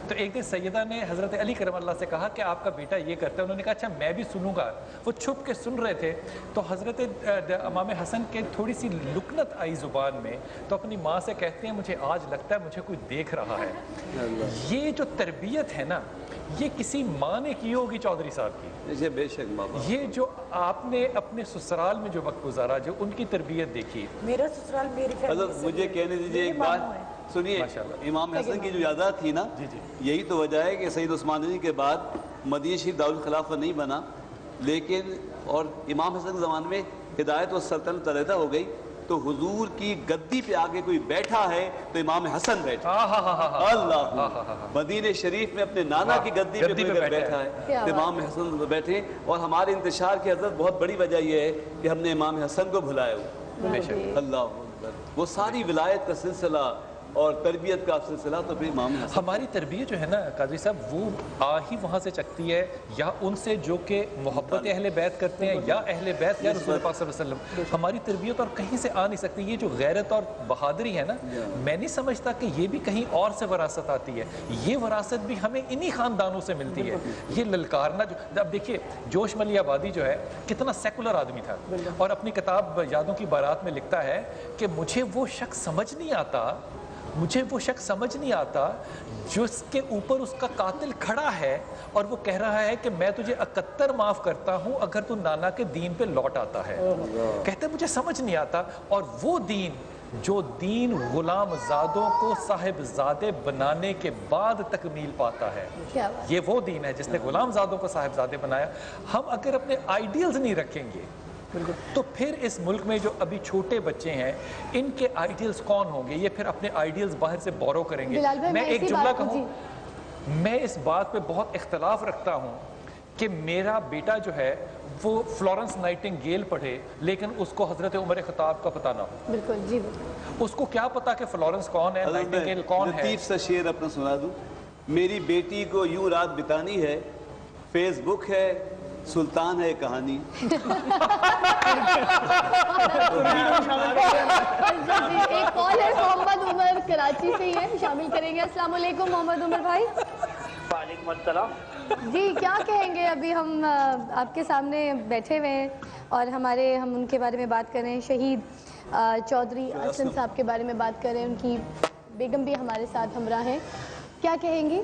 तो एक दिन सैयदा ने हज़रत अली करमल्लाह से कहा कि आपका बेटा ये करता है। उन्होंने कहा अच्छा मैं भी सुनूंगा। वो छुप के सुन रहे थे, तो हज़रत इमाम हसन के थोड़ी सी लुकनत आई ज़ुबान में, तो अपनी माँ से कहते हैं मुझे आज लगता है मुझे कोई देख रहा है। ये जो तरबियत है ना, ये किसी माँ ने की होगी चौधरी साहब की। बेशक बाबा, ये जो आपने अपने ससुराल में जो वक्त गुजारा, जो उनकी तरबियत देखी। मेरा ससुराल मेरी फैमिली से, मुझे कहने दीजिए एक बात सुनिए। इमाम हसन की जो यादात थी ना, यही तो वजह है कि सैयद उस्मान गनी के बाद मदीना शरीफ दारुल खिलाफा नहीं बना। लेकिन और इमाम हसन के ज़माने में हिदायत और सल्तनत अलहदा हो गई, तो हुजूर की गद्दी पे आगे कोई बैठा है तो इमाम हसन बैठा। अल्लाह, मदीने शरीफ में अपने नाना की गद्दी पे कोई बैठा है तो इमाम हसन बैठे। और हमारे इंतशार की हज़रत बहुत बड़ी वजह यह है कि हमने इमाम हसन को भुलाया। अल्लाह, वो सारी विलायत का सिलसिला और तरबियत का सिलसिला तो फिर इमाम हसन। हमारी तरबियत जो है ना काजी साहब, वो आ ही वहाँ से चकती है, या उनसे जो कि मोहब्बत अहले बैत करते हैं, या अहले बैत या रसूल पाक सल्लल्लाहु अलैहि वसल्लम। हमारी तरबियत और कहीं से आ नहीं सकती। ये जो गैरत और बहादुरी है ना, मैं नहीं समझता कि ये भी कहीं और से वरासत आती है। ये वरासत भी हमें इन्हीं ख़ानदानों से मिलती है। ये ललकारना जो, अब देखिए जोश मली आबादी जो है कितना सेकुलर आदमी था, और अपनी किताब यादों की बारात में लिखता है कि मुझे वो शख्स समझ नहीं आता, मुझे वो शख्स समझ नहीं आता जिसके ऊपर उसका कातिल खड़ा है और वो कह रहा है कि मैं तुझे 71 माफ़ करता हूँ अगर तू नाना के दीन पे लौट आता है। कहते मुझे समझ नहीं आता। और वो दीन, जो दीन गुलाम ज़ादों को साहिबजादे बनाने के बाद तकमील पाता है, ये वो दीन है जिसने गुलाम ज़ादों को साहिबजादे बनाया। हम अगर अपने आइडियल्स नहीं रखेंगे तो फिर इस मुल्क में जो अभी छोटे बच्चे हैं, इनके आइडियल्स कौन होंगे? ये फिर अपने आइडियल्स बाहर से बोरो करेंगे। मैं एक जुमला कहूँ, मैं इस बात पे बहुत इख्तलाफ रखता हूँ कि मेरा बेटा जो है वो फ्लोरेंस नाइटिंगेल पढ़े, लेकिन उसको हजरत उमर खताब का पता ना हो। बिल्कुल जी। उसको क्या पता कि फ्लोरेंस कौन है, नाइटिंगेल कौन है? लतीफ सा शेर अपना सुना दूं। मेरी बेटी को यूं रात बितानी है, फेसबुक है, सुल्तान है कहानी। एक कॉल है मोहम्मद उमर कराची से ही है, शामिल करेंगे। अस्सलाम वालेकुम मोहम्मद उमर भाई। वालेकुम अस्सलाम जी, क्या कहेंगे? अभी हम आपके सामने बैठे हुए हैं और हम उनके बारे में बात कर रहे हैं। शहीद चौधरी असलम साहब के बारे में बात कर रहे हैं। उनकी बेगम भी हमारे साथ हमरा हैं। क्या कहेंगी?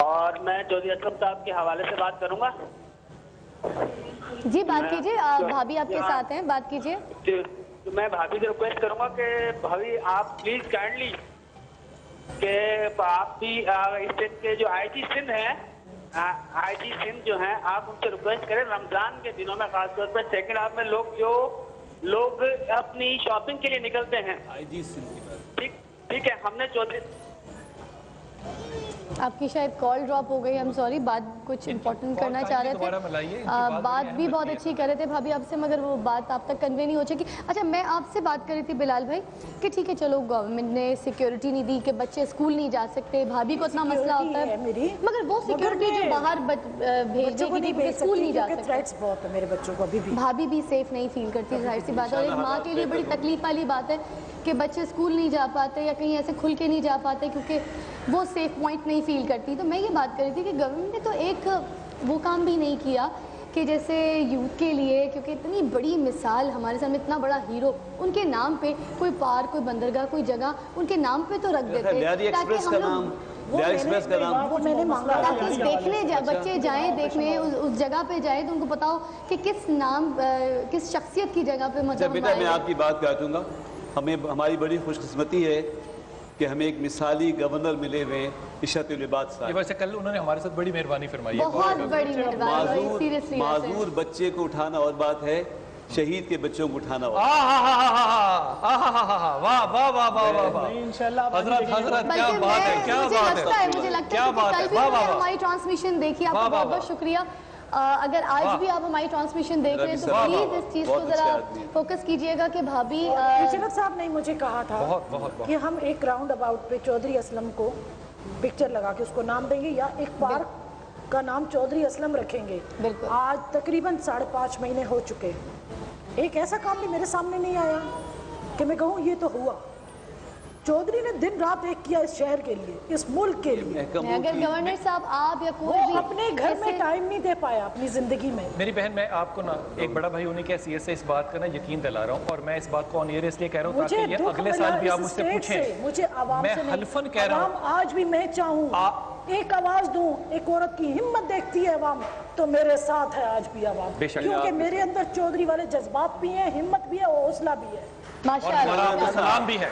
और मैं चौधरी असलम साहब के हवाले से बात करूंगा। जी बात कीजिए। भाभी आपके साथ हैं, बात कीजिए। तो मैं भाभी से रिक्वेस्ट करूंगा कि भाभी आप प्लीज काइंडली कि आप भी इस दिन के जो आईजी सिंध है, आईजी सिंध जो है, आप उनसे रिक्वेस्ट करें रमजान के दिनों में खासतौर पर सेकंड हाफ में लोग अपनी शॉपिंग के लिए निकलते हैं। आईजी सिंध की बात ठीक है। हमने चौधरी आपकी शायद कॉल ड्रॉप हो गई। हम सॉरी, बात कुछ इम्पोर्टेंट करना चाह रहे थे। बात भी बहुत अच्छी कर रहे थे भाभी आपसे, मगर वो बात आप तक कन्वे नहीं हो सकी। अच्छा, मैं आपसे बात कर रही थी बिलाल भाई कि ठीक है चलो गवर्नमेंट ने सिक्योरिटी नहीं दी कि बच्चे स्कूल नहीं जा सकते, भाभी को इतना मसला होता है, मगर वो सिक्योरिटी जो बाहर भेजने की थी, स्कूल नहीं जा सकते, बहुत है मेरे बच्चों को अभी भी। भाभी भी सेफ नहीं फील करती, जाहिर सी बात है। और एक माँ के लिए बड़ी तकलीफ वाली बात है कि बच्चे स्कूल नहीं जा पाते या कहीं ऐसे खुल के नहीं जा पाते क्योंकि वो सेफ पॉइंट नहीं फील करती। तो मैं ये बात कर रही थी कि गवर्नमेंट ने तो एक वो काम भी नहीं किया कि जैसे यूथ के लिए, क्योंकि इतनी बड़ी मिसाल हमारे सामने, इतना बड़ा हीरो, उनके नाम पे कोई पार्क, कोई बंदरगाह, कोई जगह उनके नाम पे तो रख देते ताकि हम लोग वो मैंने मांगा ताकि देखने बच्चे जाएं, देखने उस जगह पे जाएं तो उनको पता हो कि किस शख्सियत की जगह पे मतलब। बेटा मैं आपकी बात काटूंगा। हमारी बड़ी खुशकिस्मती है कि हमें एक मिसाली गवर्नर मिले हुए इशरतुल-इबाद साहब। वैसे कल उन्होंने हमारे साथ बड़ी मेहरबानी फरमाई है, बहुत बड़ी मेहरबानी, सीरियसली। माजूर बच्चे को उठाना और बात है, शहीद के बच्चों को उठाना और वाह वाह वाह वाह वाह, इंशाल्लाह हजरत क्या बात है, क्या बात है, मुझे लगता क्या है बात है। कल भी हमारी ट्रांसमिशन देखी, आपका बहुत बहुत शुक्रिया। अगर आज भी आप हमारी ट्रांसमिशन देख रहे हैं तो प्लीज इस चीज को जरा फोकस कीजिएगा कि भाभी इजरत साहब ने मुझे कहा था कि हम एक राउंड अबाउट पे चौधरी असलम को पिक्चर लगा के उसको नाम देंगे या एक पार्क का नाम चौधरी असलम रखेंगे। आज तकरीबन 5.5 महीने हो चुके, एक ऐसा काम भी मेरे सामने नहीं आया कि मैं कहूँ ये तो हुआ। चौधरी ने दिन रात एक किया इस शहर के लिए, इस मुल्क के लिए। अगर गवर्नर साहब आप या कोई भी अपने घर में टाइम नहीं दे पाया अपनी जिंदगी में। मेरी बहन, मैं आपको ना एक बड़ा भाई होने की हैसियत से इस बात का ना यकीन दिला रहा हूँ, और मैं इस बात को ऑन एयर इसलिए कह रहा हूँ ताकि ये अगले साल भी आप मुझसे पूछें। मुझे आवाम मैं हल्फन कह रहा हूँ, आज भी मैं चाहूँ एक आवाज दूं, एक औरत की हिम्मत देखती है अवाम तो मेरे साथ है आज भी अवाम, क्योंकि मेरे अंदर चौधरी वाले जज्बात भी हैं, हिम्मत भी है और हौसला भी है, माशाअल्लाह भी है।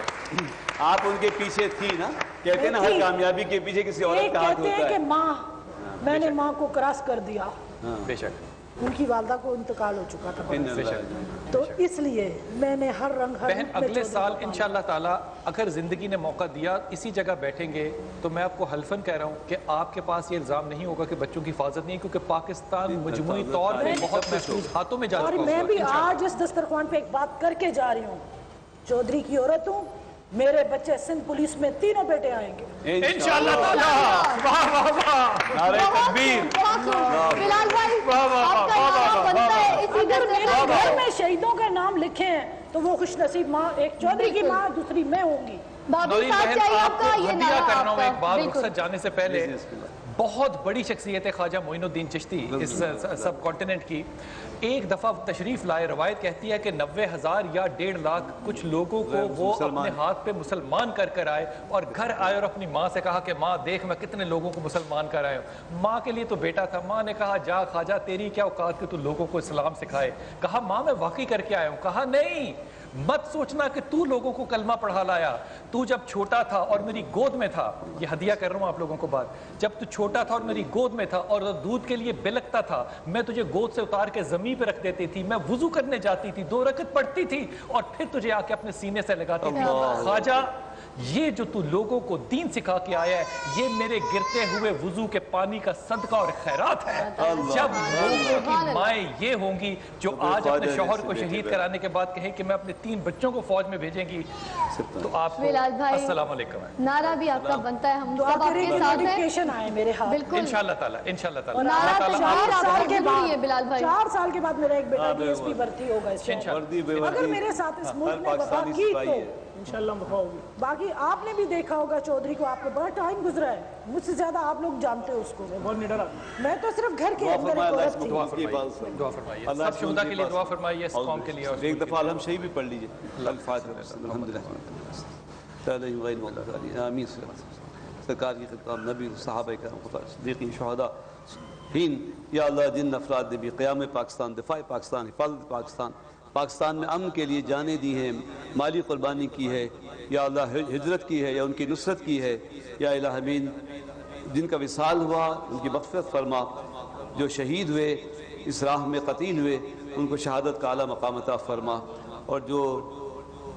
आप उनके पीछे थी ना, कहते हैं ना हर कामयाबी के पीछे किसी औरत का हाथ होता है। कि माँ, मैंने माँ को क्रॉस कर दिया, बेशक उनकी वालदा को इंतकाल हो चुका था, तो इसलिए मैंने हर रंग हर बहन अगले साल इंशाअल्लाह ताला अगर ज़िंदगी ने मौका दिया इसी जगह बैठेंगे तो मैं आपको हल्फन कह रहा हूँ कि आपके पास ये इल्ज़ाम नहीं होगा कि बच्चों की हिफाजत नहीं है, क्योंकि पाकिस्तान मजमूई तौर पर बहुत महफूज हाथों में जा रहा है। और मैं भी आज इस दस्तरखान पे एक बात करके जा रही हूँ, चौधरी की औरत हूँ, मेरे बच्चे सिंध पुलिस में तीनों बेटे आएंगे इंशाअल्लाह ताला। वाह वाह वाह, नारे तकबीर। बिलाल भाई आपका नारा बनता है इसी अगर घर मेरे घर में शहीदों के नाम लिखे हैं तो वो खुशनसीब माँ, एक चौधरी की माँ, दूसरी मैं होंगी। भाभी साथ चाहिए आपका, ये हदिया नारा कर रहा हूं। एक बार बिल्कुल। रुखसत जाने से पहले बहुत बड़ी शख्सियत है ख्वाजा मोइनुद्दीन चिश्ती इस सब कॉन्टिनेंट की। एक दफ़ा तशरीफ़ लाए, रवायत कहती है कि 90,000 या 1.5 लाख कुछ लोगों को वो अपने हाथ पे मुसलमान कर कर आए और घर आए और अपनी माँ से कहा कि माँ देख मैं कितने लोगों को मुसलमान कर आया हूँ। माँ के लिए तो बेटा था। माँ ने कहा जा ख्वाजा तेरी क्या औकात कि तू लोगों को इस्लाम सिखाए। कहा माँ मैं वाकई करके आया हूँ। कहा नहीं, मत सोचना कि तू लोगों को कलमा पढ़ा लाया। तू जब छोटा था और मेरी गोद में था, ये हदिया कर रहा हूँ आप लोगों को बात, जब तू छोटा था और मेरी गोद में था और दूध के लिए बिलकता था, मैं तुझे गोद से उतार के जमीन पे रख देती थी, मैं वुजू करने जाती थी, 2 रकत पढ़ती थी और फिर तुझे आके अपने सीने से लगाती थी। ख्वाजा ये जो तू लोगों को दीन सिखा के आया है, ये मेरे गिरते हुए वुजू के पानी का सदका और खैरात है। जब लोगों की माएँ ये होंगी जो आज अपने शौहर को शहीद कराने के बाद कहे कि मैं अपने 3 बच्चों को फौज में भेजेंगी, तो आप बिलाल भाई अस्सलाम वालेकुम। नारा भी आपका बनता है, हम सब आपके साथ हैं। आए मेरे हाथ बिल्कुल इंशाअल्लाह ताला, इंशाअल्लाह ताला। नारा अल्लाह ताला 4 साल के बाद है बिलाल भाई, 4 साल के बाद मेरा एक बेटा डीएसपी भर्ती होगा इस शहर। अगर मेरे साथ इस मुल्क में वफा की तो इंशाल्लाह वफा होगी। बाकी आपने भी देखा होगा चौधरी को, आपको बड़ा टाइम गुजरा है, मुझसे ज्यादा आप लोग जानते हो उसको। बहुत निडर आदमी। मैं तो सिर्फ घर के अंदर एक औरत थी। दुआ फरमाइए सब शुहदा के लिए, दुआ फरमाइए इस कौम के लिए। और एक दफ़ा हम शहीद भी पढ़ लीजिए। अल्हम्दुलिल्लाह आमीन। सरकार की खिताब नबी सहाबा करम सिद्दीक़ीन शुहदा हीन। या अल्लाह जिन अफराद ने भी क़याम पाकिस्तान, दिफा पाकिस्तान, हिफाजत पाकिस्तान, पाकिस्तान में अमन के लिए जाने दी हैं, माली कुर्बानी की है, या अल्लाह हिजरत की है या उनकी नुसरत की है, या इलाही अमीन जिनका विसाल हुआ उनकी मग़फ़िरत फरमा, जो शहीद हुए इस राह में क़तील हुए उनको शहादत का आला मक़ाम अता फरमा, और जो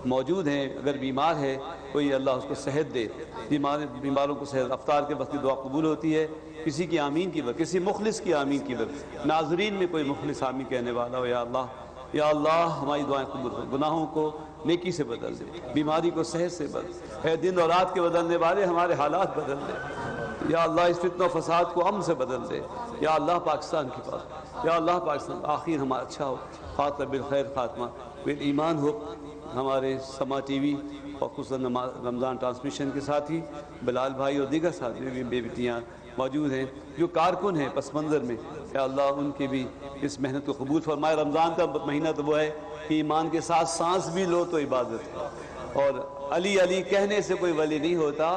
मौजूद हैं अगर बीमार है कोई अल्लाह उसको सेहत दे। बीमारों को सेहत, अफ्तार के वक्त की दुआ कबूल होती है, किसी की आमीन की वक्त, किसी मुखलिस की आमीन की वक्त, नाजरीन में कोई मुखलिस आमीन कहने वाला हो, या अल्लाह हमारी दुआएं कबूल कर, गुनाहों को नेकी से बदल दे, बीमारी को सेहत से बदल, है दिन और रात के बदलने वाले हमारे हालात बदल दे। या अल्लाह इस फितना फसाद को अमन से बदल दे। या अल्लाह पाकिस्तान के पास, या अल्लाह पाकिस्तान आखिर हमारा अच्छा हो, खातमा बिल खैर, खातमा बिल ईमान हो। हमारे समा टीवी और खुसूसन रमज़ान ट्रांसमिशन के साथ ही बिलाल भाई और दीगर साथी भी बेटियाँ मौजूद हैं जो कारकुन हैं पस मंज़र में। या अल्लाह उनकी भी इस मेहनत को कबूल फरमाए। रमज़ान का महीना तो वो है कि ईमान के साथ सांस भी लो तो इबादत है, और अली अली कहने से कोई वली नहीं होता,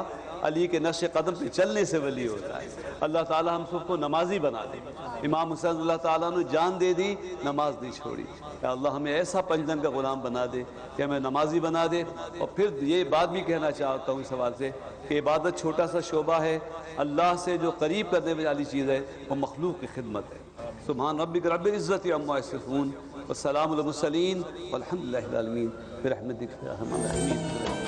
अली के नक्श कदम पे चलने से वली होता है। अल्लाह ताला हम सबको नमाजी बना दे। इमाम हुसैन अल्लाह ताला ने जान दे दी, नमाज नहीं छोड़ी। या अल्लाह हमें ऐसा पंजतन का ग़ुलाम बना दे कि हमें नमाजी बना दे। और फिर ये बात भी कहना चाहता हूँ इस सवाल से कि इबादत छोटा सा शोबा है, अल्लाह से जो करीब करने वाली चीज़ है वो मखलूक की खिदमत है। सुभान रब्बिक रब्बिल इज़्ज़ति अम्मा यसिफून, वस्सलामुल मुरसलीन, वल्हम्दुलिल्लाहि रब्बिल आलमीन, बिरहमतिक या अरहमर राहिमीन।